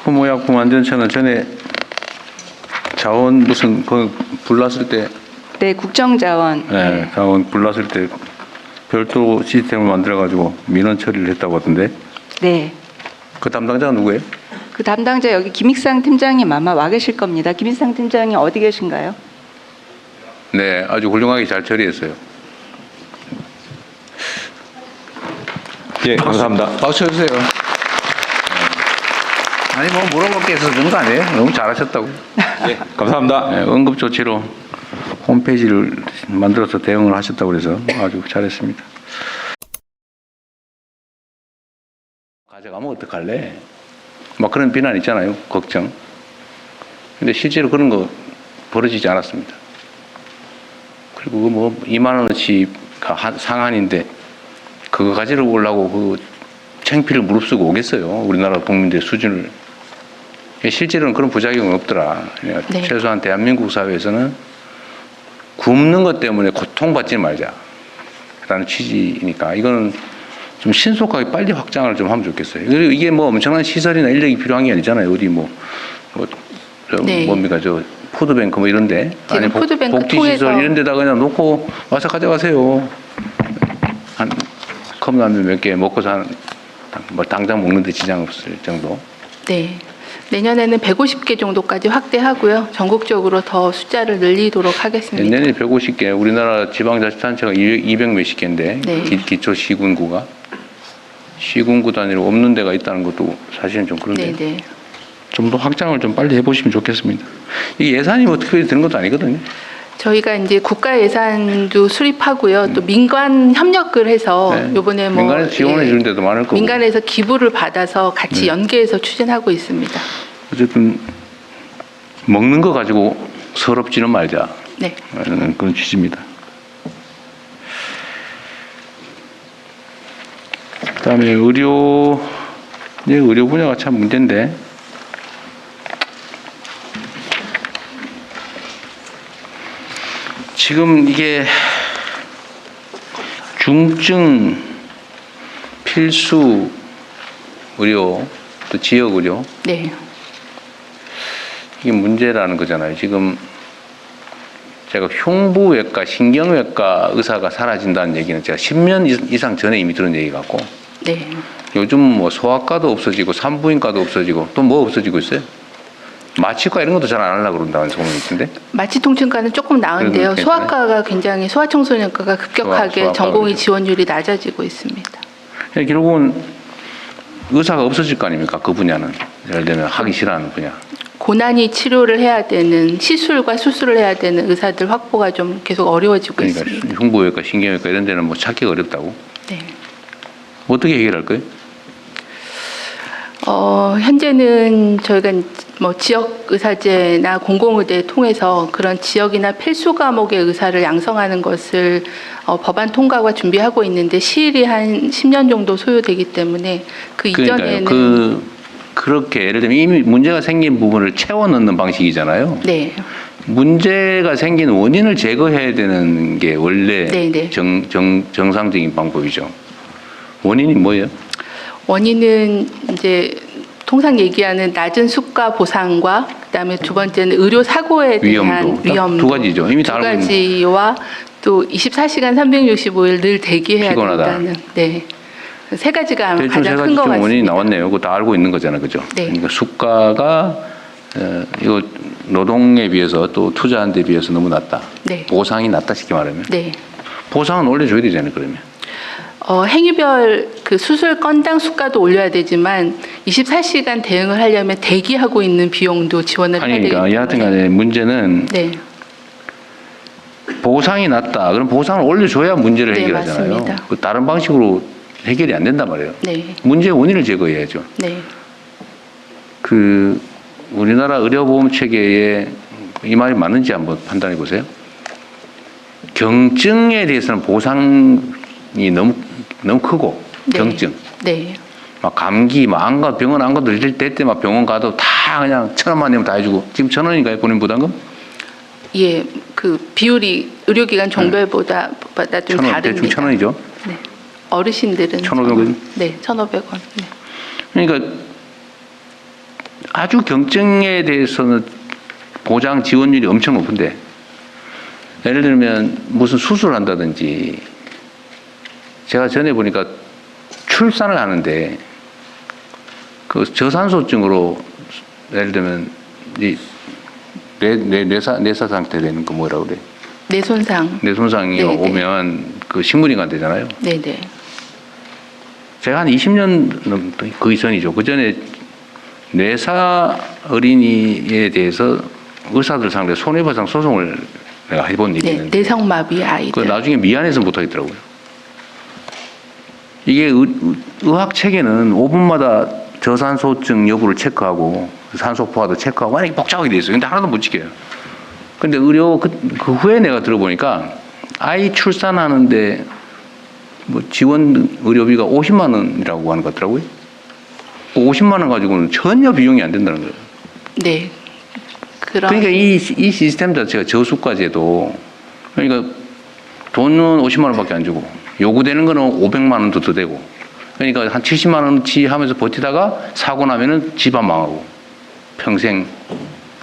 부모약품안전처는 전에 자원 무슨 그 불났을 때 네, 국정자원. 네, 자원 불났을 때 별도 시스템을 만들어 가지고 민원 처리를 했다고 하던데 네. 그 담당자가 누구예요? 그 담당자 여기 김익상 팀장님 아마 와 계실 겁니다. 김익상 팀장님 어디 계신가요? 네, 아주 훌륭하게 잘 처리했어요. 예, 감사합니다. 박수 쳐주세요. 아니 뭐 물어볼 게 있어서 그런 거 아니에요? 너무 잘하셨다고. 예, 감사합니다. 네, 응급조치로 홈페이지를 만들어서 대응을 하셨다고 그래서 아주 잘했습니다. 가져가면 어떡할래? 막 그런 비난 있잖아요. 걱정. 근데 실제로 그런 거 벌어지지 않았습니다. 그리고 뭐 2만 원어치가 상한인데 그거 가지러 오려고 그 창피를 무릅쓰고 오겠어요. 우리나라 국민들의 수준을. 실제로는 그런 부작용은 없더라. 네. 최소한 대한민국 사회에서는 굶는 것 때문에 고통받지 말자. 라는 취지니까 이거는 좀 신속하게 빨리 확장을 좀 하면 좋겠어요. 그리고 이게 뭐 엄청난 시설이나 인력이 필요한 게 아니잖아요. 어디 네. 뭡니까 푸드뱅크 뭐 이런데 아니 복지시설 이런 데다 그냥 놓고 와서 가져가세요. 한 컵라면 몇 개 먹고 뭐 당장 먹는데 지장 없을 정도. 네. 내년에는 150개 정도까지 확대하고요. 전국적으로 더 숫자를 늘리도록 하겠습니다. 내년에 150개, 우리나라 지방자치단체가 200 몇십 개인데 네. 기초시군구가 시군구 단위로 없는 데가 있다는 것도 사실은 좀 그런데 네. 좀 더 확장을 좀 빨리 해보시면 좋겠습니다. 이게 예산이 뭐 특별히 드는 것도 아니거든요. 저희가 이제 국가 예산도 수립하고요. 또 민간 협력을 해서 네. 이번에 뭐 민간에서 지원해 주는 데도 많을 거고. 민간에서 기부를 받아서 같이 네. 연계해서 추진하고 있습니다. 어쨌든 먹는 거 가지고 서럽지는 말자. 네. 그런 취지입니다. 그다음에 의료 분야가 참 문제인데 지금 이게 중증 필수 의료 또 지역 의료 네. 이게 문제라는 거잖아요. 지금 제가 흉부외과, 신경외과 의사가 사라진다는 얘기는 제가 10년 이상 전에 이미 들은 얘기 같고 네. 요즘 뭐 소아과도 없어지고 산부인과도 없어지고 또 뭐 없어지고 있어요? 마취과 이런 것도 잘 안 하려고 그런다는 소문이 있던데? 마취통증과는 조금 나은데요. 그래도 소아과가 굉장히 소아청소년과가 급격하게 소아과가 전공의 그렇죠. 지원율이 낮아지고 있습니다. 결국은 의사가 없어질 거 아닙니까? 그 분야는. 예를 들면 하기 싫어하는 분야. 고난이 치료를 해야 되는 시술과 수술을 해야 되는 의사들 확보가 좀 계속 어려워지고 그러니까 있습니다. 흉부외과, 신경외과 이런 데는 뭐 찾기가 어렵다고. 네. 어떻게 해결할 거예요? 현재는 저희가 뭐 지역 의사제나 공공의대 통해서 그런 지역이나 필수 과목의 의사를 양성하는 것을 법안 통과가 준비하고 있는데 시일이 한 10년 정도 소요되기 때문에 그 이전에는 그렇게 예를 들면 이미 문제가 생긴 부분을 채워 넣는 방식이잖아요. 네. 문제가 생긴 원인을 제거해야 되는 게 원래 네네. 정상적인 방법이죠. 원인이 뭐예요? 원인은 이제 통상 얘기하는 낮은 수가 보상과 그다음에 두 번째는 의료 사고에 대한 위험도 두 가지죠. 이미 다 두 알고 있는. 가지와 또 24시간 365일 늘 대기해야 피곤하다. 된다는 네. 세 가지가 아마 대충 세 가장 가지 큰 것 좀 원인이 같습니다. 나왔네요. 그거 다 알고 있는 거잖아요, 그죠? 네. 그러니까 수가가 이거 노동에 비해서 또 투자한 데 비해서 너무 낮다. 네. 보상이 낮다 쉽게 말하면. 네. 보상은 올려줘야 되잖아요, 그러면. 행위별 그 수술 건당 수가도 올려야 되지만 24시간 대응을 하려면 대기하고 있는 비용도 지원을 해야 되기 때문에. 여하튼 간에 문제는 네. 보상이 낮다. 그럼 보상을 올려줘야 문제를 네, 해결하잖아요. 맞습니다. 그 다른 방식으로 해결이 안 된단 말이에요. 네. 문제의 원인을 제거해야죠. 네. 그 우리나라 의료보험 체계에 이 말이 맞는지 한번 판단해 보세요. 경증에 대해서는 보상이 너무 크고 네. 경증. 네. 막 감기, 막 안가 병원 안 가도 될 때 막 병원 가도 다 그냥 1,000원만 내면 다 해주고 지금 1,000원인가요 본인 부담금? 예, 그 비율이 의료기관 종별보다 좀 1,000원, 다릅니다. 대충 1,000원이죠. 네. 어르신들은 1,500원? 네, 1,500원. 네. 그러니까 아주 경증에 대해서는 보장 지원율이 엄청 높은데 예를 들면 무슨 수술을 한다든지 제가 전에 보니까 출산을 하는데 그 저산소증으로 예를 들면 이 뇌사 상태 되는 거 뭐라 그래? 뇌손상. 뇌손상이 네네. 오면 그 식물인간 되잖아요. 네네. 제가 한 20년 그 이전이죠. 그 전에 뇌사 어린이에 대해서 의사들 상대 손해배상 소송을 내가 해본 일이 네, 있는데 내성마비 아이들. 그 나중에 미안해서 못 하겠더라고요. 이게 의학 체계는 5분마다 저산소증 여부를 체크하고 산소 포화도 체크하고 완전히 복잡하게 돼 있어요. 근데 하나도 못 지켜요. 근데 의료 그 후에 내가 들어보니까 아이 출산하는데 뭐 지원 의료비가 50만 원이라고 하는 것 같더라고요. 50만 원 가지고는 전혀 비용이 안 된다는 거예요. 네. 그러니까 이 시스템 자체가 저수가제도 그러니까 돈은 50만 원밖에 안 주고 요구되는 거는 500만 원도 더 되고 그러니까 한 70만 원치 하면서 버티다가 사고 나면은 집안 망하고 평생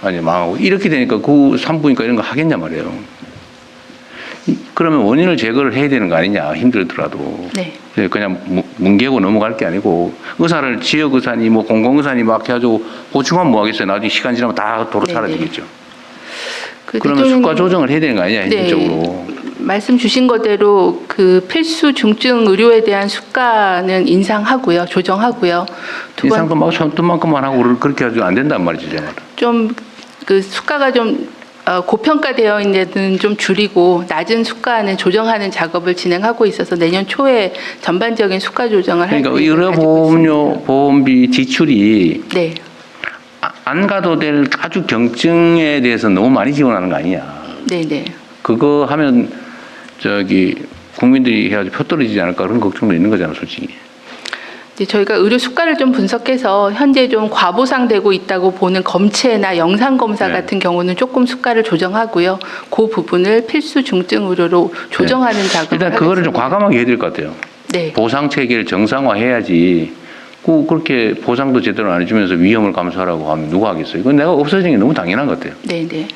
아니 망하고 이렇게 되니까 그 산부인과 이런 거 하겠냐 말이에요. 그러면 원인을 제거를 해야 되는 거 아니냐 힘들더라도 네. 그냥 뭉개고 넘어갈 게 아니고 의사를 지역 의사니 뭐 공공 의사니 막 해가지고 보충하면 뭐 하겠어요. 나중에 시간 지나면 다 도로 네네. 사라지겠죠. 그 그러면 대통령님- 수가 조정을 해야 되는 거 아니냐 네. 현실적으로. 말씀 주신 거대로 그 필수 중증 의료에 대한 수가는 인상하고요, 조정하고요. 두 번 인상도 막 손톱만큼만 하고 그렇게 해가지고 안 된단 말이죠, 제가. 좀 그 수가가 좀 고평가되어 있는 데는 좀 줄이고 낮은 수가는 조정하는 작업을 진행하고 있어서 내년 초에 전반적인 수가 조정을 할 그러니까 계획을 가지고 의료보험료 보험비 지출이 있습니다. 네, 안 가도 될 아주 경증에 대해서 너무 많이 지원하는 거 아니냐. 네, 네. 그거 하면 저기 국민들이 해가지고 표 떨어지지 않을까 그런 걱정도 있는 거잖아, 솔직히. 이제 저희가 의료 수가를 좀 분석해서 현재 좀 과보상되고 있다고 보는 검체나 영상 검사 네. 같은 경우는 조금 수가를 조정하고요. 그 부분을 필수 중증 의료로 조정하는 작업을 일단 그거를 좀 하겠습니다. 과감하게 해야 될 것 같아요. 네, 보상 체계를 정상화해야지. 그렇게 보상도 제대로 안 해주면서 위험을 감수하라고 하면 누가 하겠어요? 이건 내가 없어지는 게 너무 당연한 것 같아요. 네, 네,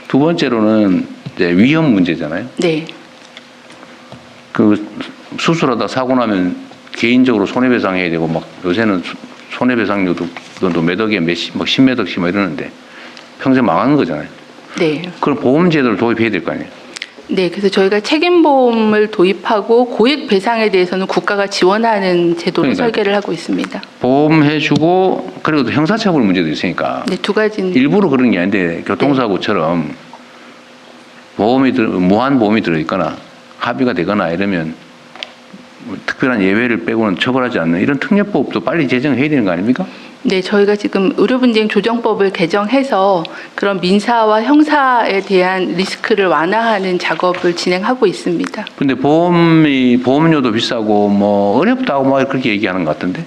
두 번째로는 이제 위험 문제잖아요. 네, 그 수술하다 사고 나면 개인적으로 손해배상 해야 되고 막 요새는 손해배상료도 몇 억에 막 10몇 억씩 막 이러는데 평생 망하는 거잖아요. 네. 그럼 보험제도를 도입해야 될 거 아니에요. 네, 그래서 저희가 책임보험을 도입하고 고액 배상에 대해서는 국가가 지원하는 제도를 그러니까요. 설계를 하고 있습니다. 보험해주고 그리고 또 형사처벌 문제도 있으니까 네, 두 가지는 일부러 그런 게 아닌데 교통사고처럼 무한 보험이 들어있거나 합의가 되거나 이러면 뭐 특별한 예외를 빼고는 처벌하지 않는 이런 특례법도 빨리 제정해야 되는 거 아닙니까? 네, 저희가 지금 의료분쟁 조정법을 개정해서 그런 민사와 형사에 대한 리스크를 완화하는 작업을 진행하고 있습니다. 근데 보험료도 비싸고 뭐 어렵다고 막 그렇게 얘기하는 것 같은데.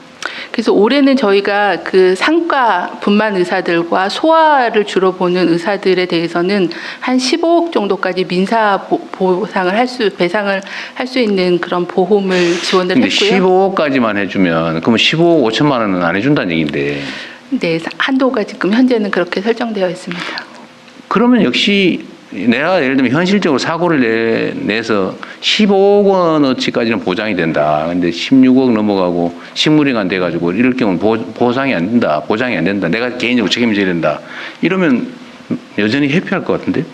그래서 올해는 저희가 그 상가 분만 의사들과 소아를 주로 보는 의사들에 대해서는 한 15억 정도까지 민사 배상을 할 수 있는 그런 보험을 지원을 근데 했고요. 15억까지만 해주면 그러면 15억 5천만 원은 안 해준다는 얘기인데 네, 한도가 지금 현재는 그렇게 설정되어 있습니다. 그러면 역시 내가 예를 들면 현실적으로 사고를 내서 15억 원어치까지는 보장이 된다. 근데 16억 넘어가고 식물인간 돼가지고 이럴 경우는 보상이 안 된다. 보장이 안 된다. 내가 개인적으로 책임져야 된다. 이러면 여전히 회피할 것 같은데?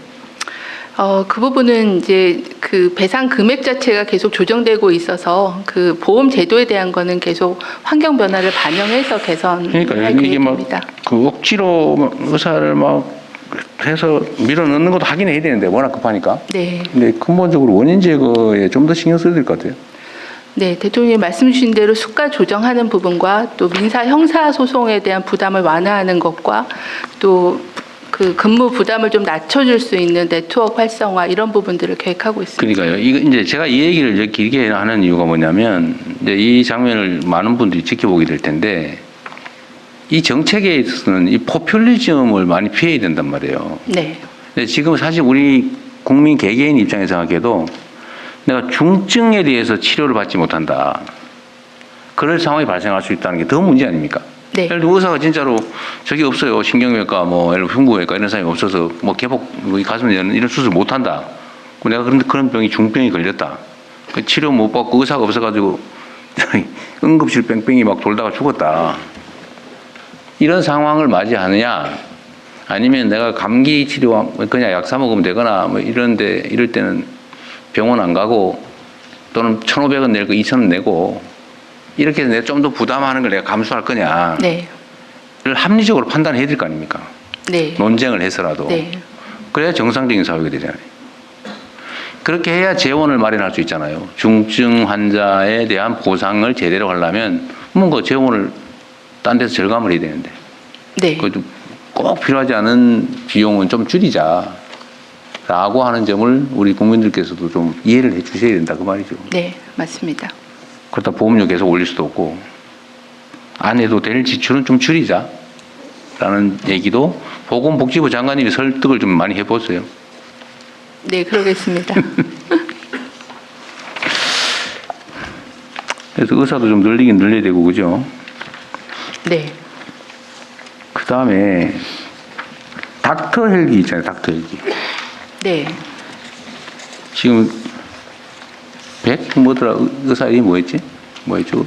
그 부분은 이제 그 배상 금액 자체가 계속 조정되고 있어서 그 보험 제도에 대한 거는 계속 환경 변화를 반영해서 개선할 그러니까 이게 막 계획입니다. 그 억지로 막 의사를 막 해서 밀어넣는 것도 하긴 해야 되는데 워낙 급하니까. 네. 근데 근본적으로 원인 제거에 좀 더 신경 써야 될 것 같아요. 네, 대통령이 말씀 주신 대로 수가 조정하는 부분과 또 민사 형사 소송에 대한 부담을 완화하는 것과 또 그 근무 부담을 좀 낮춰줄 수 있는 네트워크 활성화 이런 부분들을 계획하고 있습니다. 그러니까요. 이거 이제 제가 이 얘기를 이제 길게 하는 이유가 뭐냐면 이제 이 장면을 많은 분들이 지켜보게 될 텐데 이 정책에 있어서는 이 포퓰리즘을 많이 피해야 된단 말이에요. 네, 근데 지금 사실 우리 국민 개개인 입장에서 생각해도 내가 중증에 대해서 치료를 받지 못한다. 그럴 상황이 발생할 수 있다는 게 더 문제 아닙니까? 네. 예를 들어 의사가 진짜로 저기 없어요. 신경외과, 뭐 예를 들어 흉부외과 이런 사람이 없어서 뭐 개복, 뭐 가슴 여는 이런 수술 못 한다. 내가 그런 병이 중병이 걸렸다. 그 치료 못 받고 의사가 없어가지고 응급실 뺑뺑이 막 돌다가 죽었다. 이런 상황을 맞이하느냐? 아니면 내가 감기 치료 그냥 약 사 먹으면 되거나 뭐 이럴 때는 병원 안 가고 또는 1,500원 낼 거 2,000원 내고 이렇게 해서 내가 좀 더 부담하는 걸 내가 감수할 거냐? 네. 를 합리적으로 판단해야 될 거 아닙니까? 네. 논쟁을 해서라도. 네. 그래야 정상적인 사회가 되잖아요. 그렇게 해야 재원을 마련할 수 있잖아요. 중증 환자에 대한 보상을 제대로 하려면 뭔가 재원을 딴 데서 절감을 해야 되는데. 네. 그래도 꼭 필요하지 않은 비용은 좀 줄이자. 라고 하는 점을 우리 국민들께서도 좀 이해를 해 주셔야 된다. 그 말이죠. 네, 맞습니다. 그렇다 보험료 계속 올릴 수도 없고. 안 해도 될 지출은 좀 줄이자. 라는 얘기도 보건복지부 장관님이 설득을 좀 많이 해보세요. 네, 그러겠습니다. 그래서 의사도 좀 늘리긴 늘려야 되고, 그죠? 네. 그 다음에 닥터 헬기 있잖아요, 닥터 헬기. 네. 지금 뭐더라, 의사 이름이 뭐였지? 뭐였죠?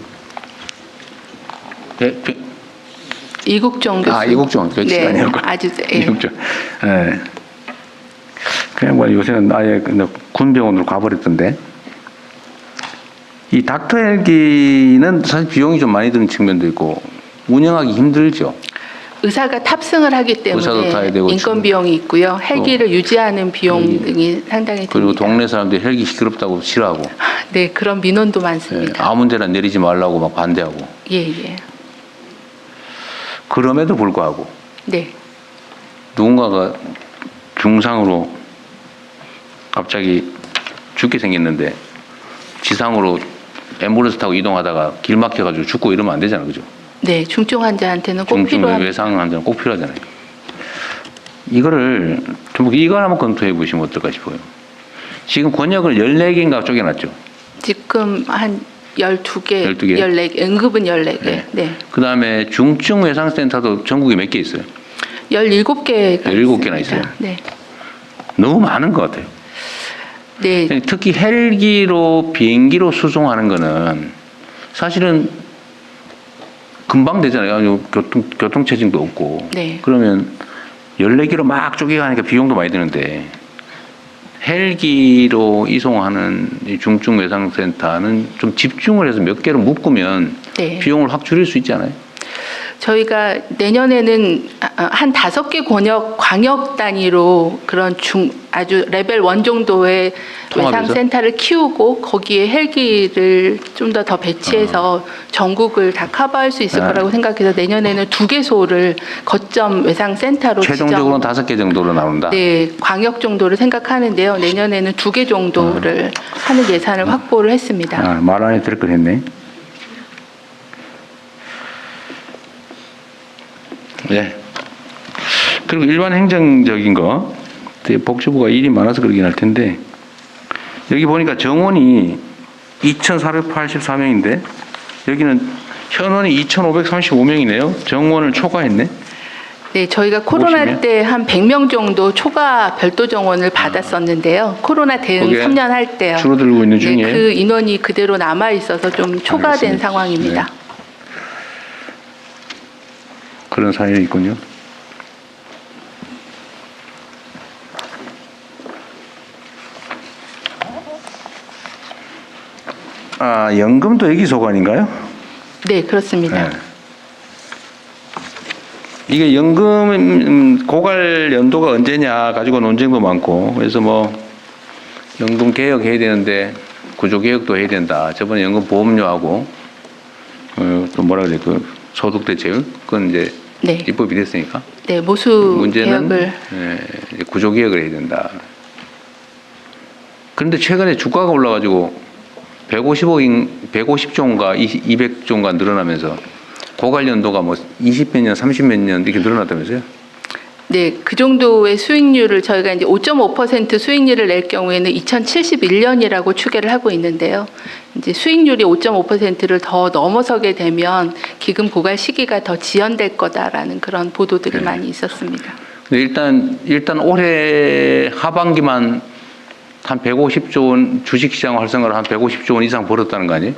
이국종 교수. 아, 이국종 교수. 네, 아니었고. 아주 예. 이국종. 예. 그냥 뭐 요새는 아예 군병원으로 가버렸던데. 이 닥터 헬기는 사실 비용이 좀 많이 드는 측면도 있고 운영하기 힘들죠. 의사가 탑승을 하기 의사도 타야 때문에 되고 인건 비용이 있고요. 헬기를 유지하는 비용 헬기. 등이 상당히 그리고 듭니다. 동네 사람들이 헬기 시끄럽다고 싫어하고 네, 그런 민원도 예, 많습니다. 아무 데나 내리지 말라고 막 반대하고 예, 예. 그럼에도 불구하고 네. 누군가가 중상으로 갑자기 죽게 생겼는데 지상으로 앰뷸런스 타고 이동하다가 길 막혀가지고 죽고 이러면 안 되잖아요. 그죠? 네, 중증 환자한테는 꼭 중증 필요한 외상 환자는 꼭 필요하잖아요. 이거를 좀 이걸 한번 검토해 보시면 어떨까 싶어요. 지금 권역을 14개인가 쪼개놨죠. 지금 한 12개, 12개. 14개, 응급은 14개. 네. 네. 그다음에 중증 외상센터도 전국에 몇 개 있어요? 17개가 17개나 있어요. 네. 너무 많은 것 같아요. 네. 특히 헬기로 비행기로 수송하는 거는 사실은 금방 되잖아요. 교통체증도 없고. 네. 그러면 14개로 막 쪼개가니까 비용도 많이 드는데 헬기로 이송하는 이 중증 외상센터는 좀 집중을 해서 몇 개로 묶으면 네. 비용을 확 줄일 수 있잖아요. 저희가 내년에는 한 5개 광역 단위로 그런 아주 레벨 1 정도의 통합해서? 외상센터를 키우고 거기에 헬기를 좀 더 배치해서 전국을 다 커버할 수 있을 네. 거라고 생각해서 내년에는 2개소를 거점 외상센터로 최종적으로는 5개 정도로 나온다. 네, 광역 정도를 생각하는데요. 내년에는 2개 정도를 하는 예산을 확보를 했습니다. 아, 말 안에 들을 걸 했네. 네. 그리고 일반 행정적인 거, 복지부가 일이 많아서 그러긴 할 텐데, 여기 보니까 정원이 2,484명인데, 여기는 현원이 2,535명이네요. 정원을 초과했네. 네, 저희가 코로나 보시면? 때 한 100명 정도 초과 별도 정원을 받았었는데요. 코로나 대응 거기에 3년 할 때요. 줄어들고 있는 중에. 네, 그 인원이 그대로 남아 있어서 좀 초과된 알겠습니다. 상황입니다. 네. 그런 사연이 있군요. 아, 연금도 여기 소관인가요? 네, 그렇습니다. 네. 이게 연금 고갈 연도가 언제냐 가지고 논쟁도 많고 그래서 뭐 연금 개혁해야 되는데 구조 개혁도 해야 된다. 저번에 연금 보험료하고 또 뭐라 그래 그 소득 대체율 그건 이제 네. 입법이 됐으니까 네, 모수 문제는 개혁을 이제 구조 개혁을 해야 된다. 그런데 최근에 주가가 올라가지고 150조인가 200조인가 늘어나면서 고갈 연도가 뭐 20몇 년, 30몇 년 이렇게 늘어났다면서요? 네, 그 정도의 수익률을 저희가 이제 5.5% 수익률을 낼 경우에는 2071년이라고 추계를 하고 있는데요. 이제 수익률이 5.5%를 더 넘어서게 되면 기금 고갈 시기가 더 지연될 거다라는 그런 보도들이 네. 많이 있었습니다. 근데 일단 올해 하반기만 한 150조 원 주식시장 활성화를 한 150조 원 이상 벌었다는 거 아니에요?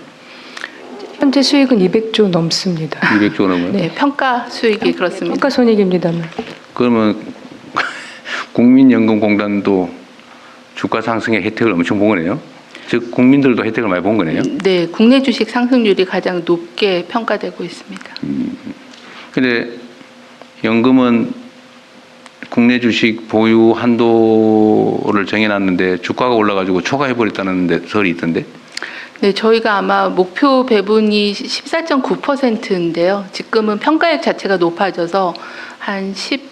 현재 수익은 200조 넘습니다. 200조 넘어요? 네, 평가 수익이 그렇습니다. 평가손익입니다만. 그러면 국민연금공단도 주가 상승의 혜택을 엄청 본 거네요. 즉 국민들도 혜택을 많이 본 거네요. 네, 국내 주식 상승률이 가장 높게 평가되고 있습니다. 근데 연금은 국내 주식 보유 한도를 정해놨는데 주가가 올라가지고 초과해버렸다는 설이 있던데. 네, 저희가 아마 목표 배분이 14.9%인데요. 지금은 평가액 자체가 높아져서 한 15,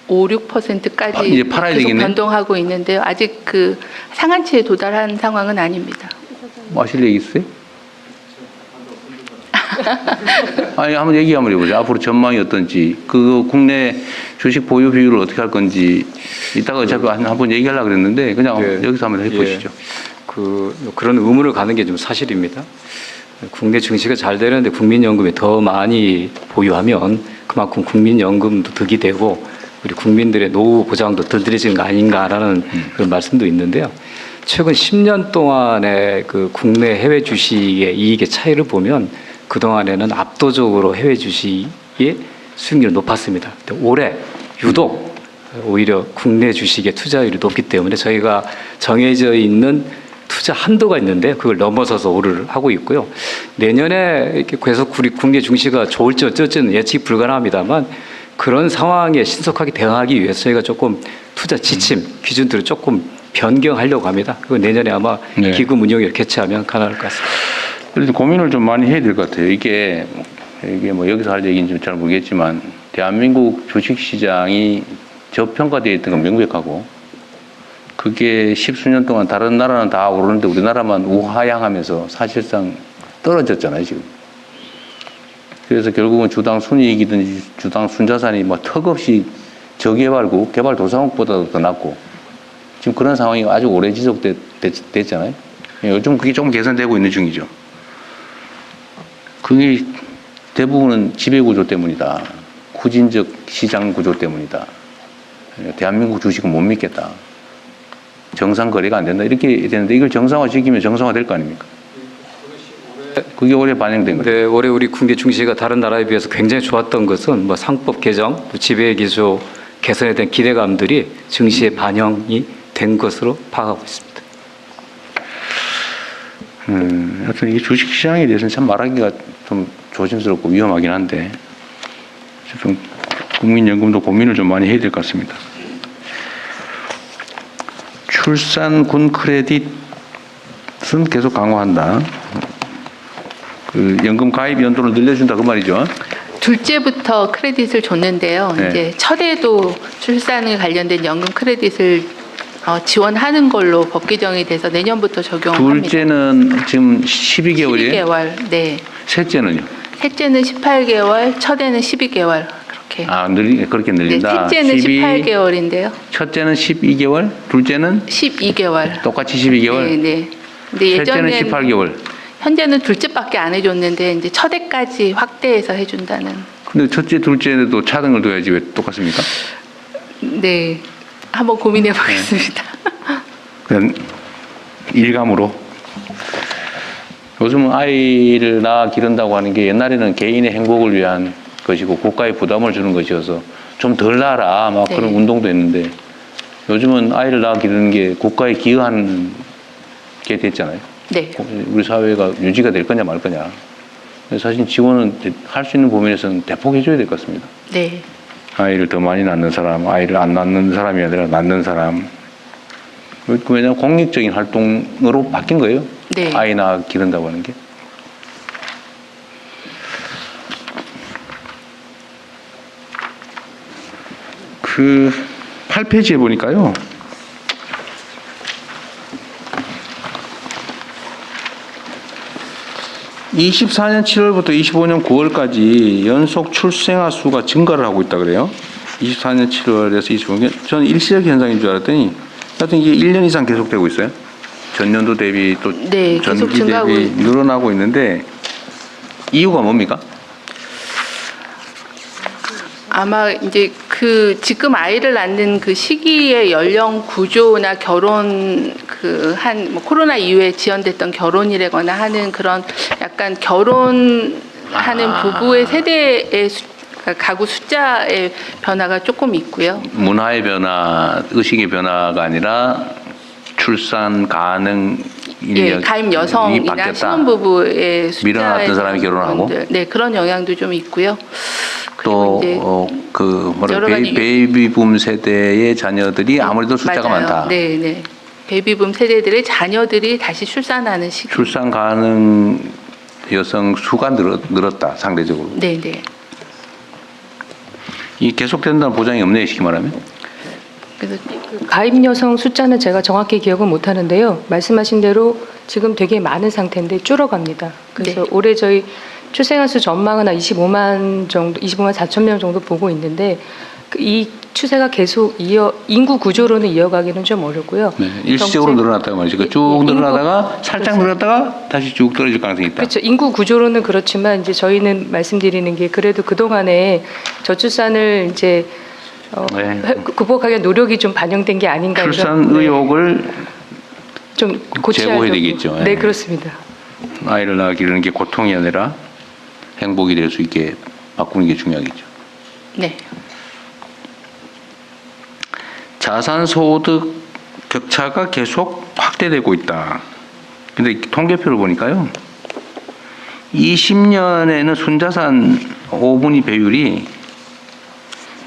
6%까지 이제 팔아야 계속 되겠네. 변동하고 있는데요. 아직 그 상한치에 도달한 상황은 아닙니다. 마실 얘기 있어요? 아니 한번 얘기 한번 해보죠. 앞으로 전망이 어떤지, 그 국내 주식 보유 비율을 어떻게 할 건지 이따가 어차피 한번 얘기하려고 그랬는데 그냥 네. 여기서 한번 해보시죠. 그런 의문을 가는 게 좀 사실입니다. 국내 증시가 잘 되는데 국민연금이 더 많이 보유하면 그만큼 국민연금도 득이 되고 우리 국민들의 노후 보장도 덜 들어지는 거 아닌가라는 그런 말씀도 있는데요. 최근 10년 동안의 그 국내 해외 주식의 이익의 차이를 보면 그동안에는 압도적으로 해외 주식의 수익률이 높았습니다. 근데 올해 유독 오히려 국내 주식의 투자율이 높기 때문에 저희가 정해져 있는 투자 한도가 있는데 그걸 넘어서서 오를 하고 있고요. 내년에 이렇게 계속 우리 국내 증시가 좋을지 어쩔지는 예측이 불가능합니다만 그런 상황에 신속하게 대응하기 위해서 저희가 조금 투자 지침 기준들을 조금 변경하려고 합니다. 그 내년에 아마 네. 기금 운용을 개최하면 가능할 것 같습니다. 그래서 고민을 좀 많이 해야 될 것 같아요. 이게 뭐 여기서 할 얘기인지 잘 모르겠지만 대한민국 주식시장이 저평가되어 있던 건 명백하고 그게 십수년 동안 다른 나라는 다 오르는데 우리나라만 우하향하면서 사실상 떨어졌잖아요, 지금. 그래서 결국은 주당 순이익이든지 주당 순자산이 뭐 턱없이 저개발국, 개발도상국보다도 더 낮고 지금 그런 상황이 아주 오래 지속됐잖아요. 요즘 그게 조금 개선되고 있는 중이죠. 그게 대부분은 지배구조 때문이다. 후진적 시장 구조 때문이다. 대한민국 주식은 못 믿겠다. 정상 거래가 안 된다. 이렇게 되는데 이걸 정상화시키면 정상화 될 거 아닙니까? 그게 올해 반영된 거죠. 네, 올해 우리 국내 증시가 다른 나라에 비해서 굉장히 좋았던 것은 뭐 상법 개정, 지배 기조 개선에 대한 기대감들이 증시에 반영이 된 것으로 파악하고 있습니다. 하여튼 이 주식시장에 대해서는 참 말하기가 좀 조심스럽고 위험하긴 한데 좀 국민연금도 고민을 좀 많이 해야 될 것 같습니다. 출산군 크레딧은 계속 강화한다. 그 연금 가입 연도를 늘려준다 그 말이죠. 둘째부터 크레딧을 줬는데요. 네. 이제 첫에도 출산에 관련된 연금 크레딧을 지원하는 걸로 법 개정이 돼서 내년부터 적용합니다. 둘째는 지금 12개월이에요? 12개월. 네. 셋째는요? 셋째는 18개월, 첫에는 12개월. 그렇게. 그렇게 네, 늘린다. 셋째는 18개월인데요. 첫째는 12개월, 둘째는 12개월. 똑같이 12개월, 네, 네. 근데 셋째는 예전엔 18개월. 현재는 둘째밖에 안 해줬는데 이제 첫애까지 확대해서 해준다는. 근데 첫째, 둘째도 차등을 둬야지 왜 똑같습니까? 네, 한번 고민해 보겠습니다. 그냥 일감으로. 요즘은 아이를 낳아 기른다고 하는 게 옛날에는 개인의 행복을 위한 것이고 국가의 부담을 주는 것이어서 좀 덜 낳아라 막 네. 그런 운동도 했는데 요즘은 아이를 낳아 기르는 게 국가에 기여하는 게 됐잖아요. 네, 우리 사회가 유지가 될 거냐 말 거냐. 사실 지원은 할 수 있는 범위에서는 대폭 해줘야 될 것 같습니다. 네, 아이를 더 많이 낳는 사람, 아이를 안 낳는 사람이 아니라 낳는 사람. 왜냐하면 공익적인 활동으로 바뀐 거예요. 네. 아이 낳아 기른다고 하는 게. 그 8페이지에 보니까요. (24년 7월부터 25년 9월까지) 연속 출생아 수가 증가를 하고 있다 그래요. 24년 7월에서 25년, 저는 일시적 현상인 줄 알았더니 하여튼 이게 1년 이상 계속되고 있어요. 전년도 대비 또 네, 계속 전기 증가하고 대비 늘어나고 있는데 이유가 뭡니까? 아마 이제 그 지금 아이를 낳는 그 시기의 연령 구조나 결혼 한 뭐 코로나 이후에 지연됐던 결혼이라거나 하는 그런 약간 결혼하는 부부의 세대의 가구 숫자의 변화가 조금 있고요. 문화의 변화, 의식의 변화가 아니라 출산 가능 예, 가임 여성이나 신혼부부의 숫자에 밀어놨던 사람이 대한 결혼하고? 부분들, 네, 그런 영향도 좀 있고요. 또 여러 가지 베이비붐 세대의 자녀들이 아무래도 숫자가 맞아요. 많다. 네, 네. 베이비붐 세대들의 자녀들이 다시 출산하는 시기. 출산 가능 여성 수가 늘었다 상대적으로. 네, 네. 이 계속된다는 보장이 없네요, 쉽게 말하면. 그래서 가입 여성 숫자는 제가 정확히 기억은 못 하는데요. 말씀하신 대로 지금 되게 많은 상태인데 줄어갑니다. 그래서 네. 올해 저희 출생아 수 전망은 한 25만 4천 명 정도 보고 있는데 이 추세가 계속 인구 구조로는 이어가기는 좀 어렵고요. 네, 일시적으로 정책- 늘어났다고 말이죠. 예, 쭉 인구- 늘어나다가 살짝 늘었다가 다시 쭉 떨어질 가능성이 있다. 그렇죠. 인구 구조로는 그렇지만 이제 저희는 말씀드리는 게 그래도 그 동안에 저출산을 이제 네. 극복하기 위한 노력이 좀 반영된 게 아닌가. 출산 이런- 네, 의욕을 좀 고쳐야 제고해야 되고. 되겠죠. 네, 예. 그렇습니다. 아이를 낳아 기르는 게 고통이 아니라 행복이 될 수 있게 바꾸는 게 중요하겠죠. 네. 자산 소득 격차가 계속 확대되고 있다. 근데 통계표를 보니까요. 20년에는 순자산 5분위 배율이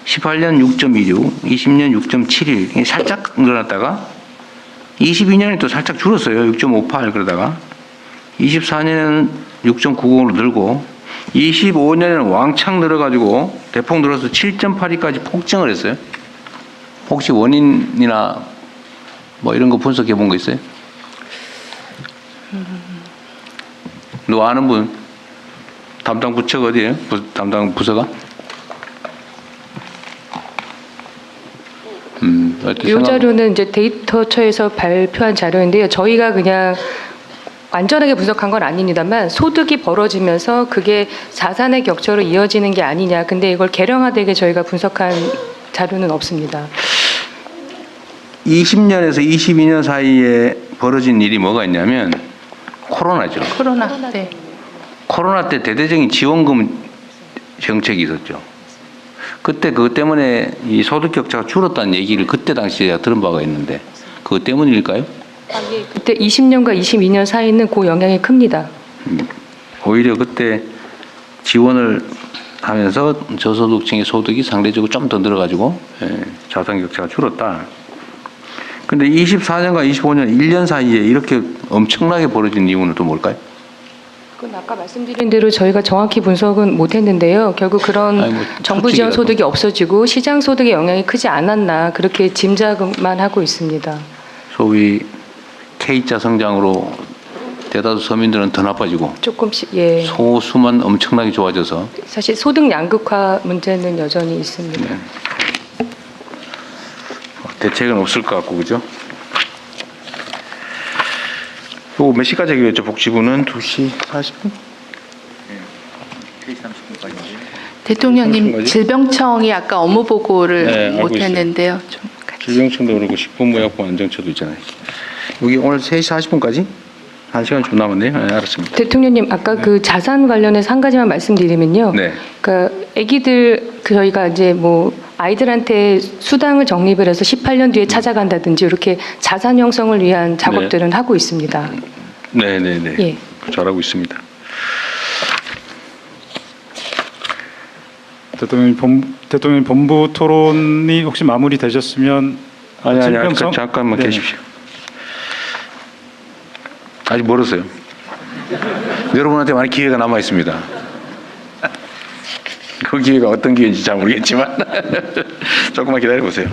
18년 6.26, 20년 6.71 살짝 늘어났다가 22년에 또 살짝 줄었어요. 6.58 그러다가 24년에는 6.90으로 늘고 25년에는 왕창 늘어가지고 대폭 늘어서 7.82까지 폭증을 했어요. 혹시 원인이나 뭐 이런 거 분석해 본 거 있어요? 누구 아는 분? 담당 부처가 어디예요? 담당 부서가? 이 자료는 이제 데이터처에서 발표한 자료인데요. 저희가 그냥 완전하게 분석한 건 아닙니다만 소득이 벌어지면서 그게 자산의 격차로 이어지는 게 아니냐. 근데 이걸 계량화되게 저희가 분석한 자료는 없습니다. 20년에서 22년 사이에 벌어진 일이 뭐가 있냐면 코로나죠. 코로나. 네. 코로나 때 대대적인 지원금 정책이 있었죠. 그때 그것 때문에 이 소득 격차가 줄었다는 얘기를 그때 당시에 들은 바가 있는데 그것 때문일까요? 그때 20년과 22년 사이는 그 영향이 큽니다. 오히려 그때 지원을 하면서 저소득층의 소득이 상대적으로 좀 더 늘어가지고 자산 격차가 줄었다. 근데 24년과 25년 1년 사이에 이렇게 엄청나게 벌어진 이유는 또 뭘까요? 그건 아까 말씀드린 대로 저희가 정확히 분석은 못했는데요. 결국 그런 아니, 뭐 정부 지원 추측이라도. 소득이 없어지고 시장 소득의 영향이 크지 않았나 그렇게 짐작만 하고 있습니다. 소위 K자 성장으로 대다수 서민들은 더 나빠지고 조금씩 예. 소수만 엄청나게 좋아져서 사실 소득 양극화 문제는 여전히 있습니다. 네. 대책은 없을 것 같고 그죠? 요거 몇 시까지 하기로 했죠? 복지부는 2시 40분? 대통령님 30분까지? 질병청이 아까 업무 보고를 네, 알고 못했는데요. 좀 같이. 질병청도 그러고 식품의약품 안정처도 있잖아요. 여기 오늘 3시 40분까지? 1시간 좀 남았네요. 네, 알았습니다. 대통령님 아까 그 자산 관련해서 한 가지만 말씀드리면요. 네. 그러니까 아기들 저희가 이제 뭐 아이들한테 수당을 적립을 해서 18년 뒤에 찾아간다든지 이렇게 자산 형성을 위한 작업들은 하고 있습니다. 네네네. 예. 잘하고 있습니다. 대통령 본부 토론이 혹시 마무리되셨으면 아니 질병청? 잠깐만 네. 계십시오. 아직 멀었어요. 여러분한테 많이 기회가 남아 있습니다. 그 기회가 어떤 기회인지 잘 모르겠지만 조금만 기다려 보세요.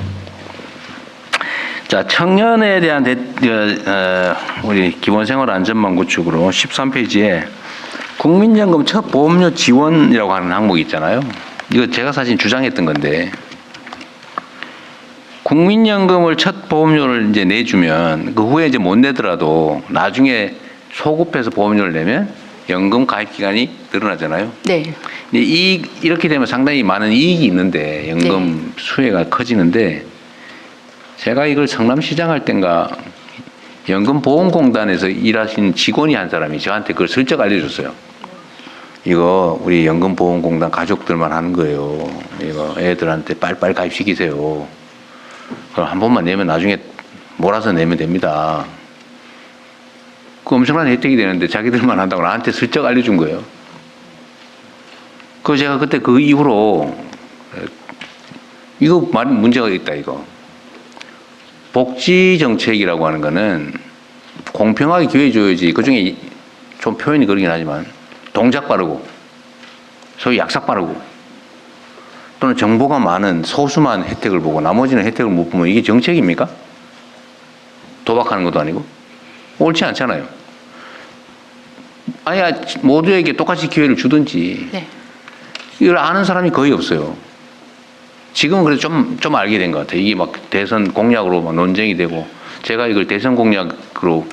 자, 청년에 대한 우리 기본생활 안전망 구축으로 13페이지에 국민연금 첫 보험료 지원이라고 하는 항목이 있잖아요. 이거 제가 사실 주장했던 건데 국민연금을 첫 보험료를 이제 내주면 그 후에 이제 못 내더라도 나중에 소급해서 보험료를 내면 연금 가입 기간이 늘어나잖아요. 네. 근데 이렇게 되면 상당히 많은 이익이 있는데 연금 수혜가 커지는데 제가 이걸 성남시장 할 땐가 연금보험공단에서 일하신 직원이 한 사람이 저한테 그걸 슬쩍 알려줬어요. 이거 우리 연금보험공단 가족들만 하는 거예요. 이거 애들한테 빨빨 가입시키세요. 그럼 한 번만 내면 나중에 몰아서 내면 됩니다. 그 엄청난 혜택이 되는데 자기들만 한다고 나한테 슬쩍 알려준 거예요. 그 제가 그때 그 이후로 이거 많이 문제가 있다 이거. 복지 정책이라고 하는 거는 공평하게 기회 줘야지. 그 중에 좀 표현이 그러긴 하지만 동작 빠르고 소위 약삭 빠르고 또는 정보가 많은 소수만 혜택을 보고 나머지는 혜택을 못 보면 이게 정책입니까? 도박하는 것도 아니고 옳지 않잖아요. 아야 모두에게 똑같이 기회를 주든지. 네. 이걸 아는 사람이 거의 없어요. 지금은 그래도 좀 알게 된 것 같아요. 이게 막 대선 공약으로 막 논쟁이 되고 제가 이걸 대선 공약으로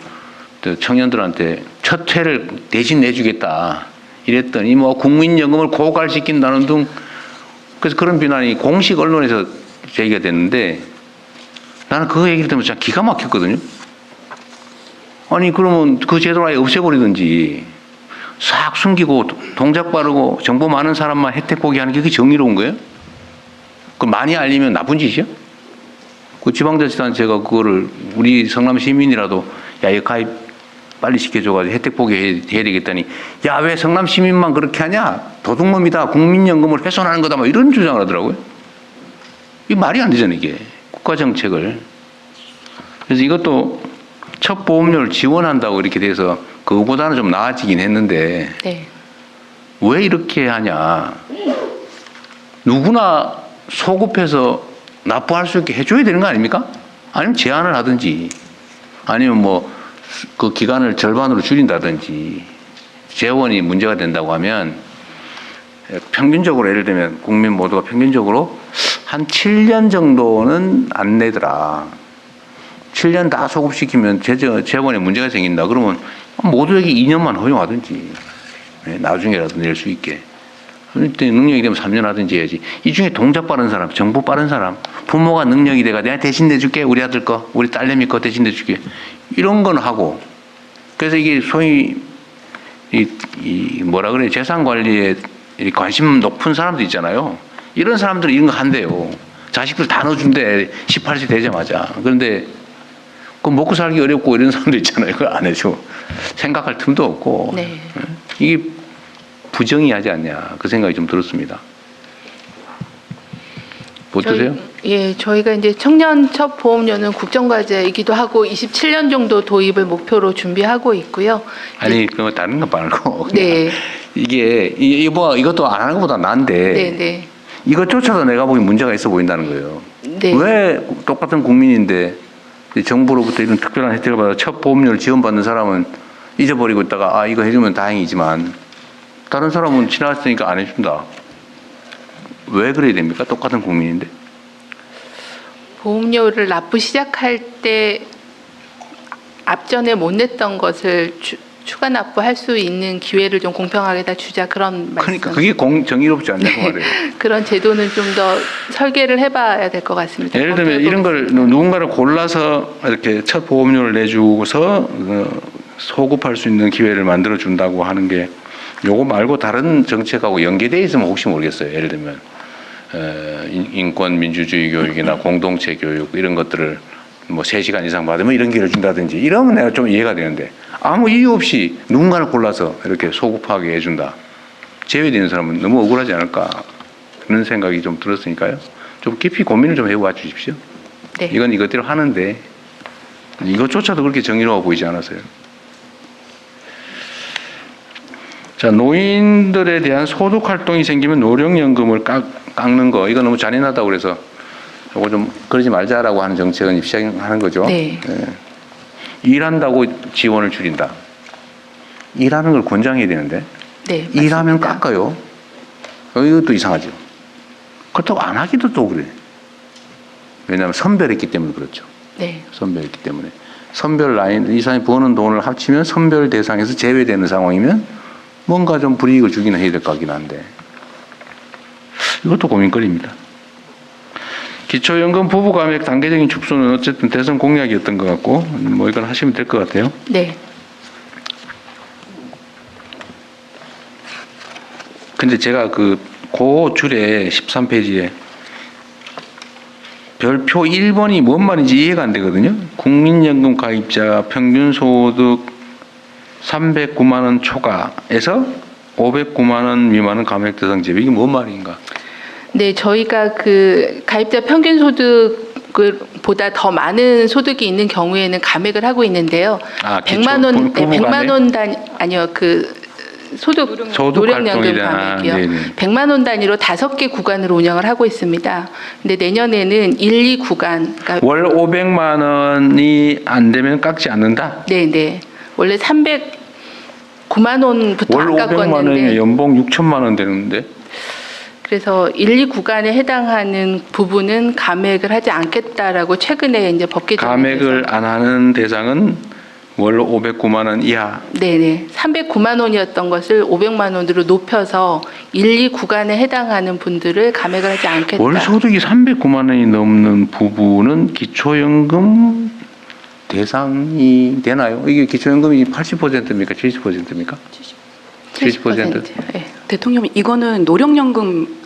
청년들한테 첫 회를 대신 내주겠다 이랬더니 뭐 국민연금을 고갈시킨다는 등 그래서 그런 비난이 공식 언론에서 제기가 됐는데 나는 그 얘기를 들으면 진짜 기가 막혔거든요. 아니 그러면 그 제도를 아예 없애버리든지 싹 숨기고 동작 빠르고 정보 많은 사람만 혜택 보게 하는 게 그게 정의로운 거예요? 그 많이 알리면 나쁜 짓이요? 그 지방자치단체가 그거를 우리 성남 시민이라도 야 이거 가입 빨리 시켜줘가지고 혜택 보게 해야 되겠다니 야 왜 성남 시민만 그렇게 하냐? 도둑놈이다. 국민연금을 훼손하는 거다. 뭐 이런 주장을 하더라고요. 이게 말이 안 되잖아요. 이게 국가정책을. 그래서 이것도 첫 보험료를 지원한다고 이렇게 돼서 그거보다는 좀 나아지긴 했는데 네. 왜 이렇게 하냐? 누구나 소급해서 납부할 수 있게 해줘야 되는 거 아닙니까? 아니면 제한을 하든지 아니면 뭐 그 기간을 절반으로 줄인다든지 재원이 문제가 된다고 하면 평균적으로 예를 들면 국민 모두가 평균적으로 한 7년 정도는 안 내더라. 7년 다 소급시키면 재원에 문제가 생긴다. 그러면 모두에게 2년만 허용하든지 나중에라도 낼 수 있게. 그때 능력이 되면 3년 하든지 해야지. 이 중에 동작 빠른 사람, 정보 빠른 사람, 부모가 능력이 돼가 내가 대신 내줄게. 우리 아들 거, 우리 딸내미 거 대신 내줄게. 이런 건 하고. 그래서 이게 소위 뭐라 그래 재산 관리에 관심 높은 사람들 있잖아요. 이런 사람들은 이런 거 한대요. 자식들 다 넣어준대. 18세 되자마자. 그런데 그 먹고 살기 어렵고 이런 사람도 있잖아요. 그걸 안 해줘. 생각할 틈도 없고. 네. 이게 부정의하지 않냐. 그 생각이 좀 들었습니다. 어떠세요? 저희가 이제 청년 첫 보험료는 국정과제이기도 하고 27년 정도 도입을 목표로 준비하고 있고요. 아니, 그 다른 거 말고. 네. 이게 뭐 이것도 안 하는 것보다 나은데. 네, 네. 이것조차도 내가 보기 문제가 있어 보인다는 거예요. 네. 왜 똑같은 국민인데 정부로부터 이런 특별한 혜택을 받아 첫 보험료를 지원받는 사람은 잊어버리고 있다가 이거 해주면 다행이지만 다른 사람은 지나갔으니까 안 해준다. 왜 그래야 됩니까? 똑같은 국민인데. 보험료를 납부 시작할 때 앞전에 못 냈던 것을 추가 납부할 수 있는 기회를 좀 공평하게 다 주자 그런 말씀. 그러니까 그게 정의롭지 않냐고 말이에요. 그런 제도는 좀 더 설계를 해봐야 될 것 같습니다. 예를 들면 이런 걸 누군가를 골라서 이렇게 첫 보험료를 내주고서 소급할 수 있는 기회를 만들어 준다고 하는 게 요거 말고 다른 정책하고 연계되어 있으면 혹시 모르겠어요. 예를 들면 인권 민주주의 교육이나 공동체 교육 이런 것들을 뭐 3시간 이상 받으면 이런 기회를 준다든지 이러면 내가 좀 이해가 되는데 아무 이유 없이 누군가를 골라서 이렇게 소급하게 해준다. 제외되는 사람은 너무 억울하지 않을까 그런 생각이 좀 들었으니까요. 좀 깊이 고민을 좀 해봐 주십시오. 네. 이건 이것대로 하는데 이것조차도 그렇게 정의로워 보이지 않았어요. 자, 노인들에 대한 소득 활동이 생기면 노령연금을 깎는 거 이거 너무 잔인하다고 그래서 이거 좀 그러지 말자라고 하는 정책은 시행하는 거죠. 네. 일한다고 지원을 줄인다. 일하는 걸 권장해야 되는데 네, 일하면 맞습니다. 깎아요. 이것도 이상하죠. 그렇다고 안 하기도 또 그래. 왜냐하면 선별했기 때문에 그렇죠. 네. 선별했기 때문에. 선별 라인, 이 사람이 버는 돈을 합치면 선별 대상에서 제외되는 상황이면 뭔가 좀 불이익을 주기는 해야 될 것 같긴 한데. 이것도 고민거리입니다. 기초연금 부부 감액 단계적인 축소는 어쨌든 대선 공약이었던 것 같고, 뭐 이건 하시면 될 것 같아요. 네. 근데 제가 그 줄에 13페이지에 별표 1번이 뭔 말인지 이해가 안 되거든요. 국민연금 가입자 평균 소득 309만 원 초과에서 509만 원 미만은 감액 대상 제외. 이게 뭔 말인가? 네, 저희가 그 가입자 평균 소득보다 더 많은 소득이 있는 경우에는 감액을 하고 있는데요. 아, 100만 원, 네, 부부 100만 감액? 원 아니요, 그 소득 노령연금 활동이나, 감액이요. 네네. 100만 원 단위로 5개 구간으로 운영을 하고 있습니다. 근데 내년에는 1, 2 구간, 그러니까 월 500만 원이 안 되면 깎지 않는다? 네, 네. 원래 309만 원부터 월 안 500만 원이면 깎았는데 연봉 6천만 원 되는데? 그래서 1, 2 구간에 해당하는 부분은 감액을 하지 않겠다라고 최근에 이제 법 개정을 감액을 안 하는 대상은 월 509만 원 이하. 네네. 309만 원이었던 것을 500만 원으로 높여서 1, 2 구간에 해당하는 분들을 감액을 하지 않겠다. 월 소득이 309만 원이 넘는 부부는 기초연금 대상이 되나요? 이게 기초연금이 80%입니까? 70%입니까? 70%? 네. 대통령님 이거는 노령연금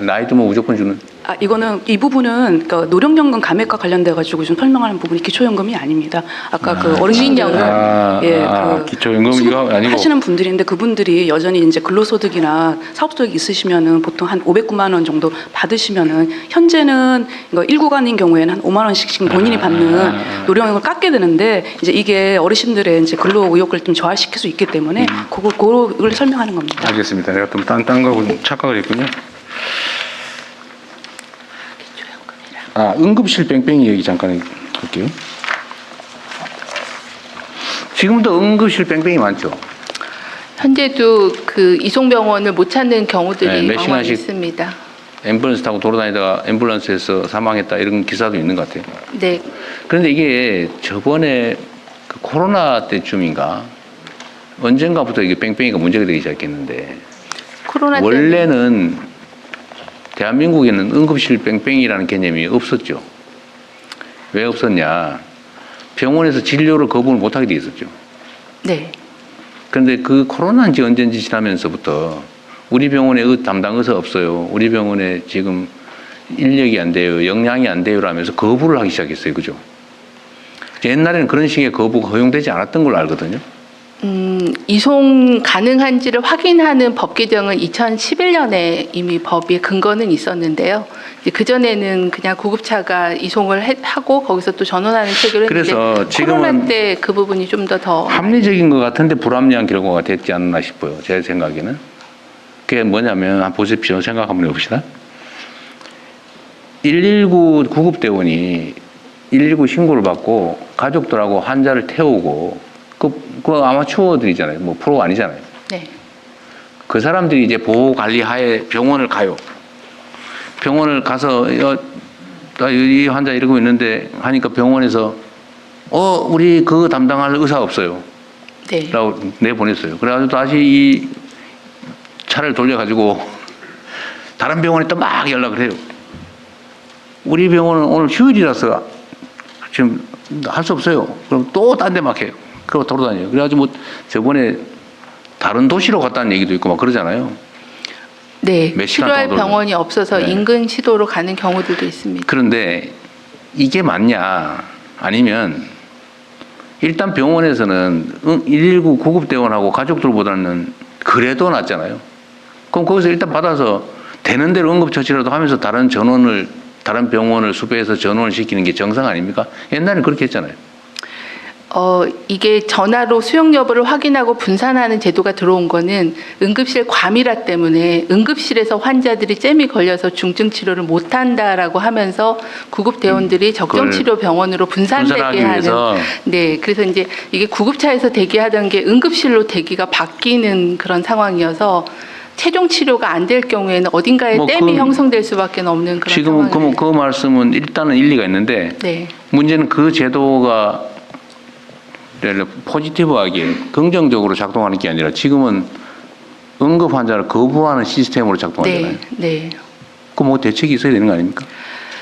나이 들면 무조건 주는. 이거는 이 부분은 그러니까 노령연금 감액과 관련돼 가지고 좀 설명하는 부분이 기초연금이 아닙니다. 아까 그 어르신연금 기초연금 이거 아니고 하시는 분들인데 그분들이 여전히 이제 근로소득이나 사업소득이 있으시면은 보통 한 509만 원 정도 받으시면은 현재는 이거 1구간인 경우에는 한 5만 원씩 본인이 받는 노령연금을 깎게 되는데 이제 이게 어르신들의 이제 근로 의욕을 좀 저하시킬 수 있기 때문에 그걸 설명하는 겁니다. 알겠습니다. 내가 좀 딴 거하고 착각을 했군요. 응급실 뺑뺑이 얘기 잠깐 할게요. 지금도 응급실 뺑뺑이 많죠? 현재도 그 이송병원을 못 찾는 경우들이 몇 왕왕 시간씩 있습니다. 앰뷸런스 타고 돌아다니다가 앰뷸런스에서 사망했다 이런 기사도 있는 것 같아요. 네. 그런데 이게 저번에 그 코로나 때쯤인가 언젠가부터 이게 뺑뺑이가 문제가 되기 시작했는데 코로나 때문에 원래는 대한민국에는 응급실 뺑뺑이라는 개념이 없었죠. 왜 없었냐? 병원에서 진료를 거부를 못하게 돼 있었죠. 네. 그런데 그 코로나인지 언젠지 지나면서부터 우리 병원에 담당 의사 없어요. 우리 병원에 지금 인력이 안 돼요. 역량이 안 돼요. 라면서 거부를 하기 시작했어요. 그죠? 옛날에는 그런 식의 거부가 허용되지 않았던 걸로 알거든요. 이송 가능한지를 확인하는 법 개정은 2011년에 이미 법의 근거는 있었는데요. 그 전에는 그냥 구급차가 이송을 하고 거기서 또 전원하는 체계를 했는데 그래서 지금은 코로나 때 그 부분이 좀 더 합리적인 것 같은데 불합리한 결과가 됐지 않나 싶어요. 제 생각에는. 그게 뭐냐면 한번 보십시오. 생각 한번 해봅시다. 119 구급대원이 119 신고를 받고 가족들하고 환자를 태우고 그 아마추어들이잖아요. 뭐 프로가 아니잖아요. 네. 그 사람들이 이제 보호 관리 하에 병원을 가요. 병원을 가서 이 환자 이러고 있는데 하니까 병원에서 우리 그 담당할 의사 없어요. 네. 라고 내보냈어요. 그래가지고 다시 이 차를 돌려가지고 다른 병원에 또 막 연락을 해요. 우리 병원은 오늘 휴일이라서 지금 할 수 없어요. 그럼 또 딴 데 막 해요. 그러고 돌아다녀요. 그래가지고 뭐 저번에 다른 도시로 갔다는 얘기도 있고 막 그러잖아요. 네. 몇 시간 치료할 정도 병원이 없어서 네. 인근 시도로 가는 경우들도 있습니다. 그런데 이게 맞냐? 아니면 일단 병원에서는 119 구급대원하고 가족들보다는 그래도 낫잖아요. 그럼 거기서 일단 받아서 되는 대로 응급처치라도 하면서 다른 병원을 수배해서 전원을 시키는 게 정상 아닙니까? 옛날에는 그렇게 했잖아요. 이게 전화로 수용 여부를 확인하고 분산하는 제도가 들어온 거는 응급실 과밀화 때문에 응급실에서 환자들이 잼이 걸려서 중증 치료를 못 한다라고 하면서 구급 대원들이 적정 치료 병원으로 분산되게 분산하기 하는 위해서. 네, 그래서 이제 이게 구급차에서 대기하던 게 응급실로 대기가 바뀌는 그런 상황이어서 최종 치료가 안 될 경우에는 어딘가에 뭐 댐이 그건 형성될 수밖에 없는 그런 지금은 상황이에요. 그 말씀은 일단은 일리가 있는데 네. 문제는 그 제도가 포지티브하게 긍정적으로 작동하는 게 아니라 지금은 응급 환자를 거부하는 시스템으로 작동하잖아요. 네. 네. 그 뭐 대책이 있어야 되는 거 아닙니까?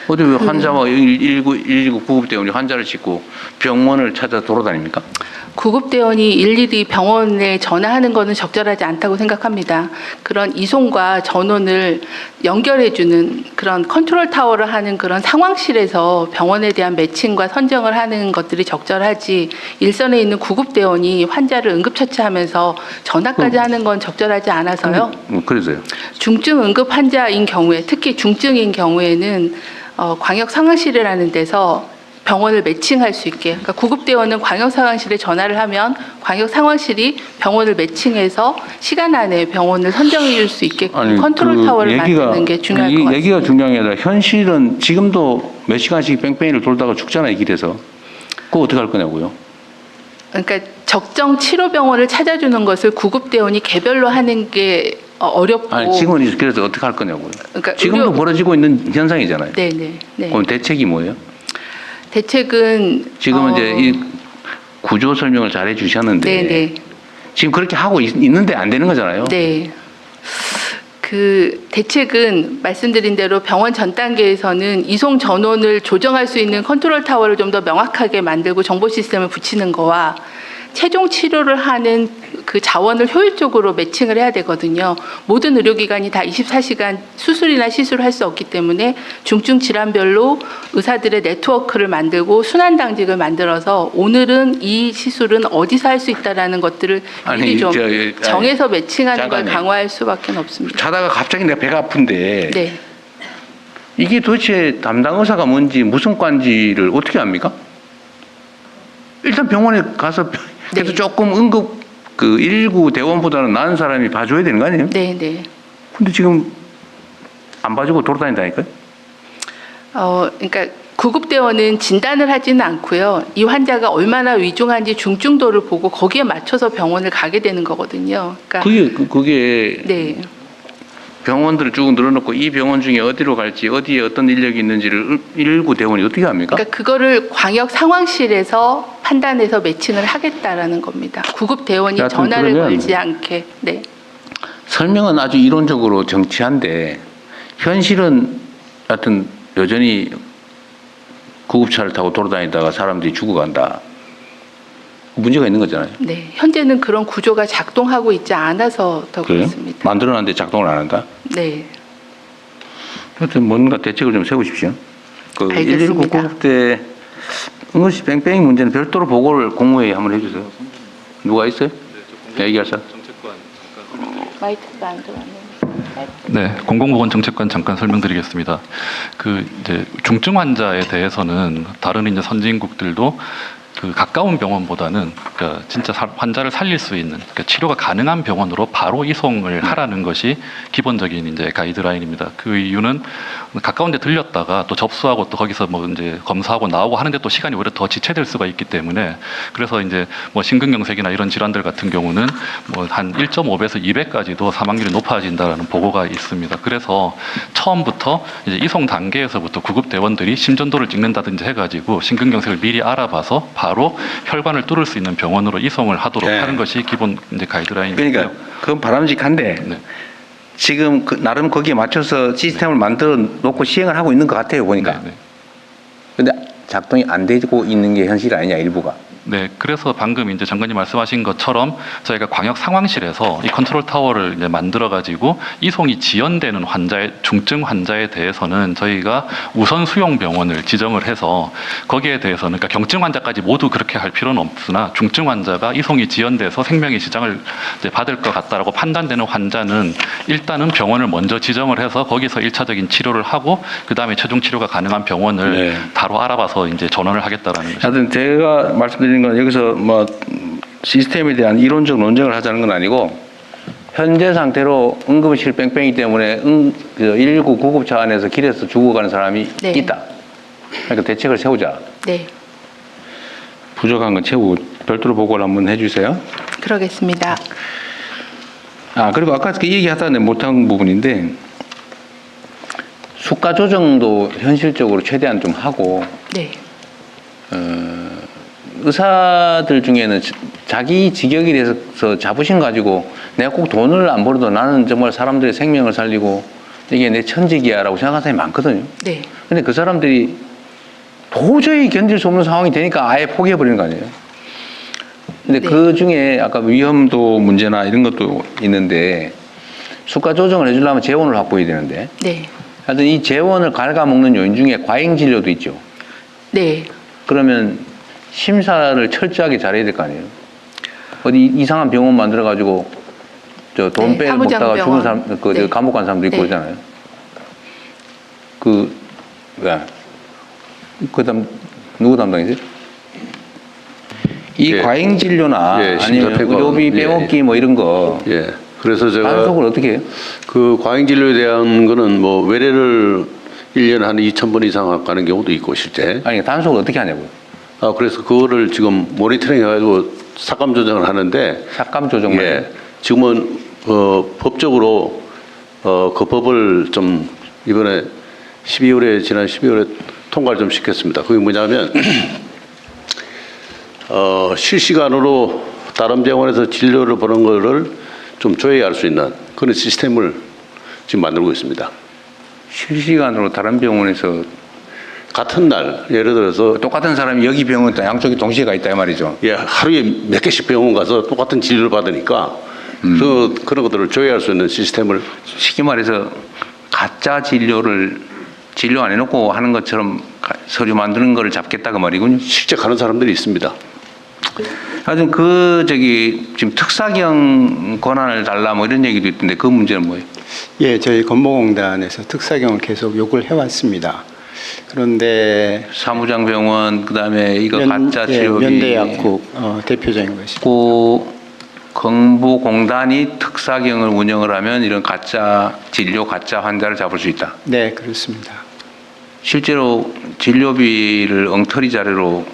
어디 왜 환자와 119 구급대원이 환자를 싣고 병원을 찾아 돌아다닙니까? 구급대원이 일일이 병원에 전화하는 것은 적절하지 않다고 생각합니다. 그런 이송과 전원을 연결해주는 그런 컨트롤 타워를 하는 그런 상황실에서 병원에 대한 매칭과 선정을 하는 것들이 적절하지, 일선에 있는 구급대원이 환자를 응급처치하면서 전화까지 하는 건 적절하지 않아서요. 그래서요. 중증 응급 환자인 경우에, 특히 중증인 경우에는 광역 상황실이라는 데서 병원을 매칭할 수 있게, 그러니까 구급대원은 광역 상황실에 전화를 하면 광역 상황실이 병원을 매칭해서 시간 안에 병원을 선정해 줄 수 있게끔 컨트롤 타워를 만드는 게 중요할 것 같습니다. 얘기가 중요한 게 아니라 현실은 지금도 몇 시간씩 뺑뺑이를 돌다가 죽잖아요, 길에서. 그거 어떻게 할 거냐고요. 그러니까 적정 치료 병원을 찾아주는 것을 구급대원이 개별로 하는 게 어렵고. 아니, 지금은 그래서 어떻게 할 거냐고요. 그러니까 지금도 벌어지고 있는 현상이잖아요. 네네. 네. 그럼 대책이 뭐예요? 대책은 지금은 이제 이 구조 설명을 잘 해주셨는데 네네. 지금 그렇게 하고 있는데 안 되는 거잖아요. 네. 그 대책은 말씀드린 대로 병원 전 단계에서는 이송 전원을 조정할 수 있는 컨트롤 타워를 좀 더 명확하게 만들고 정보 시스템을 붙이는 거와 최종 치료를 하는 그 자원을 효율적으로 매칭을 해야 되거든요. 모든 의료기관이 다 24시간 수술이나 시술을 할 수 없기 때문에 중증 질환별로 의사들의 네트워크를 만들고 순환 당직을 만들어서 오늘은 이 시술은 어디서 할 수 있다라는 것들을 미리 좀 정해서 매칭하는 걸 강화할 수밖에 없습니다. 자다가 갑자기 내가 배가 아픈데 네. 이게 도대체 담당 의사가 뭔지 무슨 과인지를 어떻게 압니까? 일단 병원에 가서 그래도 네. 조금 응급 그 119 대원보다는 나은 사람이 봐줘야 되는 거 아니에요? 네, 네. 근데 지금 안 봐주고 돌아다닌다니까요? 그러니까 구급대원은 진단을 하지는 않고요. 이 환자가 얼마나 위중한지 중증도를 보고 거기에 맞춰서 병원을 가게 되는 거거든요. 그러니까 그게 네. 병원들을 쭉 늘어놓고 이 병원 중에 어디로 갈지 어디에 어떤 인력이 있는지를 119 대원이 어떻게 합니까? 그러니까 그거를 광역 상황실에서 판단해서 매칭을 하겠다라는 겁니다. 구급대원이 여하튼 전화를 그러면 걸지 않게. 네. 설명은 아주 이론적으로 정치한데 현실은 하여튼 여전히 구급차를 타고 돌아다니다가 사람들이 죽어간다. 문제가 있는 거잖아요. 네. 현재는 그런 구조가 작동하고 있지 않아서 더 그래요? 그렇습니다. 만들어놨는데 작동을 안 한다? 네. 하여튼 뭔가 대책을 좀 세우십시오. 그 119 알겠습니다. 구급대 응급실 뺑뺑이 문제는 별도로 보고를 공무회의 한번 해주세요. 누가 있어요? 얘기할 사람? 마이크가 안 들어왔네요. 네, 공공보건정책관 잠깐 설명드리겠습니다. 그 이제 중증 환자에 대해서는 다른 이제 선진국들도 그 가까운 병원보다는 그러니까 진짜 환자를 살릴 수 있는 그러니까 치료가 가능한 병원으로 바로 이송을 하라는 것이 기본적인 이제 가이드라인입니다. 그 이유는 가까운 데 들렸다가 또 접수하고 또 거기서 뭐 이제 검사하고 나오고 하는데 또 시간이 오히려 더 지체될 수가 있기 때문에 그래서 이제 뭐 심근경색이나 이런 질환들 같은 경우는 뭐 한 1.5배에서 2배까지도 사망률이 높아진다라는 보고가 있습니다. 그래서 처음부터 이제 이송 단계에서부터 구급 대원들이 심전도를 찍는다든지 해가지고 심근경색을 미리 알아봐서 바로 혈관을 뚫을 수 있는 병원으로 이송을 하도록 네. 하는 것이 기본 이제 가이드라인이고요. 그러니까 그건 바람직한데 네. 지금 나름 거기에 맞춰서 시스템을 만들어 놓고 시행을 하고 있는 것 같아요 보니까. 네. 근데 작동이 안 되고 있는 게 현실 아니냐 일부가. 네, 그래서 방금 이제 장관님 말씀하신 것처럼 저희가 광역 상황실에서 이 컨트롤 타워를 이제 만들어 가지고 이송이 지연되는 중증 환자에 대해서는 저희가 우선 수용 병원을 지정을 해서 거기에 대해서는 그러니까 경증 환자까지 모두 그렇게 할 필요는 없으나 중증 환자가 이송이 지연돼서 생명의 지장을 이제 받을 것 같다라고 판단되는 환자는 일단은 병원을 먼저 지정을 해서 거기서 1차적인 치료를 하고 그 다음에 최종 치료가 가능한 병원을 네. 바로 알아봐서 이제 전원을 하겠다라는 것입니다. 하여튼 제가 말씀드린 건 여기서 뭐 시스템에 대한 이론적 논쟁을 하자는 건 아니고 현재 상태로 응급실 뺑뺑이 때문에 119 구급차 안에서 길에서 죽어가는 사람이 네. 있다. 그러니까 대책을 세우자. 네. 부족한 건 채우고 별도로 보고를 한번 해주세요. 그러겠습니다. 그리고 아까 그 얘기하다 내가 못한 부분인데 수가 조정도 현실적으로 최대한 좀 하고 네. 의사들 중에는 자기 직역에 대해서 자부심 가지고 내가 꼭 돈을 안 벌어도 나는 정말 사람들의 생명을 살리고 이게 내 천직이야라고 생각하는 사람이 많거든요. 네. 근데 그 사람들이 도저히 견딜 수 없는 상황이 되니까 아예 포기해버리는 거 아니에요. 근데 네. 그 중에 아까 위험도 문제나 이런 것도 있는데 수가 조정을 해주려면 재원을 확보해야 되는데 네. 하여튼 이 재원을 갉아먹는 요인 중에 과잉 진료도 있죠. 네. 그러면 심사를 철저하게 잘해야 될 거 아니에요. 어디 이상한 병원 만들어가지고 저 돈 네, 빼 먹다가 죽은 사람, 네. 감옥 간 사람도 있고 네. 그러잖아요. 그다음 누구 담당이지? 이 예. 과잉 진료나 예, 아니면 심사평가. 의료비 예, 빼먹기 뭐 이런 거 예. 그래서 제가 단속을 어떻게 해요? 그 과잉 진료에 대한 거는 뭐 외래를 1년에 한 2,000번 이상 가는 경우도 있고 실제. 아니 단속을 어떻게 하냐고요? 그래서 그거를 지금 모니터링 해가지고 삭감 조정을 하는데. 삭감 조정만. 예. 지금은 법적으로 그 법을 좀 이번에 지난 12월에 통과를 좀 시켰습니다. 그게 뭐냐면 실시간으로 다른 병원에서 진료를 보는 거를 좀 조회할 수 있는 그런 시스템을 지금 만들고 있습니다. 실시간으로 다른 병원에서 같은 날 예를 들어서 똑같은 사람이 여기 병원 양쪽에 동시에 가 있다 이 말이죠. 예, 하루에 몇 개씩 병원 가서 똑같은 진료를 받으니까 그런 것들을 조회할 수 있는 시스템을 쉽게 말해서 가짜 진료를 진료 안 해놓고 하는 것처럼 서류 만드는 거를 잡겠다 그 말이군요. 실제 가는 사람들이 있습니다. 하여튼 지금 특사경 권한을 달라 뭐 이런 얘기도 있던데 그 문제는 뭐예요? 예, 저희 건보공단에서 특사경을 계속 요구를 해왔습니다. 그런데 사무장병원 그다음에 이거 가짜 예, 치료비 면대약국 대표적인 것이. 건보공단이 특사경을 운영을 하면 이런 가짜 진료, 가짜 환자를 잡을 수 있다. 네, 그렇습니다. 실제로 진료비를 엉터리 자료로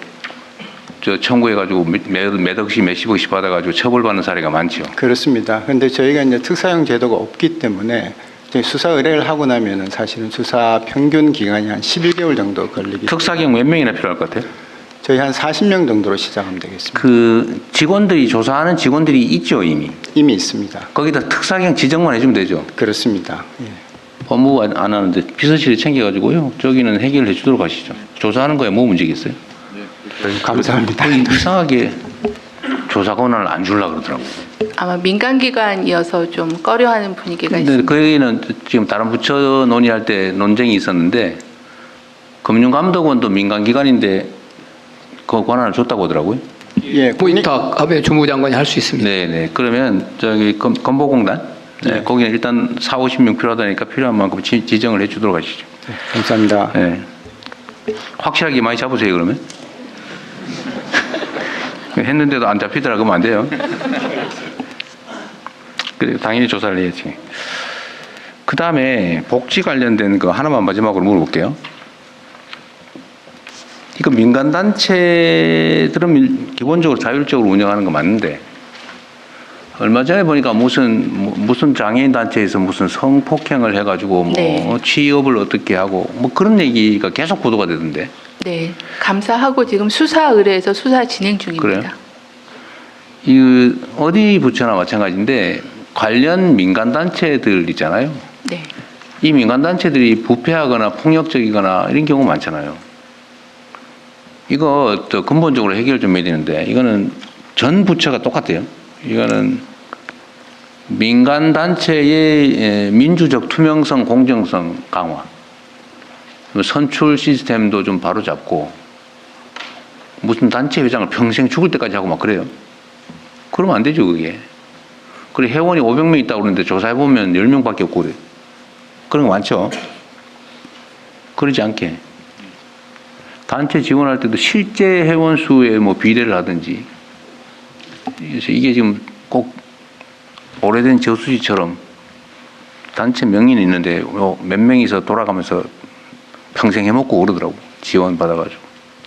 청구해가지고 몇 억씩 몇십억씩 받아가지고 처벌받는 사례가 많죠. 그렇습니다. 그런데 저희가 이제 특사경 제도가 없기 때문에 이제 수사 의뢰를 하고 나면은 사실은 수사 평균 기간이 한 11개월 정도 걸리기. 특사경 몇 명이나 필요할 것 같아요? 저희 한 40명 정도로 시작하면 되겠습니다. 그 직원들이 조사하는 직원들이 있죠 이미. 이미 있습니다. 거기다 특사경 지정만 해주면 되죠. 그렇습니다. 예. 법무부 안 하는데 비서실에 챙겨가지고요. 저기는 해결해 주도록 하시죠. 조사하는 거에 뭐 문제겠어요? 감사합니다. 거기 이상하게 조사 권한을 안 주려고 그러더라고요. 아마 민간기관이어서 좀 꺼려하는 분위기가 근데 있습니다. 그 얘기는 지금 다른 부처 논의할 때 논쟁이 있었는데 금융감독원도 민간기관인데 그 권한을 줬다고 하더라고요. 예, 부인탁 아베 주무장관이 할 수 있습니다. 네네. 그러면 저기 건보공단 네. 거기는 일단 40-50명 필요하다니까 필요한 만큼 지정을 해주도록 하시죠. 네, 감사합니다. 네. 확실하게 많이 잡으세요 그러면. 했는데도 안 잡히더라 그러면 안 돼요. 그래 당연히 조사를 해야지. 그 다음에 복지 관련된 거 하나만 마지막으로 물어볼게요. 이거 민간단체들은 기본적으로 자율적으로 운영하는 거 맞는데 얼마 전에 보니까 무슨 장애인 단체에서 무슨 성폭행을 해가지고 뭐 네. 취업을 어떻게 하고 뭐 그런 얘기가 계속 보도가 되던데. 네, 감사하고 지금 수사 의뢰해서 수사 진행 중입니다. 그래요? 이 어디 부처나 마찬가지인데 관련 민간 단체들 있잖아요. 네, 이 민간 단체들이 부패하거나 폭력적이거나 이런 경우 많잖아요. 이거 또 근본적으로 해결 좀 해야 되는데 이거는 전 부처가 똑같아요. 이거는 민간 단체의 민주적 투명성, 공정성 강화, 선출 시스템도 좀 바로 잡고 무슨 단체 회장을 평생 죽을 때까지 하고 막 그래요. 그러면 안 되죠 그게. 그리고 회원이 500명 있다고 그러는데 조사해보면 10명밖에 없고 그래요. 그런 거 많죠. 그러지 않게 단체 지원할 때도 실제 회원 수에 뭐 비례를 하든지. 그래서 이게 지금 꼭 오래된 저수지처럼 단체 명의는 있는데 몇 명이서 돌아가면서 평생 해먹고 그러더라고. 지원 받아가지고.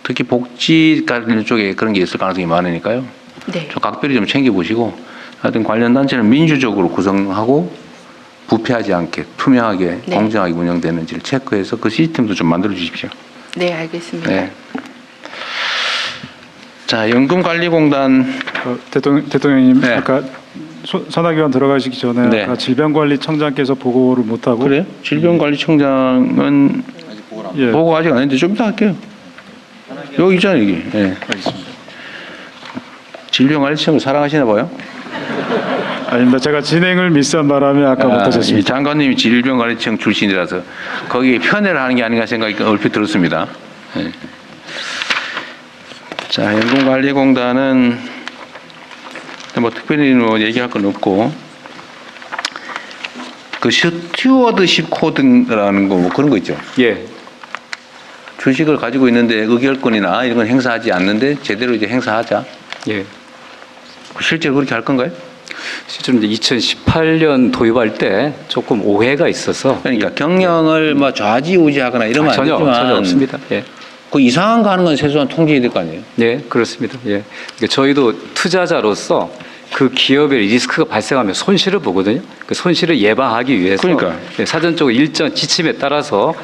특히 복지 관련 쪽에 그런 게 있을 가능성이 많으니까요. 네, 좀 각별히 좀 챙겨보시고 하여튼 관련 단체는 민주적으로 구성하고 부패하지 않게 투명하게 네. 공정하게 운영되는지를 체크해서 그 시스템도 좀 만들어 주십시오. 네, 알겠습니다. 네. 자, 연금관리공단. 대통령님 네. 아까 산하기관 들어가시기 전에 네. 아까 질병관리청장께서 보고를 못 하고 그래요? 질병관리청장은 예. 보고 아직 안 했는데 좀 이따 할게요. 여기 있잖아요, 여기. 예. 질병관리청을 사랑하시나 봐요? 아닙니다. 제가 진행을 미스한 바람에 아까 이 못하셨습니다. 장관님이 질병관리청 출신이라서 거기에 편애를 하는 게 아닌가 생각이 얼핏 들었습니다. 예. 자, 연금관리공단은 뭐 특별히 뭐 얘기할 건 없고 그 스튜어드십 코드라는 거 뭐 그런 거 있죠. 예. 주식을 가지고 있는데 의결권이나 이런 건 행사하지 않는데 제대로 이제 행사하자. 예. 실제로 그렇게 할 건가요? 실제로 이제 2018년 도입할 때 조금 오해가 있어서 그러니까 경영을 뭐 좌지우지하거나 이러면 안 전혀 되지만 없습니다. 예. 그 이상한 거 하는 건 최소한 통제해야 될 거 아니에요? 네, 그렇습니다. 예. 그러니까 저희도 투자자로서 그 기업의 리스크가 발생하면 손실을 보거든요. 그 손실을 예방하기 위해서 그러니까. 사전적으로 일정 지침에 따라서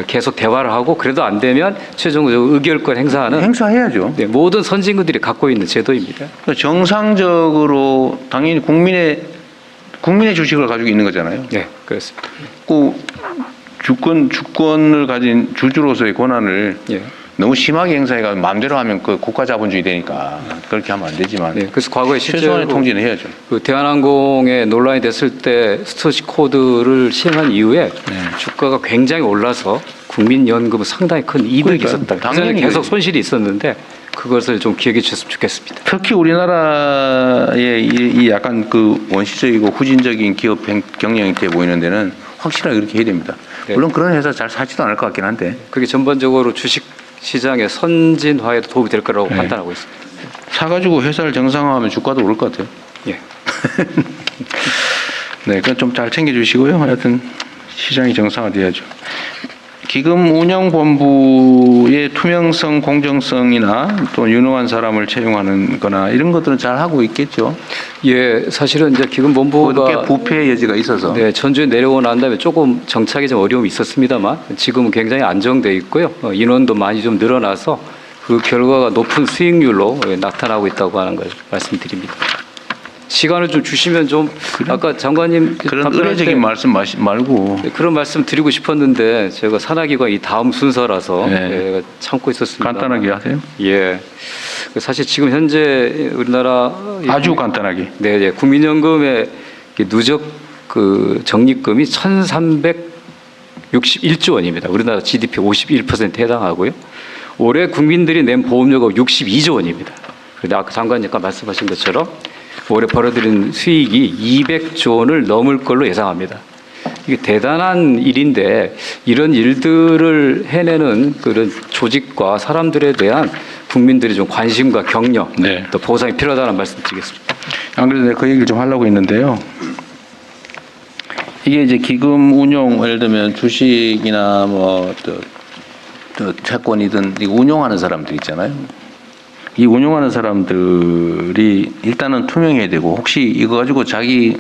계속 대화를 하고 그래도 안 되면 최종적으로 의결권 행사하는 행사해야죠. 네, 모든 선진국들이 갖고 있는 제도입니다. 그러니까 정상적으로 당연히 국민의 주식을 가지고 있는 거잖아요. 네, 그렇습니다. 그 주권을 가진 주주로서의 권한을 예. 너무 심하게 행사해가 마음대로 하면 그 국가 자본주의 되니까 그렇게 하면 안 되지만 네, 그래서 과거에 실제로 최소한의 통제는 해야죠. 그 대한항공에 논란이 됐을 때 스튜어드십 코드를 시행한 이후에 주가가 굉장히 올라서 국민연금은 상당히 큰 이득이 그러니까요. 있었다. 당연히 그전에 계속 그래요. 손실이 있었는데 그것을 좀 기억해 주셨으면 좋겠습니다. 특히 우리나라의 이 약간 그 원시적이고 후진적인 기업 경영이 돼 보이는 데는 확실하게 그렇게 해야 됩니다. 네. 물론 그런 회사 잘 사지도 않을 것 같긴 한데 그게 전반적으로 주식 시장의 선진화에도 도움이 될 거라고 네. 판단하고 있습니다. 사가지고 회사를 정상화하면 주가도 오를 것 같아요. 예. 네, 그건 좀 잘 챙겨주시고요. 하여튼 시장이 정상화돼야죠. 기금운용본부의 투명성, 공정성이나 또 유능한 사람을 채용하는 거나 이런 것들은 잘 하고 있겠죠. 예, 사실은 이제 기금본부가 꽤 부패의 여지가 있어서. 네, 전주에 내려오고 난 다음에 조금 정착에 좀 어려움이 있었습니다만 지금은 굉장히 안정돼 있고요. 인원도 많이 좀 늘어나서 그 결과가 높은 수익률로 나타나고 있다고 하는 걸 말씀드립니다. 시간을 좀 주시면 좀 아까 장관님 그런 답변할 의례적인 때 말씀 말고 네, 그런 말씀 드리고 싶었는데 제가 산하기관 이 다음 순서라서 네. 예, 참고 있었습니다. 간단하게 하세요. 예. 사실 지금 현재 우리나라 아주 간단하게. 네, 네. 국민연금의 누적 그 적립금이 1,361조 원입니다. 우리나라 GDP 51%에 해당하고요. 올해 국민들이 낸 보험료가 62조 원입니다. 그런데 아까 장관님 말씀하신 것처럼 올해 벌어들인 수익이 200조 원을 넘을 걸로 예상합니다. 이게 대단한 일인데 이런 일들을 해내는 그런 조직과 사람들에 대한 국민들의 좀 관심과 격려, 네. 또 보상이 필요하다는 말씀드리겠습니다. 안 그래도 내가 그 얘기를 좀 하려고 했는데요. 이게 이제 기금 운용, 예를 들면 주식이나 뭐 또 채권이든 이거 운용하는 사람들 있잖아요. 이 운용하는 사람들이 일단은 투명해야 되고 혹시 이거 가지고 자기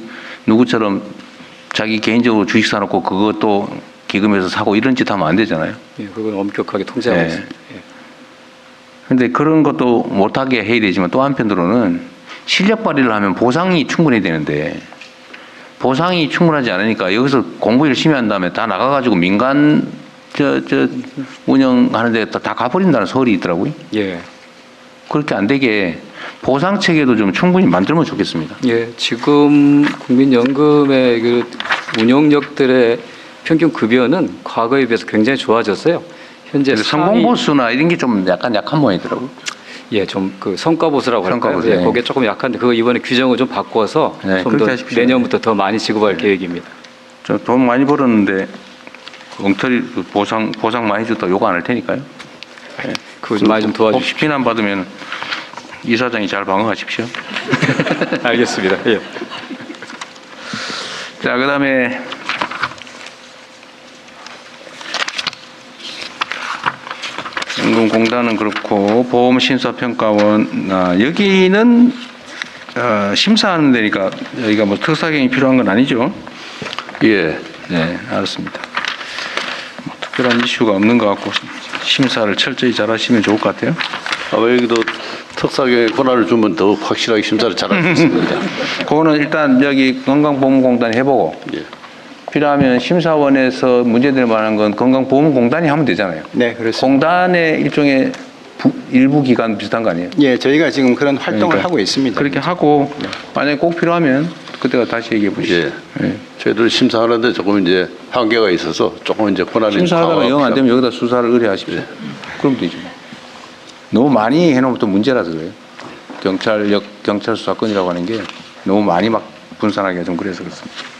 누구처럼 자기 개인적으로 주식 사놓고 그것도 기금에서 사고 이런 짓 하면 안 되잖아요. 예, 그건 엄격하게 통제하고 네. 있습니다. 예. 근데 그런 것도 못하게 해야 되지만 또 한편으로는 실력 발휘를 하면 보상이 충분히 되는데 보상이 충분하지 않으니까 여기서 공부 열심히 한 다음에 다 나가가지고 민간 운영하는데 다 가버린다는 소리 있더라고요. 예. 그렇게 안 되게 보상 체계도 좀 충분히 만들면 좋겠습니다. 예, 지금 국민연금의 그 운용력들의 평균 급여는 과거에 비해서 굉장히 좋아졌어요. 현재 성공 보수나 이런 게 좀 약간 약한 모양이더라고요. 예, 좀 그 성과 보수라고 할까요? 성과 보수, 예, 네. 그게 조금 약한데 그거 이번에 규정을 좀 바꿔서 네, 좀 그렇게 더 하십시오. 내년부터 더 많이 지급할 계획입니다. 저 돈 많이 벌었는데 엉터리 보상 많이 줬다 요거 안 할 테니까요. 네. 그거 좀 많이 좀 도와주십시오. 혹시 비난 받으면 이사장이 잘 방어하십시오. 알겠습니다. 예. 자, 그다음에 연금공단은 그렇고 보험심사평가원 여기는 심사하는 데니까 여기가 뭐 특사경이 필요한 건 아니죠? 예. 네, 알았습니다. 뭐 특별한 이슈가 없는 것 같고 심사를 철저히 잘하시면 좋을 것 같아요. 아마 여기도 특사경에 권한을 주면 더 확실하게 심사를 잘할 수 있습니다. 그거는 일단 여기 건강보험공단 해보고 예. 필요하면 심사원에서 문제될 만한 건 건강보험공단이 하면 되잖아요. 네, 그렇습니다. 공단의 일종의 일부 기관 비슷한 거 아니에요? 예, 저희가 지금 그런 활동을 그러니까 하고 있습니다. 그렇게 하고 만약에 꼭 필요하면 그때가 다시 얘기해 보시죠. 예. 예. 저희들 심사하는데 조금 이제 한계가 있어서 조금 이제 권한이 심사하다가 영 안 되면 여기다 수사를 의뢰하십시오. 예. 그럼 되죠. 너무 많이 해놓으면 또 문제라서 그래요. 경찰 수사권이라고 하는 게 너무 많이 막 분산하기가 좀 그래서 그렇습니다.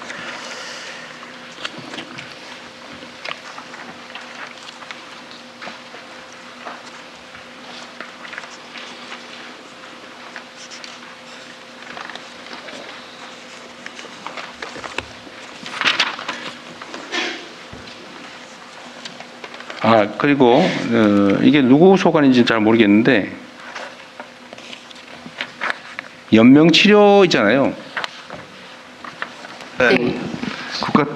그리고 이게 누구 소관인지는 잘 모르겠는데 연명치료 있잖아요. 네. 국가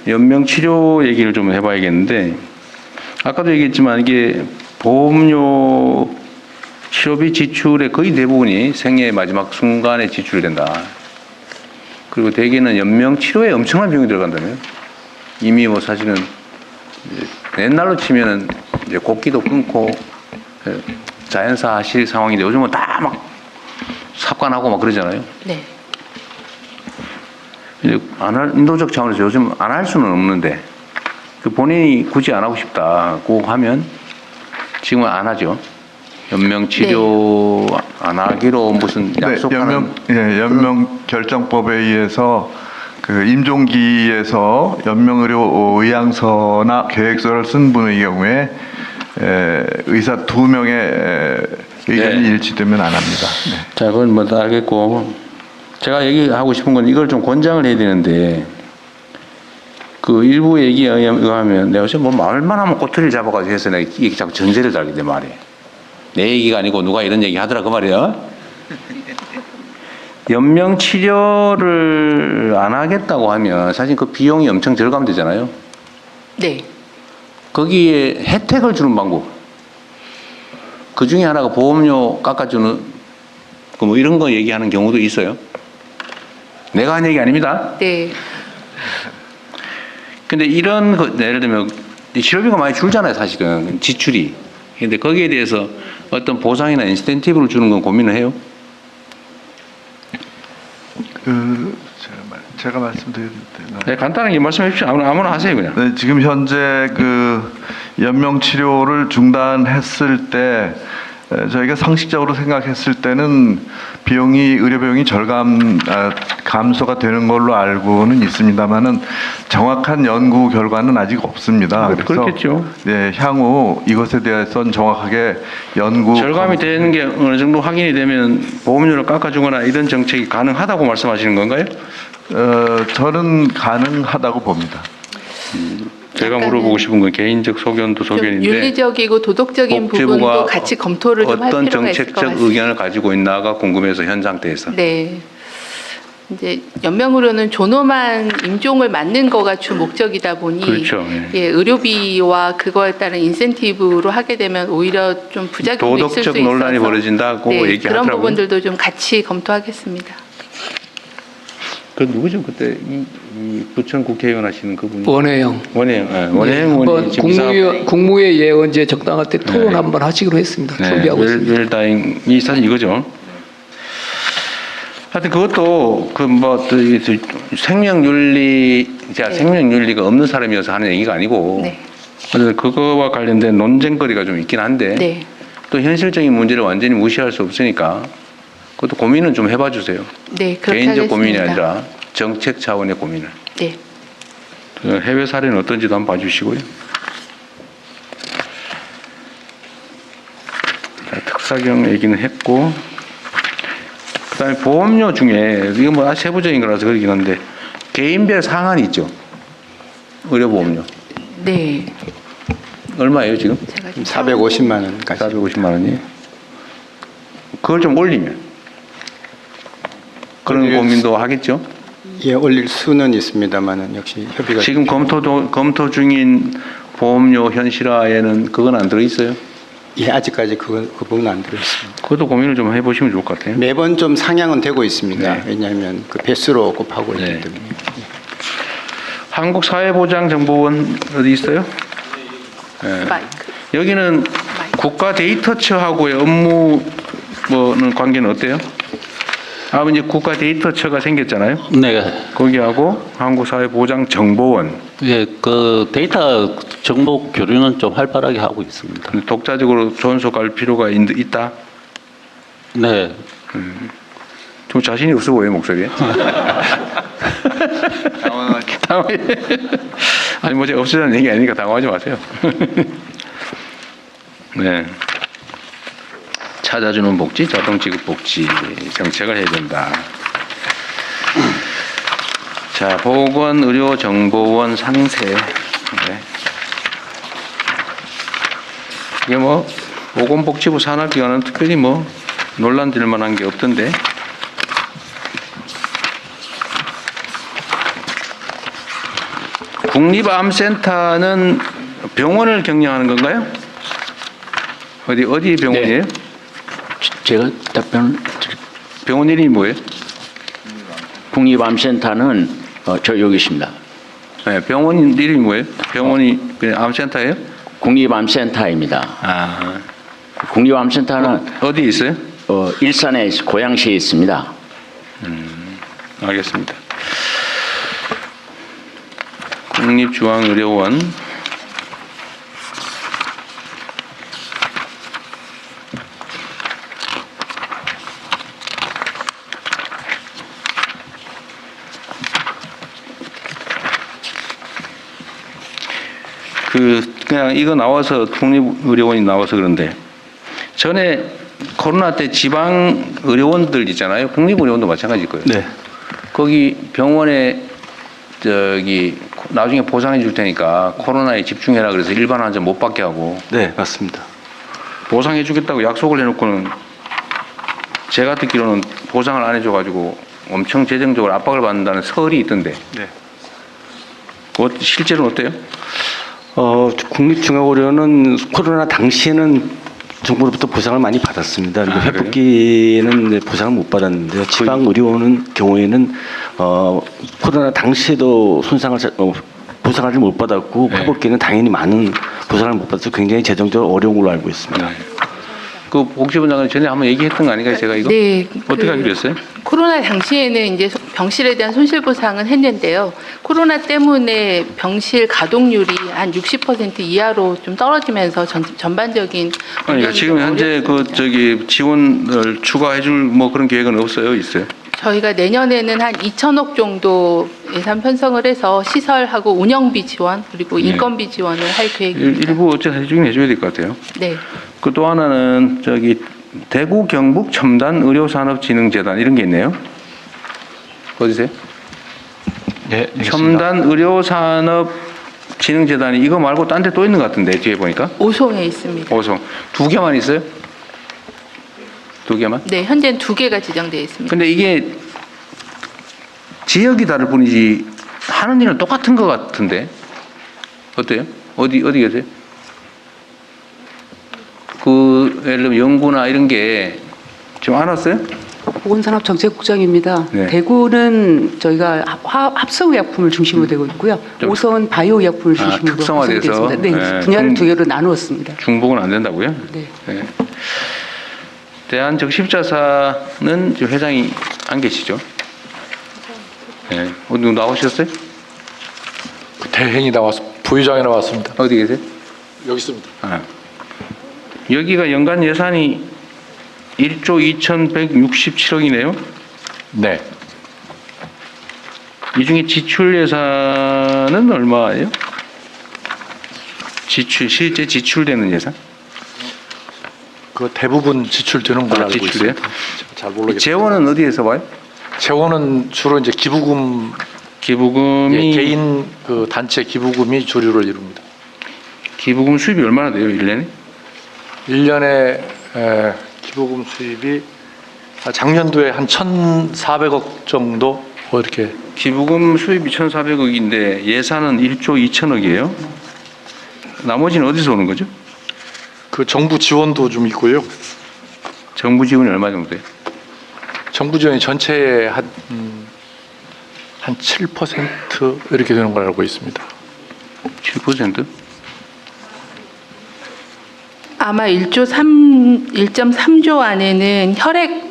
연명치료 얘기를 좀 해봐야겠는데 아까도 얘기했지만 이게 보험료 치료비 지출의 거의 대부분이 생애의 마지막 순간에 지출된다. 그리고 대개는 연명치료에 엄청난 비용이 들어간다며. 이미 뭐 사실은 옛날로 치면은 이제 곡기도 끊고 자연사 하실 상황인데 요즘은 다 막 삽관하고 막 그러잖아요. 네. 이제 인도적 차원에서 요즘 안 할 수는 없는데 그 본인이 굳이 안 하고 싶다고 하면 지금은 안 하죠. 연명치료 안 하기로 무슨 약속하는 연명 결정법에 의해서 그 임종기에서 연명의료 의향서나 계획서를 쓴 분의 경우에 의사 2명의 의견이 일치되면 안 합니다. 네. 자, 그건 뭐 다 알겠고 제가 얘기하고 싶은 건 이걸 좀 권장을 해야 되는데 그 일부 얘기에 의하면 내가 지금 뭐 말만 하면 꼬투리를 잡아가지고 해서 내가 이게 자꾸 전제를 달게 돼 말이에요. 내 얘기가 아니고 누가 이런 얘기 하더라 그 말이야. 연명치료를 안 하겠다고 하면 사실 그 비용이 엄청 절감되잖아요. 네. 거기에 혜택을 주는 방법. 그 중에 하나가 보험료 깎아주는 그 뭐 이런 거 얘기하는 경우도 있어요. 내가 한 얘기 아닙니다. 네. 근데 이런 거 예를 들면 치료비가 많이 줄잖아요, 사실은 지출이. 근데 거기에 대해서 어떤 보상이나 인센티브를 주는 건 고민을 해요. 제가 말씀드려도 되나요? 네, 간단하게 말씀해 주십시오. 아무나 하세요 그냥. 네, 지금 현재 그 연명 치료를 중단했을 때 저희가 상식적으로 생각했을 때는 의료 비용이 감소가 되는 걸로 알고는 있습니다만은 정확한 연구 결과는 아직 없습니다. 그래서 그렇겠죠. 네, 향후 이것에 대해서는 정확하게 절감이 되는 게 어느 정도 확인이 되면 보험료를 깎아주거나 이런 정책이 가능하다고 말씀하시는 건가요? 저는 가능하다고 봅니다. 제가 물어보고 싶은 건 개인적 소견도 소견인데 윤리적이고 도덕적인 부분도 같이 검토를 좀 할 어떤 필요가 있을 것 정책적 같습니다. 의견을 가지고 있나가 궁금해서 현 상태에서. 네. 이제 연명으로는 존엄한 임종을 맞는 거가 주 목적이다 보니 그렇죠. 예, 의료비와 그거에 따른 인센티브로 하게 되면 오히려 좀 부작용도 있을 수 있어서 도덕적 논란이 벌어진다고 네, 얘기하더라고요. 그런 부분들도 좀 같이 검토하겠습니다. 그 누구죠 그때 이 부천 국회의원 하시는 그분이? 원혜영. 원혜영. 네, 원혜영 네, 의원이 한번 지금 국무회 예언제 적당할 때 토론 네. 한번 하시기로 했습니다. 네, 준비하고 있습니다. 웰다잉이 사실 이거죠. 하여튼 그것도 생명윤리가 없는 사람이어서 하는 얘기가 아니고 네. 그래서 그거와 관련된 논쟁거리가 좀 있긴 한데 네. 또 현실적인 문제를 완전히 무시할 수 없으니까 그것도 고민은 좀 해봐 주세요. 네, 그렇게 개인적 하겠습니다. 고민이 아니라 정책 차원의 고민을. 네. 해외 사례는 어떤지도 한번 봐주시고요. 자, 특사경 얘기는 했고 그다음에 보험료 중에 이건 뭐 아주 세부적인 거라서 그러긴 한데 개인별 상한이 있죠. 의료보험료. 네. 얼마예요 지금? 제가 좀 450만 원까지. 450만 원이. 그걸 좀 올리면 그런 고민도 하겠죠. 예, 올릴 수는 있습니다만은 역시 협의가 지금 검토 중인 보험료 현실화에는 그건 안 들어 있어요. 예, 아직까지 그 부분은 안 들어 있습니다. 그것도 고민을 좀 해보시면 좋을 것 같아요. 매번 좀 상향은 되고 있습니다. 네. 왜냐하면 그 배수로 곱하고 있기 네. 때문에. 한국사회보장정보원 어디 있어요? 네. 마이크. 여기는 국가 데이터처하고의 업무는 관계는 어때요? 이제 국가 데이터처가 생겼잖아요. 네. 거기하고 한국사회보장정보원 예, 그 데이터 정보 교류는 좀 활발하게 하고 있습니다. 독자적으로 존속할 필요가 있다. 네. 좀 자신이 없어 보여요 목소리에. 아니 뭐 제가 없으라는 얘기 아니니까 당황하지 마세요. 네. 찾아주는 복지, 자동지급 복지 정책을 해야 된다. 자, 보건의료정보원 상세. 네. 이게 뭐 보건복지부 산하기관은 특별히 뭐 논란될 만한 게 없던데. 국립암센터는 병원을 경영하는 건가요? 어디 병원이에요? 제가 답변을 병원 이름이 뭐예요? 국립암센터는 저 여기 있습니다. 네, 병원 이름이 뭐예요? 병원이 그냥 암센터예요? 국립암센터입니다. 국립암센터는 어디 있어요? 일산에 고양시에 있습니다. 알겠습니다. 국립중앙의료원 그냥 이거 나와서 국립의료원이 나와서 그런데 전에 코로나 때 지방 의료원들 있잖아요. 국립의료원도 마찬가지일 거예요. 네. 거기 병원에 나중에 보상해 줄 테니까 코로나에 집중해라 그래서 일반 환자 못 받게 하고 네, 맞습니다. 보상해 주겠다고 약속을 해놓고는 제가 듣기로는 보상을 안 해줘가지고 엄청 재정적으로 압박을 받는다는 설이 있던데. 네. 실제로는 어때요? 국립중앙의료원은 코로나 당시에는 정부로부터 보상을 많이 받았습니다. 그래요? 회복기에는 보상을 못 받았는데요. 지방 의료원 경우에는 코로나 당시에도 보상을 못 받았고 네. 회복기는 당연히 많은 보상을 못 받아서 굉장히 재정적으로 어려운 걸로 알고 있습니다. 그 복지부장은 전에 한번 얘기했던 거 아닌가요, 제가 이거? 네. 어떻게 하기로 했어요? 코로나 당시에는 이제 병실에 대한 손실 보상은 했는데요. 코로나 때문에 병실 가동률이 한 60% 이하로 좀 떨어지면서 전반적인 그러니까 지금 현재 지원을 추가해줄 뭐 그런 계획은 없어요, 있어요? 저희가 내년에는 한 2천억 정도 예산 편성을 해서 시설하고 운영비 지원 그리고 인건비 지원을 할 계획입니다. 일부 어쨌든 해줘야 될 것 같아요. 네. 그 또 하나는 대구 경북 첨단 의료산업진흥재단 이런 게 있네요. 어디세요? 네, 첨단 의료산업진흥재단이 이거 말고 딴 데 또 있는 것 같은데 뒤에 보니까. 오송에 있습니다. 오송 2개만 있어요? 2개만? 네, 현재는 2개가 지정되어 있습니다. 근데 이게 지역이 다를 뿐이지 하는 일은 똑같은 것 같은데 어때요? 어디 계세요? 예를 들면 연구나 이런 게 좀 안 왔어요? 보건산업정책국장입니다. 네. 대구는 저희가 합성의약품을 중심으로 되고 있고요. 좀 오성은 바이오의약품을 중심으로 특성화돼서? 구성되어 있습니다. 네, 네. 분야를 2개로 나누었습니다. 중복은 안 된다고요? 네. 네. 대한적십자사는 지금 회장이 안 계시죠? 네. 누구 나오셨어요? 대행이 나와서 부의장이 나왔습니다. 어디 계세요? 여기 있습니다. 여기가 연간 예산이 1조 2,167억이네요. 네. 이 중에 지출 예산은 얼마예요? 실제 지출되는 예산? 그 대부분 지출되는 걸로 알고 지출돼요? 있습니다. 잘 모르겠어요. 재원은 어디에서 봐요? 재원은 주로 이제 기부금이 개인 그 단체 기부금이 주류를 이룹니다. 기부금 수입이 얼마나 돼요, 1년에? 1년에 기부금 수입이 작년도에 한 1,400억 정도 뭐 이렇게. 기부금 수입이 1,400억인데 예산은 1조 2천억이에요. 나머지는 어디서 오는 거죠? 그 정부 지원도 좀 있고요. 정부 지원이 얼마 정도 돼요? 정부 지원이 전체의 한 7% 이렇게 되는 걸 알고 있습니다. 7%? 아마 1.3조 안에는 혈액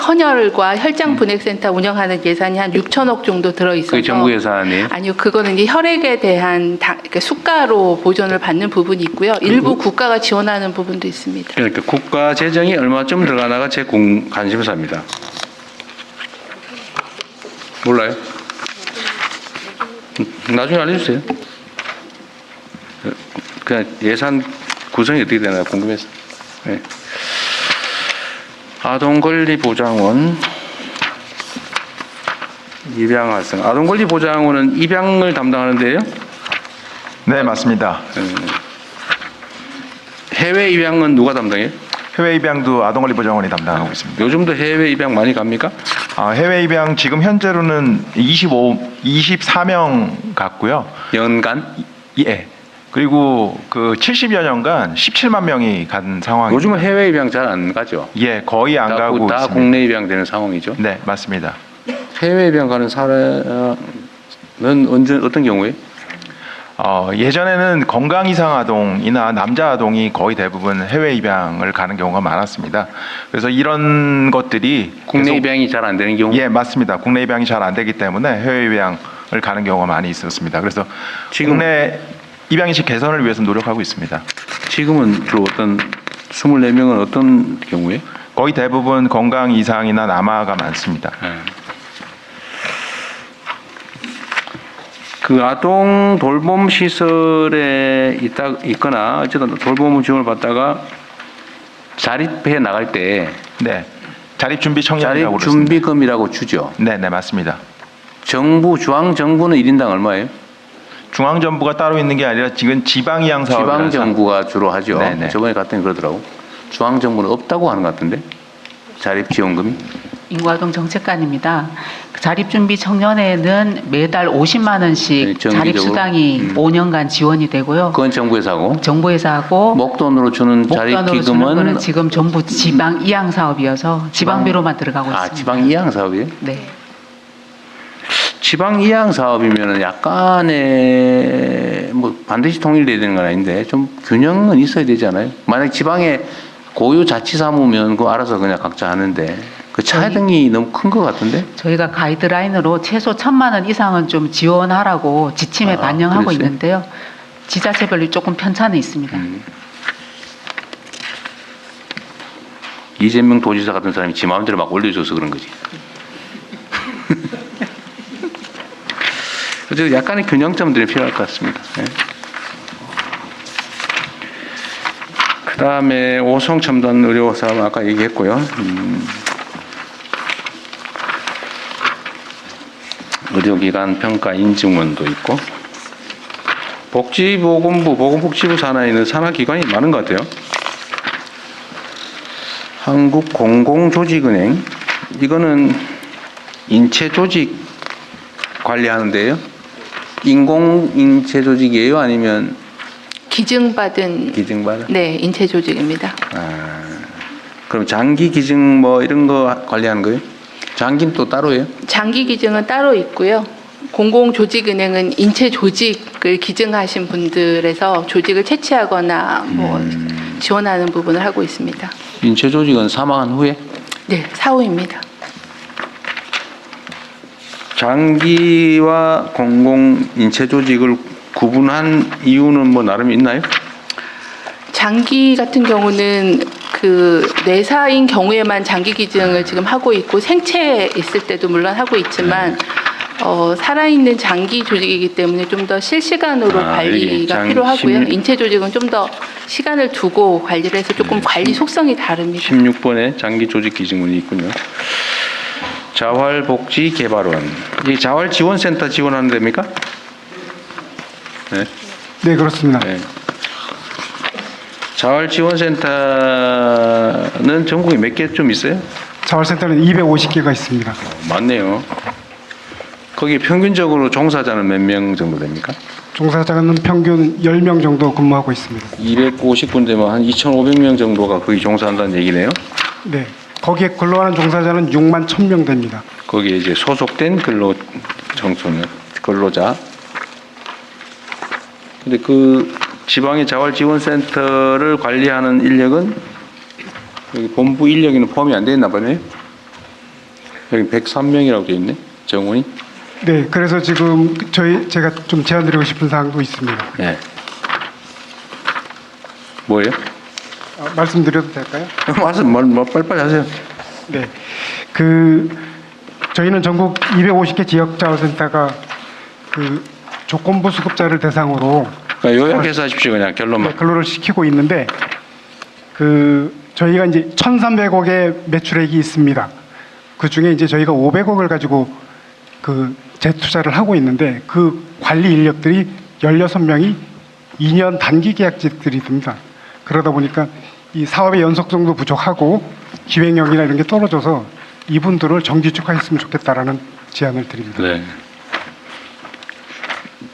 헌혈과 혈장 분해센터 운영하는 예산이 한 6천억 정도 들어 있어서 그게 정부 예산이에요? 아니요, 그거는 이제 혈액에 대한 그러니까 수가로 보존을 받는 부분이 있고요. 일부 국가가 지원하는 부분도 있습니다. 그러니까 국가 재정이 얼마쯤 들어가나가 제 관심사입니다. 몰라요? 나중에 알려주세요. 그냥 예산 구성이 어떻게 되나 궁금해서. 네. 아동권리보장원 입양활성. 아동권리보장원은 입양을 담당하는데요? 네, 맞습니다. 해외 입양은 누가 담당해요? 해외 입양도 아동권리보장원이 담당하고 있습니다. 요즘도 해외 입양 많이 갑니까? 해외 입양 지금 현재로는 24명 갔고요. 연간? 예. 그리고 그 70여 년간 17만 명이 간 상황입니다. 요즘은 해외 입양 잘 안 가죠? 예, 거의 안 가고 다 있습니다. 국내 입양되는 상황이죠? 네, 맞습니다. 해외 입양 가는 사례는 어떤 경우에? 예전에는 건강 이상 아동이나 남자 아동이 거의 대부분 해외 입양을 가는 경우가 많았습니다. 그래서 이런 것들이 국내 계속, 입양이 잘 안 되는 경우? 예, 맞습니다. 국내 입양이 잘 안 되기 때문에 해외 입양을 가는 경우가 많이 있었습니다. 그래서 지금 국내 입양인식 개선을 위해서 노력하고 있습니다. 지금은 주로 어떤 24명은 어떤 경우에? 거의 대부분 건강 이상이나 남아가 많습니다. 그 아동 돌봄 시설에 있거나 어쨌든 돌봄 지원을 받다가 자립해 나갈 때 네, 자립준비 청년이라고 자립준비금이라고 주죠. 네, 네, 맞습니다. 정부 중앙 정부는 1인당 얼마예요? 중앙 정부가 따로 있는 게 아니라 지금 지방 이양 사업. 지방 정부가 주로 하죠. 네네. 저번에 갔더니 그러더라고. 중앙 정부는 없다고 하는 것 같은데 자립 지원금이. 인구아동 정책관입니다. 자립준비 청년에는 매달 50만 원씩 정기적으로? 자립수당이 5년간 지원이 되고요. 그건 정부에서 하고. 정부에서 하고 목돈으로 주는 목돈으로 주는 자립기금은 거는 지금 전부 지방 이양 사업이어서 지방비로만 들어가고 있습니다. 지방 이양 사업이에요? 네. 지방 이양 사업이면은 약간의 뭐 반드시 통일돼야 되는 건 아닌데 좀 균형은 있어야 되지 않아요? 만약 지방에 고유 자치사무면 그거 알아서 그냥 각자 하는데 그 차등이 너무 큰 것 같은데? 저희가 가이드라인으로 최소 1,000만 원 이상은 좀 지원하라고 지침에 반영하고 그랬어요? 있는데요. 지자체별로 조금 편차는 있습니다. 이재명 도지사 같은 사람이 지 마음대로 막 올려줘서 그런 거지. 어쨌든 약간의 균형점들이 필요할 것 같습니다. 네. 그 다음에 오송첨단 의료사업 아까 얘기했고요. 의료기관 평가 인증원도 있고 복지보건부, 보건복지부 산하에 있는 산하기관이 많은 것 같아요. 한국공공조직은행, 이거는 인체조직 관리하는데요. 인공인체조직이에요? 아니면 기증받은 네, 인체조직입니다. 그럼 장기 기증 뭐 이런 거 관리하는 거예요? 장기는 또 따로예요? 장기 기증은 따로 있고요. 공공조직은행은 인체조직을 기증하신 분들에서 조직을 채취하거나 뭐 지원하는 부분을 하고 있습니다. 인체조직은 사망한 후에? 네, 사후입니다. 장기와 공공 인체조직을 구분한 이유는 뭐 나름 있나요? 장기 같은 경우는 그 뇌사인 경우에만 장기 기증을 지금 하고 있고 생체 있을 때도 물론 하고 있지만 살아있는 장기 조직이기 때문에 좀 더 실시간으로 관리가 필요하고요. 인체 조직은 좀 더 시간을 두고 관리를 해서 조금 관리 속성이 다릅니다. 16번에 장기 조직 기증문이 있군요. 자활복지개발원. 이 자활지원센터 지원하는 데입니까? 네, 그렇습니다. 네. 자활지원센터는 전국에 몇 개쯤 있어요? 자활센터는 250개가 있습니다. 많네요. 거기 평균적으로 종사자는 몇 명 정도 됩니까? 종사자는 평균 10명 정도 근무하고 있습니다. 250군데면 한 2,500명 정도가 거기 종사한다는 얘기네요. 네, 거기에 근로하는 종사자는 6만 1,000명 됩니다. 거기에 이제 소속된 근로자. 근데 그 지방의 자활지원센터를 관리하는 인력은 여기 본부 인력에는 포함이 안 돼 있나 보네요. 여기 103명이라고 되어 있네. 정원이. 네, 그래서 지금 제가 좀 제안드리고 싶은 사항도 있습니다. 네. 뭐예요? 말씀드려도 될까요? 빨리빨리 하세요. 네, 저희는 전국 250개 지역 자활센터가 조건부 수급자를 대상으로 요약해서 하십시오. 그냥 결론만. 네, 근로를 시키고 있는데 저희가 이제 1,300억의 매출액이 있습니다. 그 중에 이제 저희가 500억을 가지고 재투자를 하고 있는데 그 관리 인력들이 16명이 2년 단기 계약직들이 됩니다. 그러다 보니까 이 사업의 연속성도 부족하고 기획력이나 이런 게 떨어져서 이분들을 정규직화했으면 좋겠다라는 제안을 드립니다. 네.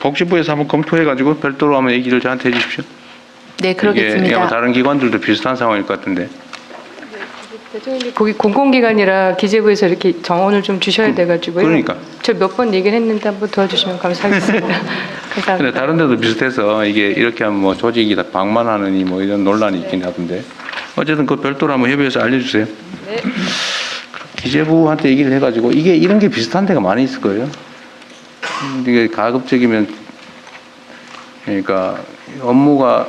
복지부에서 한번 검토해가지고 별도로 한번 얘기를 저한테 해주십시오. 네, 그러겠습니다. 이게 아마 다른 기관들도 비슷한 상황일 것 같은데. 대통령님 거기 공공기관이라 기재부에서 이렇게 정원을 좀 주셔야 돼가지고요. 그러니까. 저 몇 번 얘기를 했는데 한번 도와주시면 감사하겠습니다. 감사합니다. 근데 다른 데도 비슷해서 이게 이렇게 하면 뭐 조직이 다 방만하느니 뭐 이런 논란이 있긴 하던데. 어쨌든 그 별도로 한번 협의해서 알려주세요. 네. 기재부한테 얘기를 해가지고 이게 이런 게 비슷한 데가 많이 있을 거예요. 이게 가급적이면 그러니까 업무가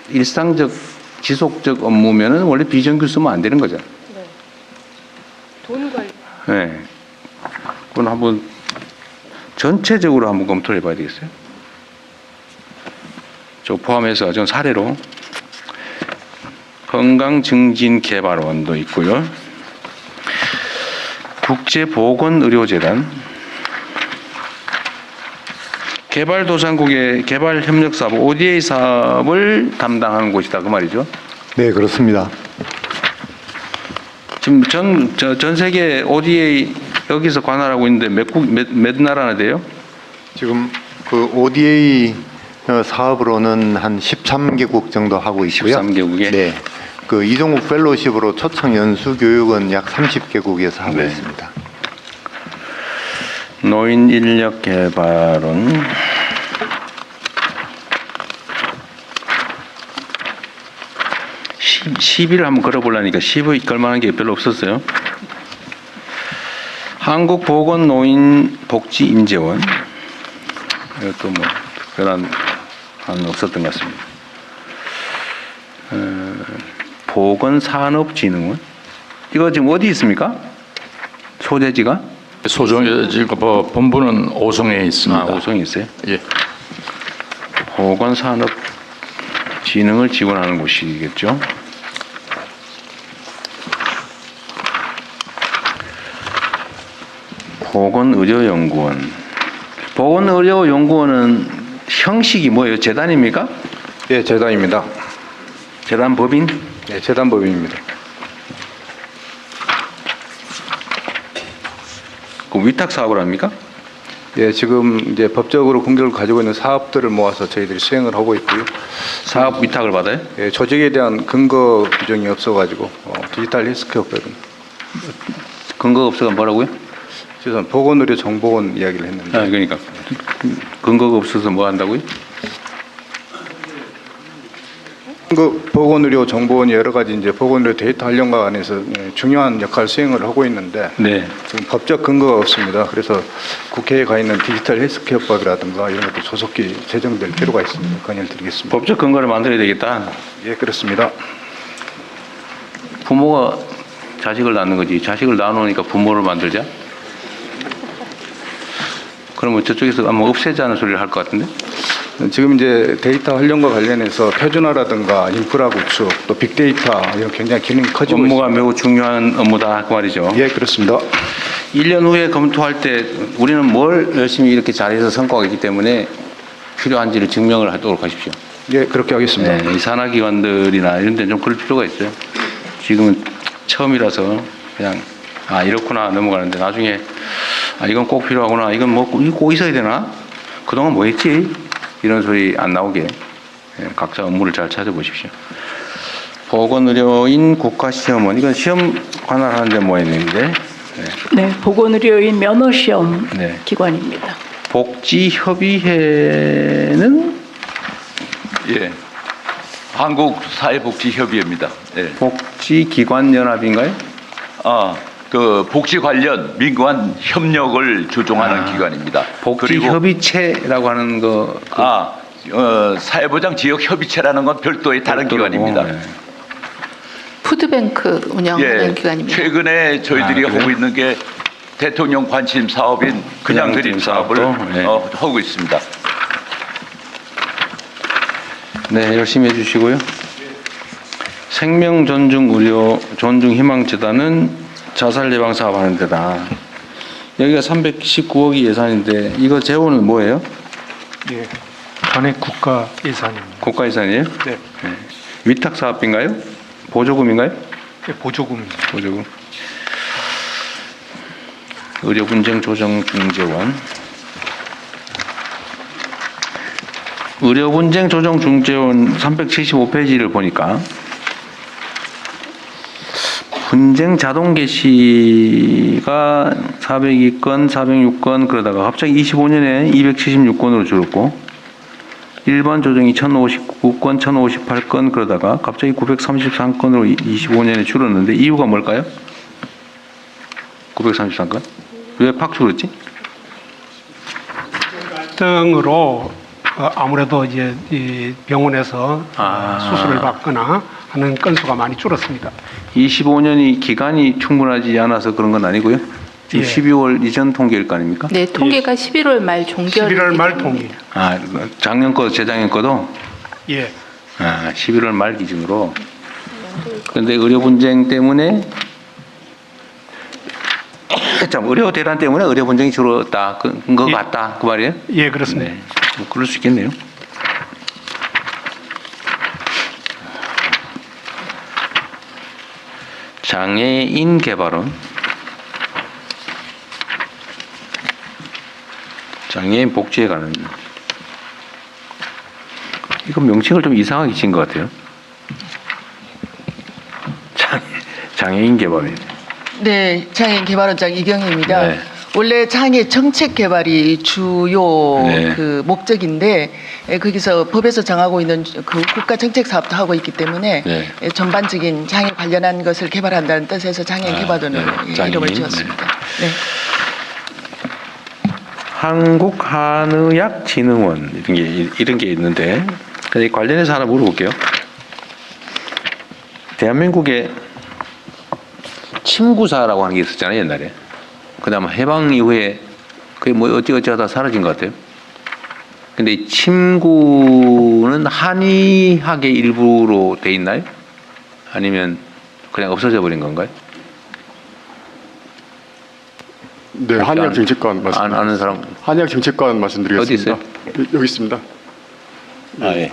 일상적 지속적 업무면은 원래 비정규 쓰면 안 되는 거잖아요. 네. 돈 관리. 네. 그건 한번 전체적으로 한번 검토를 해봐야 되겠어요. 저 포함해서 전 사례로 건강증진개발원도 있고요. 국제보건의료재단, 개발도상국의 개발협력사업 ODA 사업을 담당하는 곳이다 그 말이죠. 네, 그렇습니다. 지금 전 세계 ODA 여기서 관할하고 있는데 몇 나라나 돼요? 지금 그 ODA 사업으로는 한 13개국 정도 하고 있고요. 13개국에? 네. 그 이종국 펠로십으로 초청 연수 교육은 약 30개국에서 하고 네. 있습니다. 노인 인력 개발은 시비를 한번 걸어보려니까 시비 걸만한 게 별로 없었어요. 한국보건노인복지인재원 이것도 뭐 특별한 한 없었던 것 같습니다. 보건산업진흥원 이거 지금 어디 있습니까? 소재지가? 소재지가 본부는 오송에 있습니다. 아, 오송에 있어요? 예. 보건산업진흥을 지원하는 곳이겠죠. 보건의료연구원. 보건의료연구원은 형식이 뭐예요? 재단입니까? 예, 재단입니다. 재단 법인? 예, 재단 법인입니다. 그 위탁 사업을 합니까? 예, 지금 이제 법적으로 공격을 가지고 있는 사업들을 모아서 저희들이 수행을 하고 있고요. 사업 위탁을 받아요? 예, 조직에 대한 근거 규정이 없어가지고 디지털 헬스케어법은 근거가 없어가 뭐라고요? 죄송합니다. 보건의료 정보원 이야기를 했는데. 아, 그러니까 근거가 없어서 뭐 한다고요? 그 보건의료 정보원이 여러 가지 이제 보건의료 데이터 활용과 관해서 중요한 역할 수행을 하고 있는데 네. 지금 법적 근거가 없습니다. 그래서 국회에 가 있는 디지털 헬스케어법이라든가 이런 것도 조속히 제정될 필요가 있습니다. 건의를 드리겠습니다. 법적 근거를 만들어야 되겠다. 예, 그렇습니다. 부모가 자식을 낳는 거지. 자식을 낳아놓으니까 부모를 만들자. 그러면 저쪽에서 아마 없애자는 소리를 할 것 같은데? 지금 이제 데이터 활용과 관련해서 표준화라든가 인프라 구축, 또 빅데이터 이런 굉장히 기능이 커지고 업무가 있습니다. 매우 중요한 업무다 그 말이죠. 예, 그렇습니다. 1년 후에 검토할 때 우리는 뭘 열심히 이렇게 잘해서 성과가 있기 때문에 필요한지를 증명을 하도록 하십시오. 예, 그렇게 하겠습니다. 네, 이 산하기관들이나 이런 데는 좀 그럴 필요가 있어요. 지금은 처음이라서 그냥 이렇구나 넘어가는데 나중에 이건 꼭 필요하구나, 이건 뭐 꼭 있어야 되나, 그동안 뭐 했지, 이런 소리 안 나오게 각자 업무를 잘 찾아보십시오. 보건의료인 국가시험원, 이건 시험 관할하는데 뭐 했는데 네, 보건의료인 면허시험 네. 기관입니다. 복지협의회는 예, 한국사회복지협의회입니다. 예. 복지기관연합인가요? 그 복지 관련 민관 협력을 조종하는 기관입니다. 복지협의체라고 하는 거. 사회보장 지역협의체라는 건 별도의 다른 기관입니다. 네. 푸드뱅크 운영하는 기관입니다. 최근에 저희들이 하고 있는 게 대통령 관심 사업인 그냥 드림 사업을 하고 있습니다. 네, 열심히 해주시고요. 생명존중의료 존중희망재단은 자살 예방 사업 하는 데다. 여기가 319억이 예산인데 이거 재원은 뭐예요? 예, 전액 국가 예산입니다. 국가 예산이에요? 네. 위탁 사업인가요? 보조금인가요? 네, 보조금입니다. 보조금. 의료 분쟁 조정 중재원. 의료 분쟁 조정 중재원 375페이지를 보니까 분쟁 자동 개시가 402건, 406건 그러다가 갑자기 25년에 276건으로 줄었고 일반 조정이 1059건, 1058건 그러다가 갑자기 933건으로 25년에 줄었는데 이유가 뭘까요? 933건? 왜 팍 줄었지? 등으로 아무래도 이제 이 병원에서 수술을 받거나 하는 건수가 많이 줄었습니다. 25년이 기간이 충분하지 않아서 그런 건 아니고요. 예. 12월 이전 통계일 거 아닙니까? 네, 통계가 11월 말 종결. 11월 말 통계. 작년 거, 재작년 거도? 예. 11월 말 기준으로. 그런데 의료 분쟁 때문에 의료 대란 때문에 의료 분쟁이 줄었다. 그거 같다. 그 말이에요? 예, 그렇습니다. 네. 뭐 그럴 수 있겠네요. 장애인 개발은 장애인 복지에 관한 이거 명칭을 좀 이상하게 지은 것 같아요. 장애인 개발이. 네, 장애인 개발원장 이경희입니다. 네. 원래 장애 정책 개발이 주요 네. 그 목적인데 거기서 법에서 정하고 있는 그 국가 정책 사업도 하고 있기 때문에 네. 전반적인 장애 관련한 것을 개발한다는 뜻에서 장애인 개발원으로 이름을 지었습니다. 네. 한국한의학진흥원 이런 게 있는데 관련해서 하나 물어볼게요. 대한민국에 침구사라고 하는 게 있었잖아요, 옛날에. 그다음 해방 이후에 그게 뭐 어찌어찌하다 사라진 것 같아요. 근데 이 침구는 한의학의 일부로 돼 있나요? 아니면 그냥 없어져 버린 건가요? 네, 한의학정책관 맞습니다. 아는 사람? 한의학정책관 말씀드리겠습니다. 어디 있어요? 여기 있습니다. 예.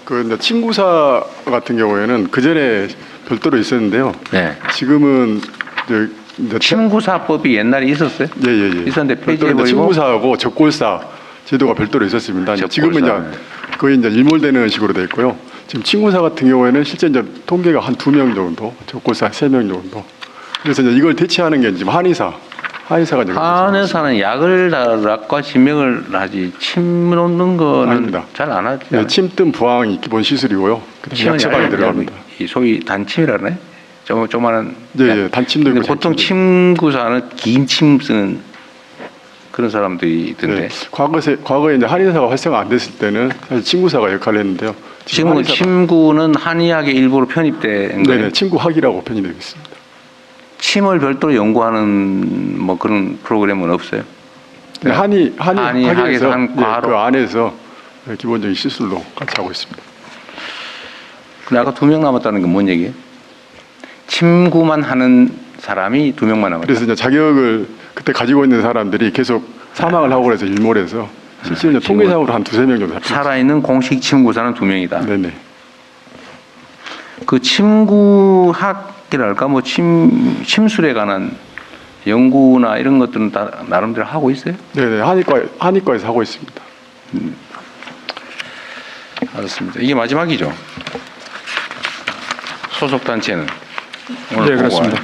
그 이제 침구사 같은 경우에는 그 전에 별도로 있었는데요. 네. 지금은 침구사법이 옛날에 있었어요? 예. 있었는데 폐지해버리고 침구사하고 적골사 제도가 별도로 있었습니다. 지금은 이제 거의 이제 일몰되는 식으로 돼 있고요. 지금 침구사 같은 경우에는 실제 이제 통계가 한 2명 정도, 적골사 3명 정도. 그래서 이제 이걸 대체하는 게 지금 한의사가 이제 한의사는 약과 진명을 하지 침 놓는 거는 잘 안 하죠. 네, 침뜸 부항이 기본 시술이고요. 그다음에 약 처방이 들어갑니다. 소위 단침이라네. 조그마한. 네, 단침도 있고. 보통 침구사는 긴 침 쓰는 그런 사람들이 있던데. 네, 과거에 이제 한의사가 활성화 안 됐을 때는 사실 침구사가 역할을 했는데요. 지금은 침구는 한의학의 일부로 편입된 거예요. 네, 침구학이라고 편입되어 있습니다. 침을 별도로 연구하는 뭐 그런 프로그램은 없어요. 네, 한의학에서 한 과로. 그 안에서 기본적인 시술로 같이 하고 있습니다. 근데 아까 2명 남았다는 건 뭔 얘기예요? 침구만 하는 사람이 2명만 남았다. 그래서 이제 자격을 그때 가지고 있는 사람들이 계속 사망을 하고 그래서 일몰해서 실제로 이제 통계상으로 한 두세 명 정도 잡혔습니다. 살아있는 공식 침구사는 2명이다. 네네. 그 침구학이랄까 뭐 침술에 관한 연구나 이런 것들은 다 나름대로 하고 있어요? 네네. 한의과에서 하고 있습니다. 알았습니다. 이게 마지막이죠. 소속 단체는 오늘 네, 그렇습니다.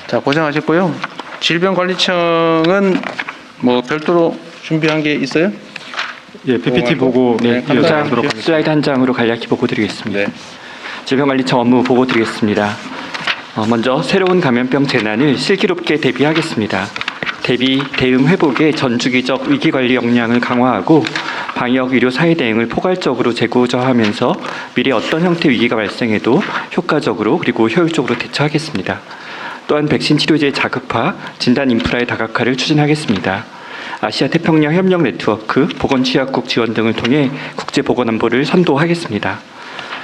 자, 고생하셨고요. 질병관리청은 뭐 별도로 준비한 게 있어요? 예, PPT 보고 네, 요장 슬라이드 한 장으로 간략히 보고 드리겠습니다. 네. 질병관리청 업무 보고 드리겠습니다. 먼저 새로운 감염병 재난을 슬기롭게 대비하겠습니다. 대응 회복의 전주기적 위기관리 역량을 강화하고 방역 의료 사회 대응을 포괄적으로 재구조하면서 미래 어떤 형태 위기가 발생해도 효과적으로 그리고 효율적으로 대처하겠습니다. 또한 백신 치료제의 자급화, 진단 인프라의 다각화를 추진하겠습니다. 아시아 태평양 협력 네트워크, 보건취약국 지원 등을 통해 국제 보건 안보를 선도하겠습니다.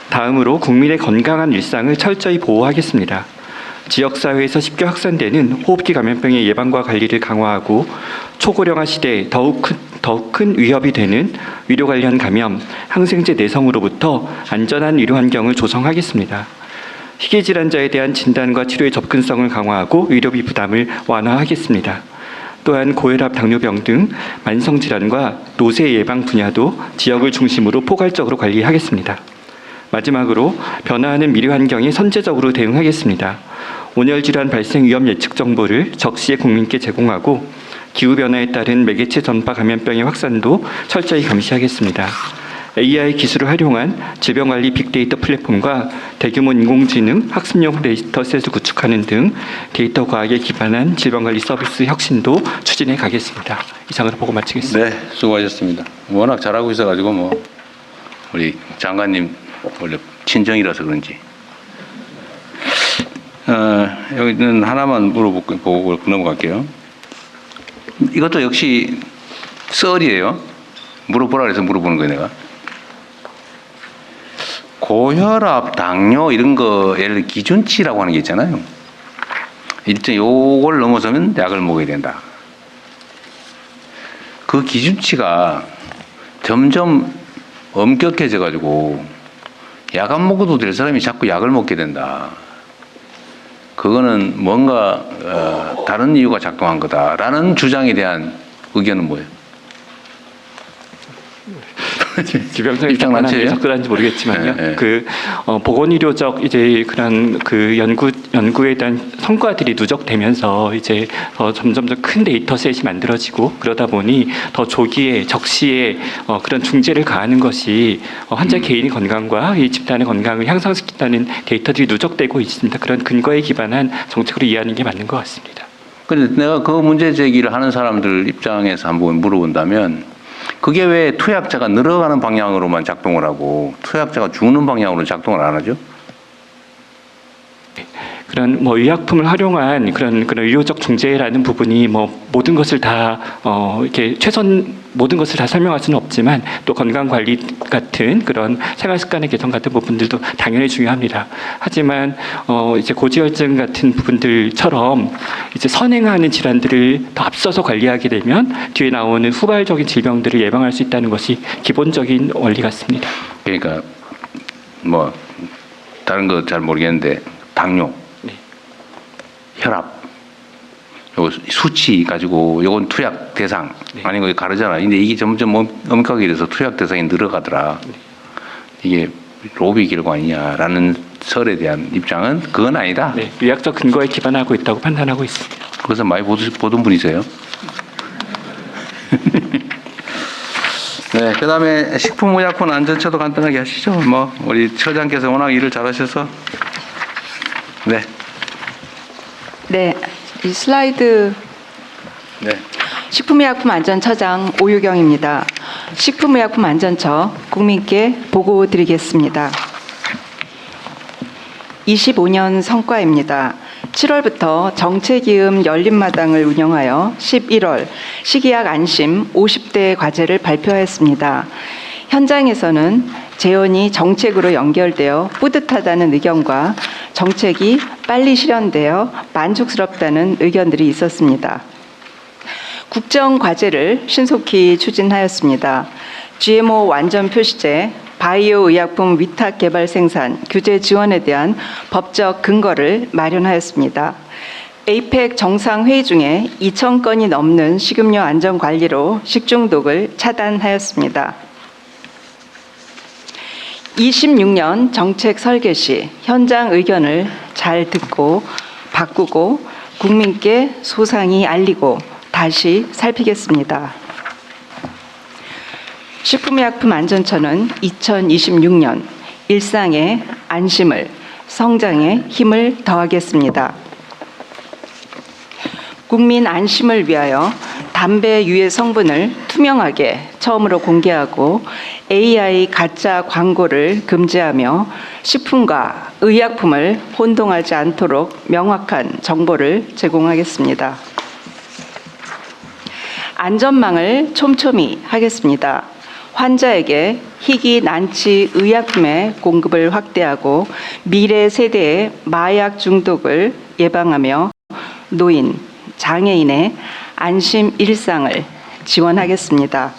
다음으로 국민의 건강한 일상을 철저히 보호하겠습니다. 지역사회에서 쉽게 확산되는 호흡기 감염병의 예방과 관리를 강화하고 초고령화 시대에 더욱 큰 위협이 되는 의료관련 감염, 항생제 내성으로부터 안전한 의료 환경을 조성하겠습니다. 희귀질환자에 대한 진단과 치료의 접근성을 강화하고 의료비 부담을 완화하겠습니다. 또한 고혈압, 당뇨병 등 만성질환과 노쇠 예방 분야도 지역을 중심으로 포괄적으로 관리하겠습니다. 마지막으로 변화하는 미래 환경에 선제적으로 대응하겠습니다. 온열 질환 발생 위험 예측 정보를 적시에 국민께 제공하고 기후변화에 따른 매개체 전파 감염병의 확산도 철저히 감시하겠습니다. AI 기술을 활용한 질병관리 빅데이터 플랫폼과 대규모 인공지능 학습용 데이터셋을 구축하는 등 데이터 과학에 기반한 질병관리 서비스 혁신도 추진해 가겠습니다. 이상으로 보고 마치겠습니다. 네, 수고하셨습니다. 워낙 잘하고 있어가지고 뭐 우리 장관님 원래 친정이라서 그런지 여기는 하나만 물어보고 넘어갈게요. 이것도 역시 썰이에요. 물어보라 그래서 물어보는 거예요, 내가. 고혈압, 당뇨 이런 거 예를 들어 기준치라고 하는 게 있잖아요. 일단 요걸 넘어서면 약을 먹어야 된다. 그 기준치가 점점 엄격해져 가지고 약 안 먹어도 될 사람이 자꾸 약을 먹게 된다. 그거는 뭔가 다른 이유가 작동한 거다라는 주장에 대한 의견은 뭐예요? 질병청이 장난하게 접근한지 모르겠지만요. 네, 네. 그 보건의료적 이제 그런 그 연구에 대한 성과들이 누적되면서 이제 점점 더 큰 데이터셋이 만들어지고 그러다 보니 더 조기에 적시에 그런 중재를 가하는 것이 환자 개인의 건강과 이 집단의 건강을 향상시킨다는 데이터들이 누적되고 있습니다. 그런 근거에 기반한 정책으로 이해하는 게 맞는 것 같습니다. 그런데 내가 그 문제 제기를 하는 사람들 입장에서 한번 물어본다면 그게 왜 투약자가 늘어가는 방향으로만 작동을 하고 투약자가 죽는 방향으로 작동을 안 하죠? 그런 뭐 의약품을 활용한 그런 의료적 중재라는 부분이 뭐 모든 것을 다 이렇게 모든 것을 다 설명할 수는 없지만 또 건강 관리 같은 그런 생활 습관의 개선 같은 부분들도 당연히 중요합니다. 하지만 이제 고지혈증 같은 부분들처럼 이제 선행하는 질환들을 더 앞서서 관리하게 되면 뒤에 나오는 후발적인 질병들을 예방할 수 있다는 것이 기본적인 원리 같습니다. 그러니까 뭐 다른 거 잘 모르겠는데 당뇨, 혈압, 요 수치 가지고 요건 투약 대상 아닌 거 가르잖아. 근데 이게 점점 엄격하게 돼서 투약 대상이 늘어가더라. 이게 로비 결과 아니냐라는 설에 대한 입장은 그건 아니다. 네, 의학적 근거에 기반하고 있다고 판단하고 있습니다. 그것은 많이 보던 분이세요. 네, 그다음에 식품의약품 안전처도 간단하게 하시죠. 뭐 우리 처장께서 워낙 일을 잘하셔서 네. 네, 이 슬라이드 네. 식품의약품안전처장 오유경입니다. 식품의약품안전처 국민께 보고 드리겠습니다. 25년 성과입니다. 7월부터 정책이음 열린마당을 운영하여 11월 식이약 안심 50대 과제를 발표했습니다. 현장에서는 재원이 정책으로 연결되어 뿌듯하다는 의견과 정책이 빨리 실현되어 만족스럽다는 의견들이 있었습니다. 국정 과제를 신속히 추진하였습니다. GMO 완전 표시제, 바이오 의약품 위탁 개발 생산 규제 지원에 대한 법적 근거를 마련하였습니다. 에이펙 정상회의 중에 2,000건이 넘는 식음료 안전 관리로 식중독을 차단하였습니다. 26년 정책 설계 시 현장 의견을 잘 듣고 바꾸고 국민께 소상히 알리고 다시 살피겠습니다. 식품의약품안전처는 2026년 일상의 안심을, 성장의 힘을 더하겠습니다. 국민 안심을 위하여 담배 유해 성분을 투명하게 처음으로 공개하고 AI 가짜 광고를 금지하며 식품과 의약품을 혼동하지 않도록 명확한 정보를 제공하겠습니다. 안전망을 촘촘히 하겠습니다. 환자에게 희귀 난치 의약품의 공급을 확대하고 미래 세대의 마약 중독을 예방하며 노인, 장애인의 안심 일상을 지원하겠습니다.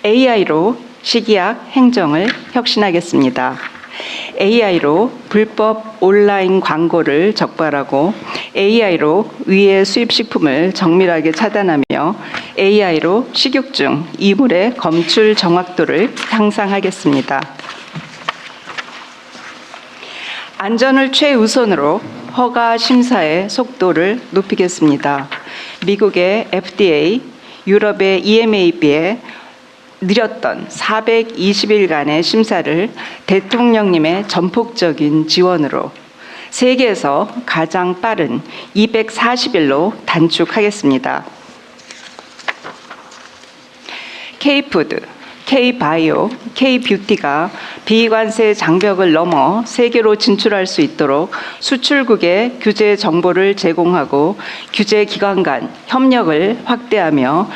AI로 식이약 행정을 혁신하겠습니다. AI로 불법 온라인 광고를 적발하고 AI로 위해 수입식품을 정밀하게 차단하며 AI로 식욕중 이물의 검출 정확도를 향상하겠습니다. 안전을 최우선으로 허가 심사의 속도를 높이겠습니다. 미국의 FDA, 유럽의 EMA에 비해 느렸던 420일간의 심사를 대통령님의 전폭적인 지원으로 세계에서 가장 빠른 240일로 단축하겠습니다. K푸드, K바이오, K뷰티가 비관세 장벽을 넘어 세계로 진출할 수 있도록 수출국에 규제 정보를 제공하고 규제 기관 간 협력을 확대하며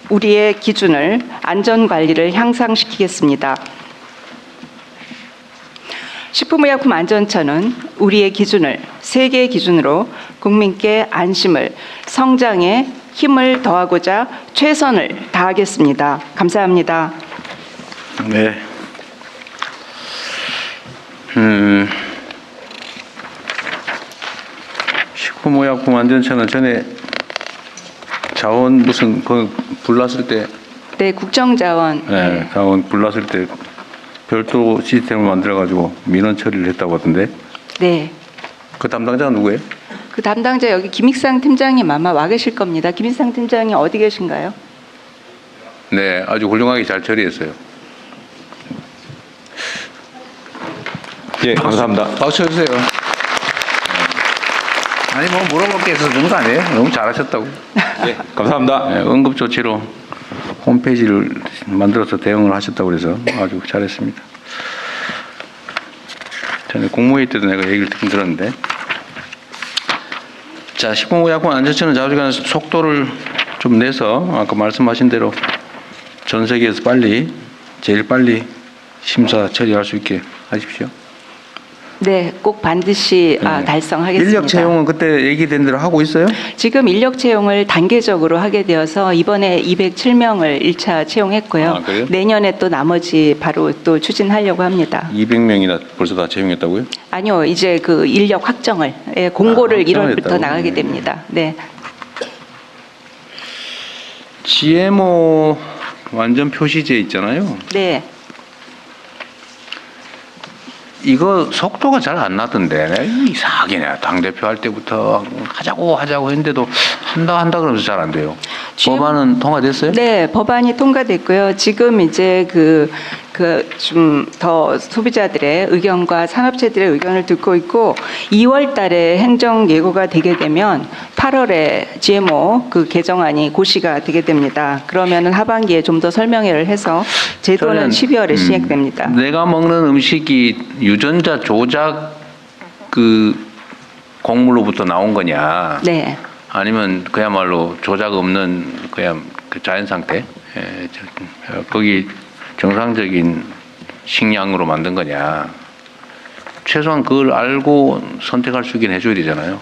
우리의 기준을 안전관리를 향상시키겠습니다. 식품의약품안전처는 우리의 기준을 세계 기준으로 국민께 안심을, 성장에 힘을 더하고자 최선을 다하겠습니다. 감사합니다. 네. 식품의약품안전처는 전에 자원 무슨 그 불났을 때 네, 국정자원. 네, 자원 불났을 때 별도 시스템을 만들어 가지고 민원 처리를 했다고 하던데. 네. 그 담당자가 누구예요? 그 담당자 여기 김익상 팀장님 아마 와 계실 겁니다. 김익상 팀장님 어디 계신가요? 네, 아주 훌륭하게 잘 처리했어요. 예, 감사합니다. 박수 쳐주세요. 아니 뭐 물어볼 게 있어서 그런 거 아니에요? 너무 잘하셨다고. 예, 감사합니다. 네, 응급조치로 홈페이지를 만들어서 대응을 하셨다고 그래서 아주 잘했습니다. 전에 국무회의 때도 내가 얘기를 듣긴 들었는데. 자, 식품의약품안전처는 자주간 속도를 좀 내서 아까 말씀하신 대로 전 세계에서 제일 빨리 심사 처리할 수 있게 하십시오. 네, 꼭 반드시 달성하겠습니다. 인력 채용은 그때 얘기된 대로 하고 있어요? 지금 인력 채용을 단계적으로 하게 되어서 이번에 207명을 1차 채용했고요. 아, 그래요? 내년에 또 나머지 바로 또 추진하려고 합니다. 200명이나 벌써 다 채용했다고요? 아니요, 이제 그 인력 확정을 공고를 확정을 1월부터 했다고? 나가게 됩니다. 네. GMO 완전 표시제 있잖아요. 네. 이거 속도가 잘 안 나던데 이상하게 당대표 할 때부터 하자고 했는데도 한다 그러면서 잘 안 돼요. 법안은 통과됐어요? 네, 법안이 통과됐고요. 지금 이제 좀 더 소비자들의 의견과 산업체들의 의견을 듣고 있고 2월 달에 행정 예고가 되게 되면 8월에 GMO 그 개정안이 고시가 되게 됩니다. 그러면은 하반기에 좀 더 설명회를 해서 제도는 12월에 시행됩니다. 내가 먹는 음식이 유전자 조작 그 곡물로부터 나온 거냐? 네. 아니면 그야말로 조작 없는 그냥 그 자연 상태? 거기 정상적인 식량으로 만든 거냐? 최소한 그걸 알고 선택할 수 있게 해줘야 되잖아요.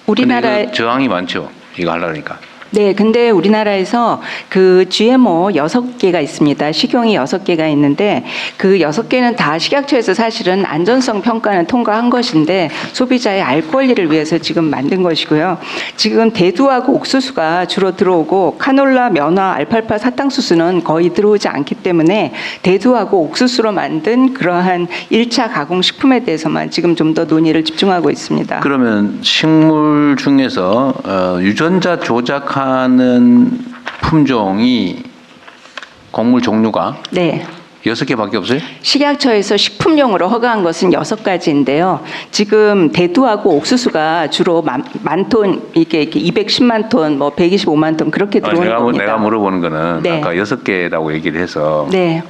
우리나라에 저항이 많죠. 이거 하려니까. 네, 근데 우리나라에서 그 GMO 6개가 있습니다. 식용이 6개가 있는데 그 6개는 다 식약처에서 사실은 안전성 평가는 통과한 것인데 소비자의 알 권리를 위해서 지금 만든 것이고요. 지금 대두하고 옥수수가 주로 들어오고 카놀라, 면화, 알팔파, 사탕수수는 거의 들어오지 않기 때문에 대두하고 옥수수로 만든 그러한 1차 가공 식품에 대해서만 지금 좀 더 논의를 집중하고 있습니다. 그러면 식물 중에서 유전자 조작하는 품종이 곡물 종류가 네. 6개밖에 없어요? 식약처에서 식품용으로 허가한 것은 6가지인데요. 지금 대두하고 옥수수가 주로 만 톤, 이게 210만 톤, 뭐 125만 톤 그렇게 들어오는 겁니다. 내가 물어보는 거는 네. 아까 6개라고 얘기를 해서 네.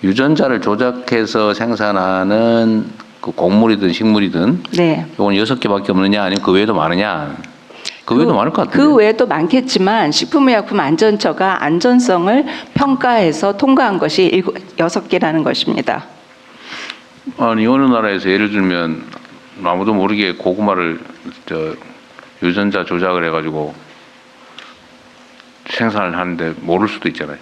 유전자를 조작해서 생산하는 그 곡물이든 식물이든 네. 이건 6개밖에 없느냐 아니면 그 외에도 많으냐? 그 외에도 많을 것 같아요. 그 외에도 많겠지만 식품의약품안전처가 안전성을 평가해서 통과한 것이 6개라는 것입니다. 아니 어느 나라에서 예를 들면 아무도 모르게 고구마를 유전자 조작을 해가지고 생산을 하는데 모를 수도 있잖아요.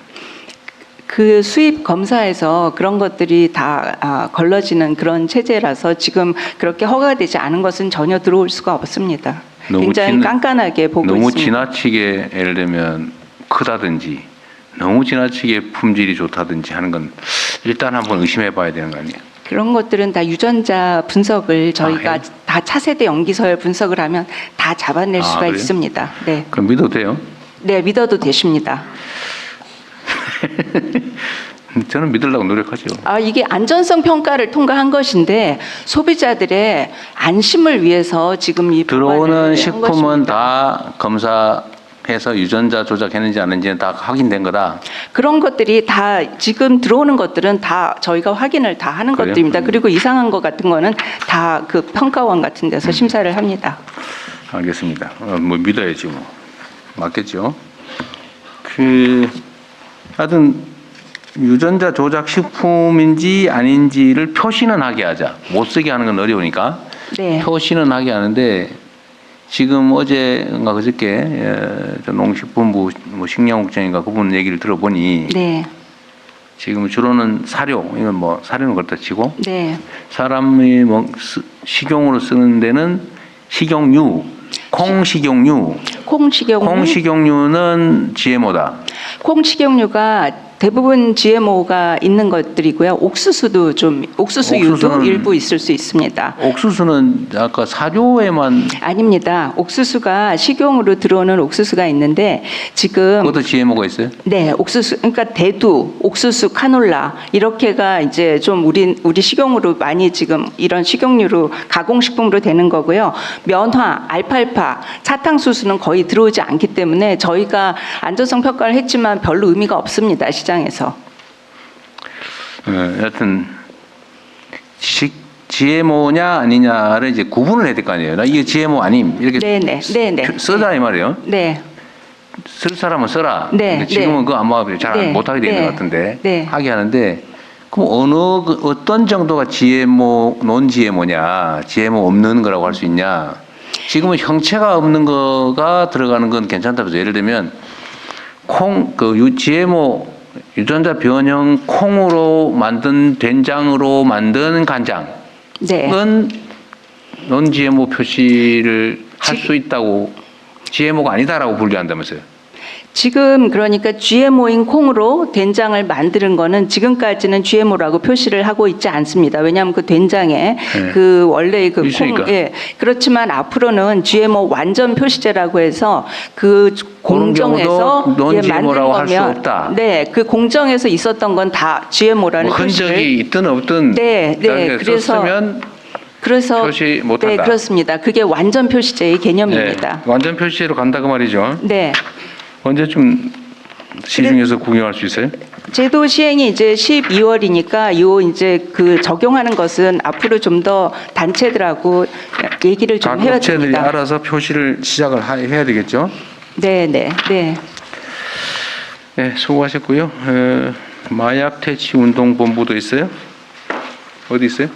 그 수입 검사에서 그런 것들이 다 걸러지는 그런 체제라서 지금 그렇게 허가되지 않은 것은 전혀 들어올 수가 없습니다. 굉장히 깐깐하게 보고 너무 있습니다. 지나치게 예를 들면 크다든지 너무 지나치게 품질이 좋다든지 하는 건 일단 한번 의심해 봐야 되는 거 아니에요? 그런 것들은 다 유전자 분석을 저희가 해요? 다 차세대 염기서열 분석을 하면 다 잡아낼 수가 그래요? 있습니다. 네. 그럼 믿어도 돼요? 네, 믿어도 되십니다. 저는 믿으려고 노력하죠. 이게 안전성 평가를 통과한 것인데 소비자들의 안심을 위해서 지금 이 들어오는 식품은 다 검사해서 유전자 조작했는지 안 했는지는 다 확인된 거다. 그런 것들이 다 지금 들어오는 것들은 다 저희가 확인을 다 하는 그래요? 것들입니다. 그리고 이상한 것 같은 거는 다 그 평가원 같은 데서 심사를 합니다. 알겠습니다. 뭐 믿어야지 뭐. 맞겠죠? 하여튼 유전자 조작 식품인지 아닌지를 표시는 하게 하자. 못 쓰게 하는 건 어려우니까. 네. 표시는 하게 하는데 지금 어제인가 그저께 농식품부 뭐 식량국장인가 그분 얘기를 들어보니 네. 지금 주로는 사료, 이건 뭐 사료는 그렇다 치고 네. 사람이 식용으로 쓰는 데는 식용유, 콩식용유. 콩식용유는 GMO다. 콩식용유가 대부분 GMO가 있는 것들이고요. 옥수수도 좀 옥수수유도 일부 있을 수 있습니다. 옥수수는 아까 사료에만 아닙니다. 옥수수가 식용으로 들어오는 옥수수가 있는데 지금 그것도 GMO가 있어요? 네, 옥수수 그러니까 대두, 옥수수, 카놀라 이렇게가 이제 좀 우리 식용으로 많이 지금 이런 식용유로 가공식품으로 되는 거고요. 면화, 알팔파, 사탕수수는 거의 들어오지 않기 때문에 저희가 안전성 평가를 했지만 별로 의미가 없습니다. 시장에서. 여하튼 GMO냐 아니냐를 이제 구분을 해야 될 거 아니에요. 나 이게 GMO 아님 이렇게 네네. 쓰자 이 말이에요. 네. 쓸 사람은 써라. 네. 근데 지금은 그거 아마 잘 네. 못하게 되어 있는 네. 것 같은데 네. 하게 하는데 그럼 어떤 정도가 GMO, 논 GMO냐, GMO 없는 거라고 할 수 있냐? 지금은 형체가 없는 거가 들어가는 건 괜찮다면서 예를 들면 GMO 유전자 변형 콩으로 만든 된장으로 만든 간장은 네. 논 GMO 표시를 할 수 있다고 GMO가 아니다라고 분류한다면서요? 지금 그러니까 GMO인 콩으로 된장을 만드는 거는 지금까지는 GMO라고 표시를 하고 있지 않습니다. 왜냐하면 그 된장에 그 원래 그 콩, 예. 그렇지만 앞으로는 GMO 완전 표시제라고 해서 그 공정에서 만든 거면 네, 그 공정에서 있었던 건 다 GMO라는 표시를 흔적이 있든 없든 그래서 표시 못한다. 네, 그렇습니다. 그게 완전 표시제의 개념입니다. 네, 완전 표시로 간다 그 말이죠. 네. 언제쯤 시중에서 구경할 수 있어요? 제도 시행이 이제 12월이니까 요 이제 그 적용하는 것은 앞으로 좀 더 단체들하고 얘기를 좀 해야 업체들이 됩니다. 알아서 표시를 시작을 해야 되겠죠? 네. 네, 수고하셨고요. 마약 퇴치 운동 본부도 있어요? 어디 있어요?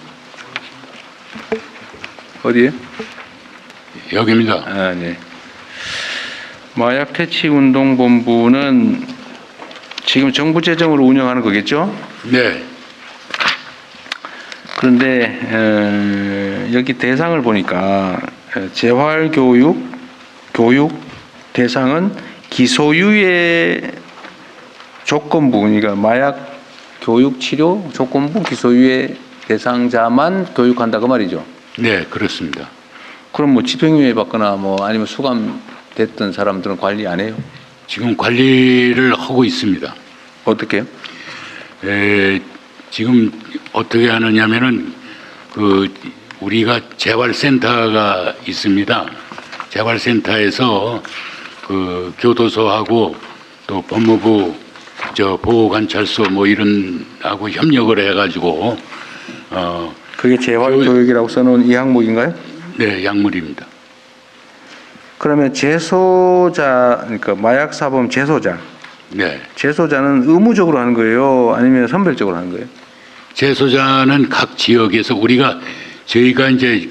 어디에? 여기입니다. 네. 마약 퇴치 운동 본부는 지금 정부 재정으로 운영하는 거겠죠? 네. 그런데 여기 대상을 보니까 재활교육 교육 대상은 기소유예 조건부, 그러니까 마약 교육 치료 조건부 기소유예 대상자만 교육한다 그 말이죠. 네, 그렇습니다. 그럼 뭐 집행유예 받거나 뭐 아니면 수감됐던 사람들은 관리 안 해요? 지금 관리를 하고 있습니다. 어떻게요? 지금 어떻게 하느냐면은 우리가 재활센터가 있습니다. 재활센터에서 교도소하고 또 법무부 보호관찰소 뭐 이런 하고 협력을 해가지고 그게 재활교육이라고 써놓은 이 항목인가요? 네, 약물입니다. 그러면 재소자, 그러니까 마약사범 재소자. 네. 재소자는 의무적으로 하는 거예요? 아니면 선별적으로 하는 거예요? 재소자는 각 지역에서 저희가 이제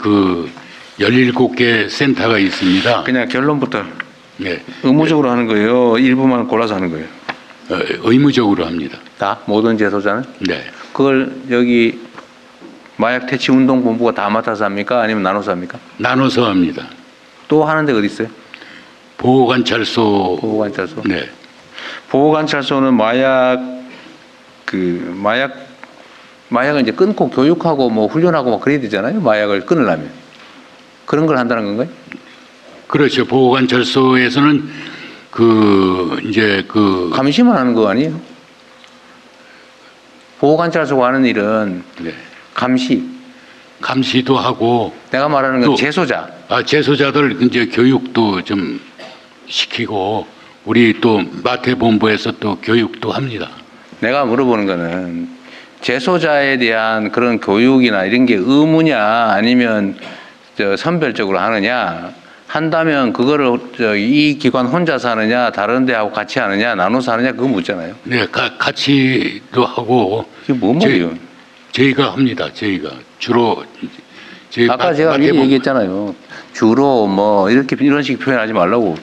17개 센터가 있습니다. 그냥 결론부터. 네. 의무적으로 하는 거예요? 일부만 골라서 하는 거예요? 의무적으로 합니다. 다? 모든 재소자는? 네. 그걸 여기 마약 퇴치 운동 본부가 다 맡아서 합니까? 아니면 나눠서 합니까? 나눠서 합니다. 또 하는 데가 어디 있어요? 보호관찰소. 보호관찰소. 네. 보호관찰소는 마약을 이제 끊고 교육하고 뭐 훈련하고 막 그래야 되잖아요. 마약을 끊으려면. 그런 걸 한다는 건가요? 그렇죠. 보호관찰소에서는 감시만 하는 거 아니에요? 보호관찰소가 하는 일은 네. 감시도 하고. 내가 말하는 건 재소자. 재소자들 이제 교육도 좀 시키고 우리 또 마태본부에서 또 교육도 합니다. 내가 물어보는 거는 재소자에 대한 그런 교육이나 이런 게 의무냐 아니면 선별적으로 하느냐. 한다면 그거를 이 기관 혼자서 하느냐 다른 데하고 같이 하느냐 나눠서 하느냐 그거 묻잖아요. 네, 같이도 하고. 이게 뭔 말이에요? 저희가 합니다. 저희가 주로 아까 제가 미리 얘기했잖아요. 주로 뭐 이런 식 표현하지 말라고.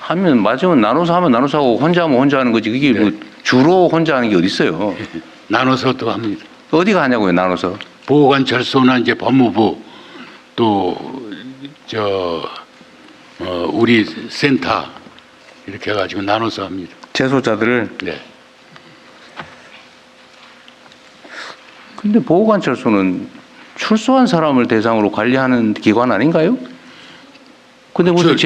하면 맞으면 나눠서 하면 나눠서 하고 혼자 하면 혼자 하는 거지. 그게 뭐 주로 혼자 하는 게 어디 있어요? 나눠서도 합니다. 어디가 하냐고요, 나눠서? 보호관찰소나 이제 법무부 또 우리 센터 이렇게 해가지고 나눠서 합니다. 재소자들을? 네. 근데 보호관찰소는 출소한 사람을 대상으로 관리하는 기관 아닌가요? 근데 무슨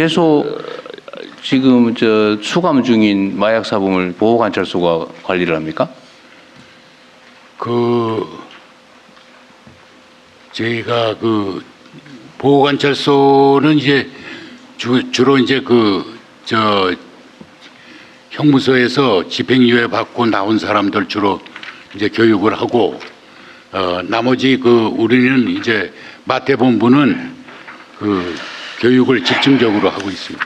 지금 수감 중인 마약 사범을 보호관찰소가 관리를 합니까? 저희가 보호관찰소는 이제 주로 이제 형무소에서 집행유예 받고 나온 사람들 주로 이제 교육을 하고 나머지 우리는 이제 마태본부는 교육을 집중적으로 하고 있습니다.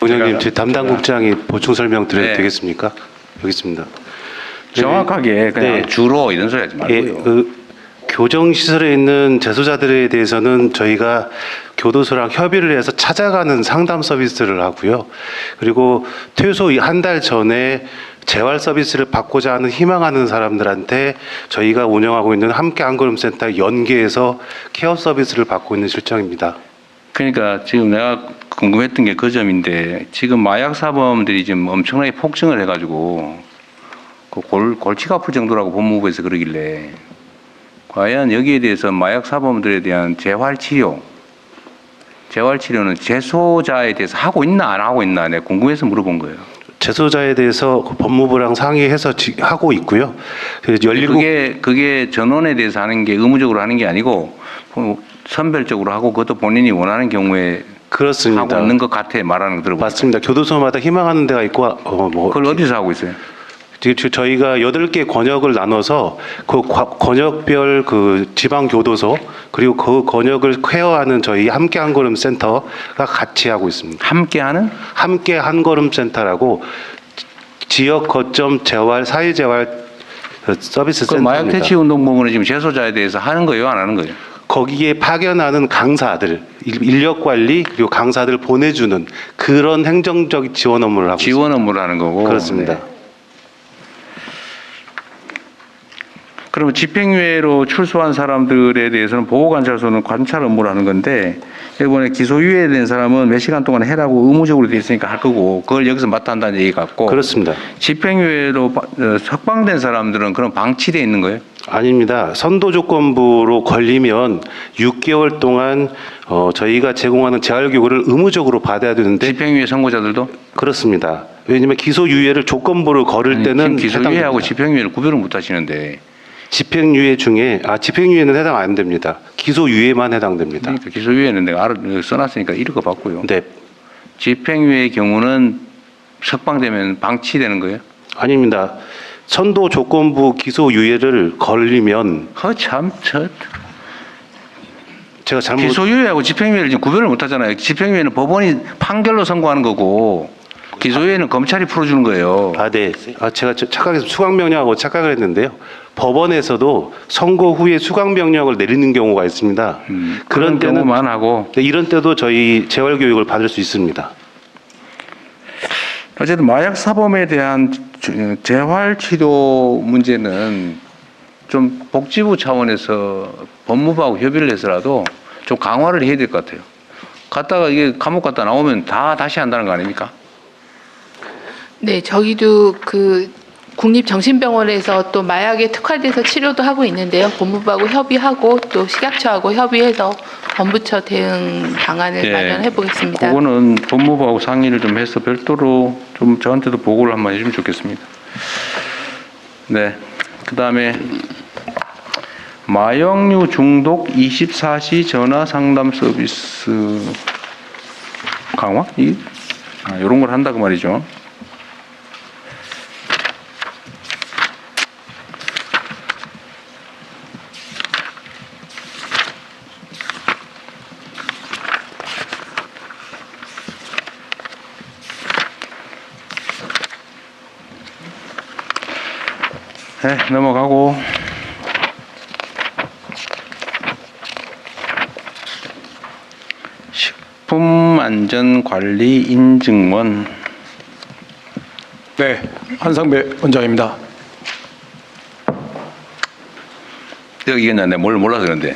원장님, 제 담당 국장이 보충 설명 드려도 되겠습니까? 여기 있습니다. 정확하게 그냥 주로 이런 소리 하지 말고요. 교정시설에 있는 재소자들에 대해서는 저희가 교도소랑 협의를 해서 찾아가는 상담 서비스를 하고요. 그리고 퇴소 한 달 전에 재활 서비스를 받고자 하는 희망하는 사람들한테 저희가 운영하고 있는 함께 한걸음센터 연계해서 케어 서비스를 받고 있는 실정입니다. 그러니까 지금 내가 궁금했던 게 그 점인데 지금 마약 사범들이 지금 엄청나게 폭증을 해가지고 골치가 아플 정도라고 법무부에서 그러길래 과연 여기에 대해서 마약 사범들에 대한 재활치료는 재소자에 대해서 하고 있나 안 하고 있나 내가 궁금해서 물어본 거예요. 재소자에 대해서 법무부랑 상의해서 하고 있고요. 그게 전원에 대해서 하는 게 의무적으로 하는 게 아니고 선별적으로 하고 그것도 본인이 원하는 경우에 그렇습니다. 하고 있는 것 같아 말하는 거 들어보니까. 맞습니다. 교도소마다 희망하는 데가 있고 그걸 어디서 하고 있어요? 저희가 8개 권역을 나눠서 그 권역별 지방 교도소 그리고 그 권역을 케어하는 저희 함께 한걸음 센터가 같이 하고 있습니다. 함께 한걸음 센터라고 지역 거점 재활 사회재활 서비스 센터입니다. 마약 퇴치 운동 부분은 지금 재소자에 대해서 하는 거예요, 안 하는 거예요? 거기에 파견하는 강사들, 인력 관리 그리고 강사들 보내주는 그런 행정적 지원 업무를 하고 지원 업무를 하는 거고. 그렇습니다. 네. 그러면 집행유예로 출소한 사람들에 대해서는 보호관찰소는 관찰 업무를 하는 건데 이번에 기소유예된 사람은 몇 시간 동안 해라고 의무적으로 돼 있으니까 할 거고 그걸 여기서 맡아 한다는 얘기 같고. 그렇습니다. 집행유예로 석방된 사람들은 그럼 방치돼 있는 거예요? 아닙니다. 선도조건부로 걸리면 6개월 동안 저희가 제공하는 재활교육을 의무적으로 받아야 되는데 집행유예 선고자들도? 그렇습니다. 왜냐하면 기소유예를 조건부로 걸을 때는 기소유예하고 집행유예를 구별을 못 하시는데 집행유예 중에 집행유예는 해당 안 됩니다. 기소유예만 해당됩니다. 그러니까 기소유예는 내가 써놨으니까 이런 거 봤고요. 네. 집행유예의 경우는 석방되면 방치되는 거예요? 아닙니다. 선도조건부 기소유예를 걸리면 제가 잘못 기소유예하고 집행유예를 지금 구별을 못 하잖아요. 집행유예는 법원이 판결로 선고하는 거고 기소유예는 검찰이 풀어주는 거예요. 네. 제가 착각해서 수강명령하고 착각을 했는데요. 법원에서도 선고 후에 수강명령을 내리는 경우가 있습니다. 그런 때는 경우만 하고. 네, 이런 때도 저희 재활교육을 받을 수 있습니다. 어쨌든 마약 사범에 대한 재활치료 문제는 좀 복지부 차원에서 법무부하고 협의를 해서라도 좀 강화를 해야 될 것 같아요. 갔다가 이게 감옥 갔다 나오면 다 다시 한다는 거 아닙니까? 네, 저희도 그 국립정신병원에서 또 마약에 특화돼서 치료도 하고 있는데요. 법무부하고 협의하고 또 식약처하고 협의해서 범부처 대응 방안을 마련해 보겠습니다. 그거는 법무부하고 상의를 좀 해서 별도로 좀 저한테도 보고를 한번 해주면 좋겠습니다. 네, 그 다음에 마약류 중독 24시 전화 상담 서비스 강화? 이런 걸 한다고 말이죠. 네, 넘어가고 식품안전관리 인증원. 네, 한상배 원장입니다. 여기 이게 내가 뭘 몰라서 그런데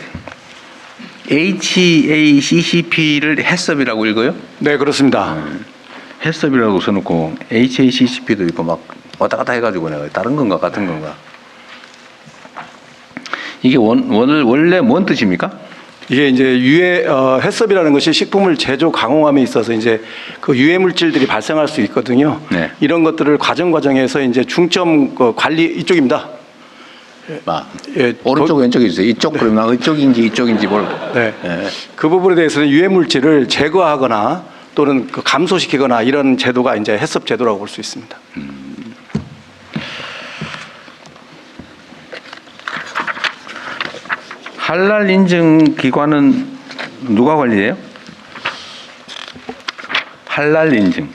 HACCP를 해썹이라고 읽어요? 네, 그렇습니다. 해썹이라고 써놓고 HACCP도 있고 막 왔다 갔다 해가지고 내가 다른 건가 같은 건가. 이게 원래 뭔 뜻입니까? 이게 이제 해썹이라는 것이 식품을 제조 강화함에 있어서 이제 그 유해 물질들이 발생할 수 있거든요. 네. 이런 것들을 과정에서 이제 중점 관리 이쪽입니다. 오른쪽 왼쪽에 있어요. 이쪽 그러면 이쪽인지 뭘? 네. 그 부분에 대해서는 유해 물질을 제거하거나 또는 그 감소시키거나 이런 제도가 이제 해썹 제도라고 볼 수 있습니다. 할랄 인증 기관은 누가 관리해요? 할랄 인증.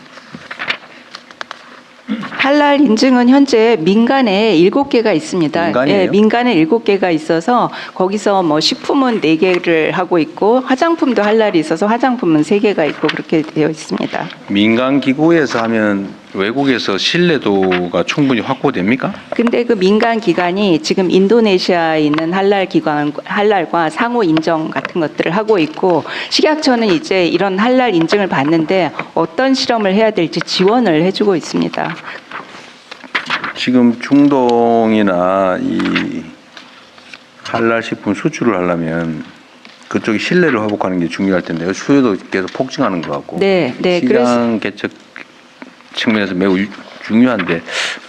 할랄 인증은 현재 민간에 7개가 있습니다. 민간이에요? 예, 민간에 7개가 있어서 거기서 뭐 식품은 4개를 하고 있고 화장품도 할랄이 있어서 화장품은 3개가 있고 그렇게 되어 있습니다. 민간 기구에서 하면 외국에서 신뢰도가 충분히 확보됩니까? 근데 그 민간 기관이 지금 인도네시아에 있는 할랄 기관, 할랄과 상호 인정 같은 것들을 하고 있고 식약처는 이제 이런 할랄 인증을 받는데 어떤 실험을 해야 될지 지원을 해주고 있습니다. 지금 중동이나 이 할랄 식품 수출을 하려면 그쪽이 신뢰를 회복하는 게 중요할 텐데요. 수요도 계속 폭증하는 것 같고 네, 시장 개척 측면에서 매우 중요한데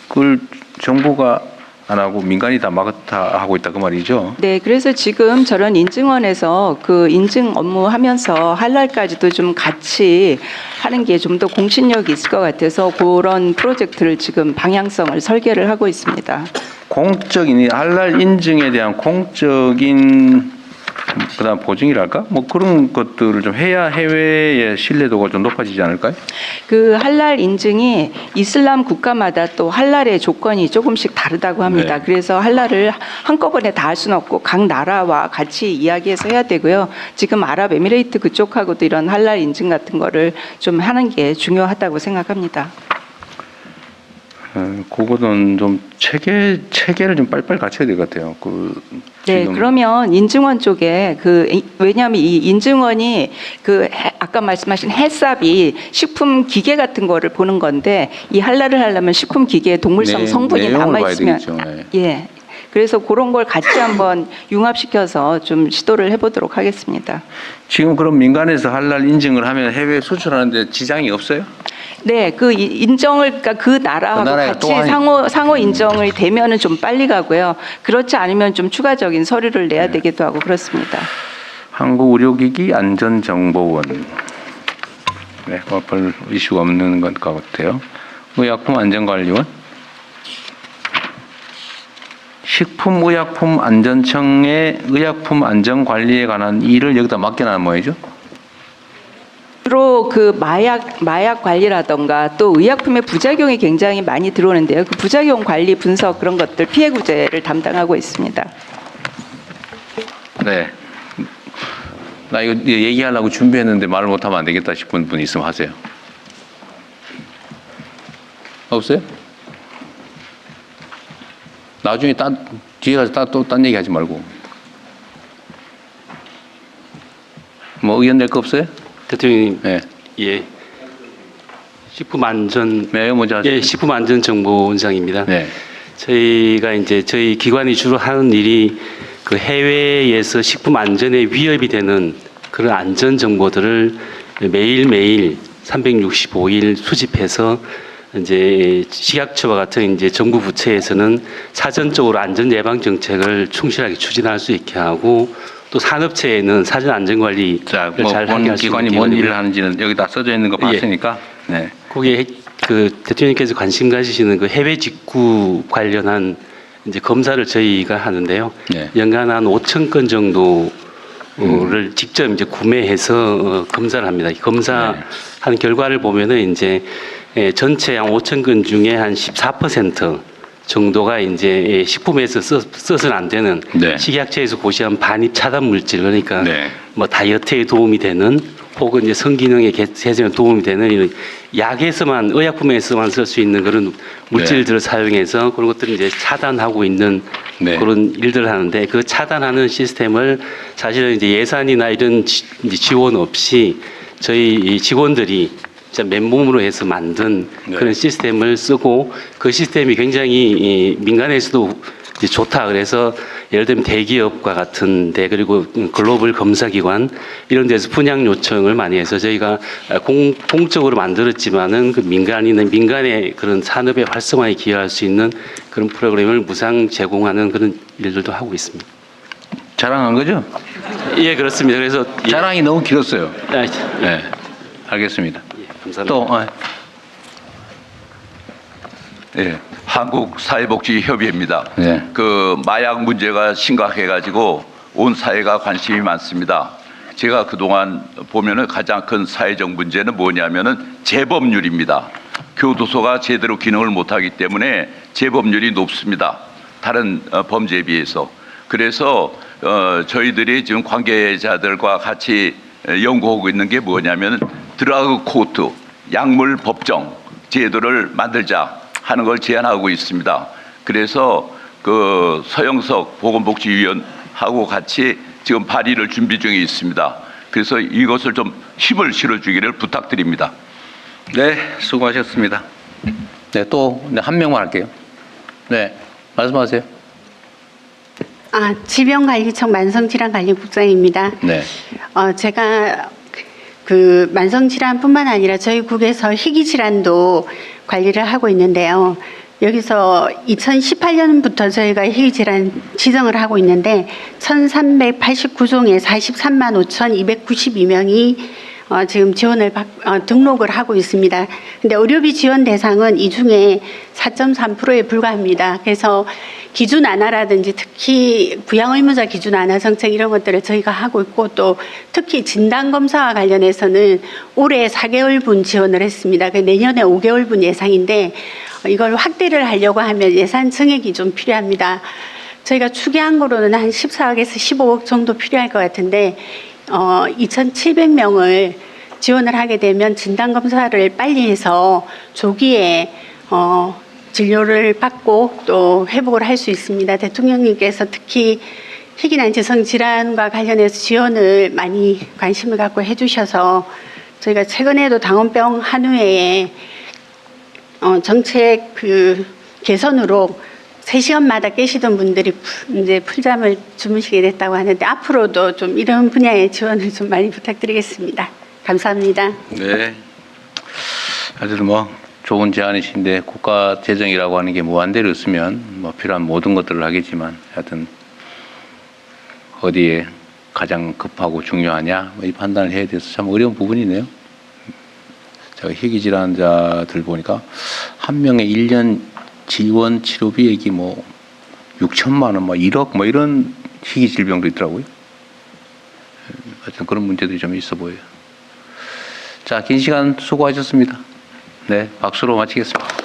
그걸 정부가 안 하고 민간이 다 맡아 하고 있다 그 말이죠. 네, 그래서 지금 저런 인증원에서 그 인증 업무 하면서 할랄까지도 좀 같이 하는 게 좀 더 공신력이 있을 것 같아서 그런 프로젝트를 지금 방향성을 설계를 하고 있습니다. 공적인 할랄 인증에 대한 공적인 그다음 보증이랄까? 뭐 그런 것들을 좀 해야 해외의 신뢰도가 좀 높아지지 않을까요? 그 할랄 인증이 이슬람 국가마다 또 할랄의 조건이 조금씩 다르다고 합니다. 네. 그래서 할랄을 한꺼번에 다 할 수는 없고 각 나라와 같이 이야기해서 해야 되고요. 지금 아랍에미레이트 그쪽하고도 이런 할랄 인증 같은 거를 좀 하는 게 중요하다고 생각합니다. 그거는 좀 체계를 좀 빨리빨리 갖춰야 될 것 같아요. 네, 지금 그러면 인증원 쪽에 왜냐하면 이 인증원이 아까 말씀하신 해삽이 식품 기계 같은 거를 보는 건데 이 할랄을 하려면 식품 기계에 동물성 성분이 남아 있으면 예. 그래서 그런 걸 같이 한번 융합시켜서 좀 시도를 해보도록 하겠습니다. 지금 그럼 민간에서 할랄 인증을 하면 해외 수출하는데 지장이 없어요? 네, 그 인정을 그러니까 그 나라하고 같이 상호 인정을 되면은 좀 빨리 가고요. 그렇지 않으면 좀 추가적인 서류를 내야 되기도 하고 그렇습니다. 한국의료기기 안전정보원. 네, 별 이슈가 없는 것 같아요. 의약품안전관리원. 식품의약품안전청의 의약품 안전관리에 관한 일을 여기다 맡겨놓은 모양이죠? 주로 그 마약 관리라던가 또 의약품의 부작용이 굉장히 많이 들어오는데요. 그 부작용 관리 분석 그런 것들 피해 구제를 담당하고 있습니다. 네. 나 이거 얘기하려고 준비했는데 말을 못하면 안 되겠다 싶은 분 있으면 하세요. 없어요? 나중에 뒤에 가서 또 딴 얘기 하지 말고. 뭐 의견 낼 거 없어요? 대통령님, 네. 예, 식품안전, 먼저 하세요. 예, 식품안전정보원장입니다. 네. 저희가 이제 저희 기관이 주로 하는 일이 그 해외에서 식품 안전에 위협이 되는 그런 안전 정보들을 매일매일 365일 수집해서 이제 식약처와 같은 이제 정부 부처에서는 사전적으로 안전 예방 정책을 충실하게 추진할 수 있게 하고 또 산업체에는 사전 안전 관리를 잘 하게 할 수 있는 기관이 뭔 일을 하는지는 여기다 써져 있는 거 봤으니까. 예. 네. 거기에 그 대통령께서 관심 가지시는 그 해외 직구 관련한 이제 검사를 저희가 하는데요. 네. 연간 한 5천 건 정도를 직접 이제 구매해서 검사를 합니다. 이 검사하는 결과를 보면은 이제 전체 한 5천 건 중에 한 14% 정도가 이제 식품에서 써서는 안 되는 식약처에서 고시한 반입 차단 물질 그러니까 뭐 다이어트에 도움이 되는 혹은 이제 성기능의 개선에 도움이 되는 이런 약에서만 의약품에서만 쓸 수 있는 그런 물질들을 사용해서 그런 것들을 이제 차단하고 있는 그런 일들을 하는데 그 차단하는 시스템을 사실은 이제 예산이나 이런 지원 없이 저희 직원들이 진짜 맨몸으로 해서 만든 그런 시스템을 쓰고 그 시스템이 굉장히 민간에서도 이제 좋다. 그래서 예를 들면 대기업과 같은데 그리고 글로벌 검사기관 이런 데서 분양 요청을 많이 해서 저희가 공적으로 만들었지만은 그 민간의 그런 산업의 활성화에 기여할 수 있는 그런 프로그램을 무상 제공하는 그런 일들도 하고 있습니다. 자랑한 거죠? 예, 그렇습니다. 그래서 자랑이 너무 길었어요. 네, 알겠습니다. 감사합니다. 또 예, 한국사회복지협의회입니다. 네. 그 마약 문제가 심각해가지고 온 사회가 관심이 많습니다. 제가 그동안 보면은 가장 큰 사회적 문제는 뭐냐면은 재범률입니다. 교도소가 제대로 기능을 못하기 때문에 재범률이 높습니다. 다른 범죄에 비해서. 그래서 저희들이 지금 관계자들과 같이 연구하고 있는 게 뭐냐면 드라그 코트, 약물 법정 제도를 만들자 하는 걸 제안하고 있습니다. 그래서 그 서영석 보건복지위원하고 같이 지금 발의를 준비 중에 있습니다. 그래서 이것을 좀 힘을 실어주기를 부탁드립니다. 네, 수고하셨습니다. 네, 또 한 명만 할게요. 네, 말씀하세요. 질병관리청 만성질환관리국장입니다. 네. 제가 그 만성질환뿐만 아니라 저희 국에서 희귀질환도 관리를 하고 있는데요. 여기서 2018년부터 저희가 희귀질환 지정을 하고 있는데 1389종에 43만 5,292명이 지금 지원을 등록을 하고 있습니다. 근데 의료비 지원 대상은 이 중에 4.3%에 불과합니다. 그래서 기준 완화라든지 특히 부양 의무자 기준 완화 정책 이런 것들을 저희가 하고 있고 또 특히 진단 검사와 관련해서는 올해 4개월분 지원을 했습니다. 내년에 5개월분 예상인데 이걸 확대를 하려고 하면 예산 증액이 좀 필요합니다. 저희가 추계한 거로는 한 14억에서 15억 정도 필요할 것 같은데 2,700명을 지원을 하게 되면 진단검사를 빨리 해서 조기에 진료를 받고 또 회복을 할 수 있습니다. 대통령님께서 특히 희귀난치성 질환과 관련해서 지원을 많이 관심을 갖고 해주셔서 저희가 최근에도 당원병 한우회에 정책 개선으로 3시간마다 깨시던 분들이 이제 풀잠을 주무시게 됐다고 하는데 앞으로도 좀 이런 분야의 지원을 좀 많이 부탁드리겠습니다. 감사합니다. 네. 하여튼 뭐 좋은 제안이신데 국가 재정이라고 하는 게 무한대로 있으면 뭐 필요한 모든 것들을 하겠지만 하여튼 어디에 가장 급하고 중요하냐 이 판단을 해야 돼서 참 어려운 부분이네요. 제가 희귀 질환자들 보니까 한 명의 1년 지원 치료비액이 뭐 6천만 원, 뭐 1억 뭐 이런 희귀 질병도 있더라고요. 하여튼 그런 문제들이 좀 있어 보여요. 자, 긴 시간 수고하셨습니다. 네, 박수로 마치겠습니다.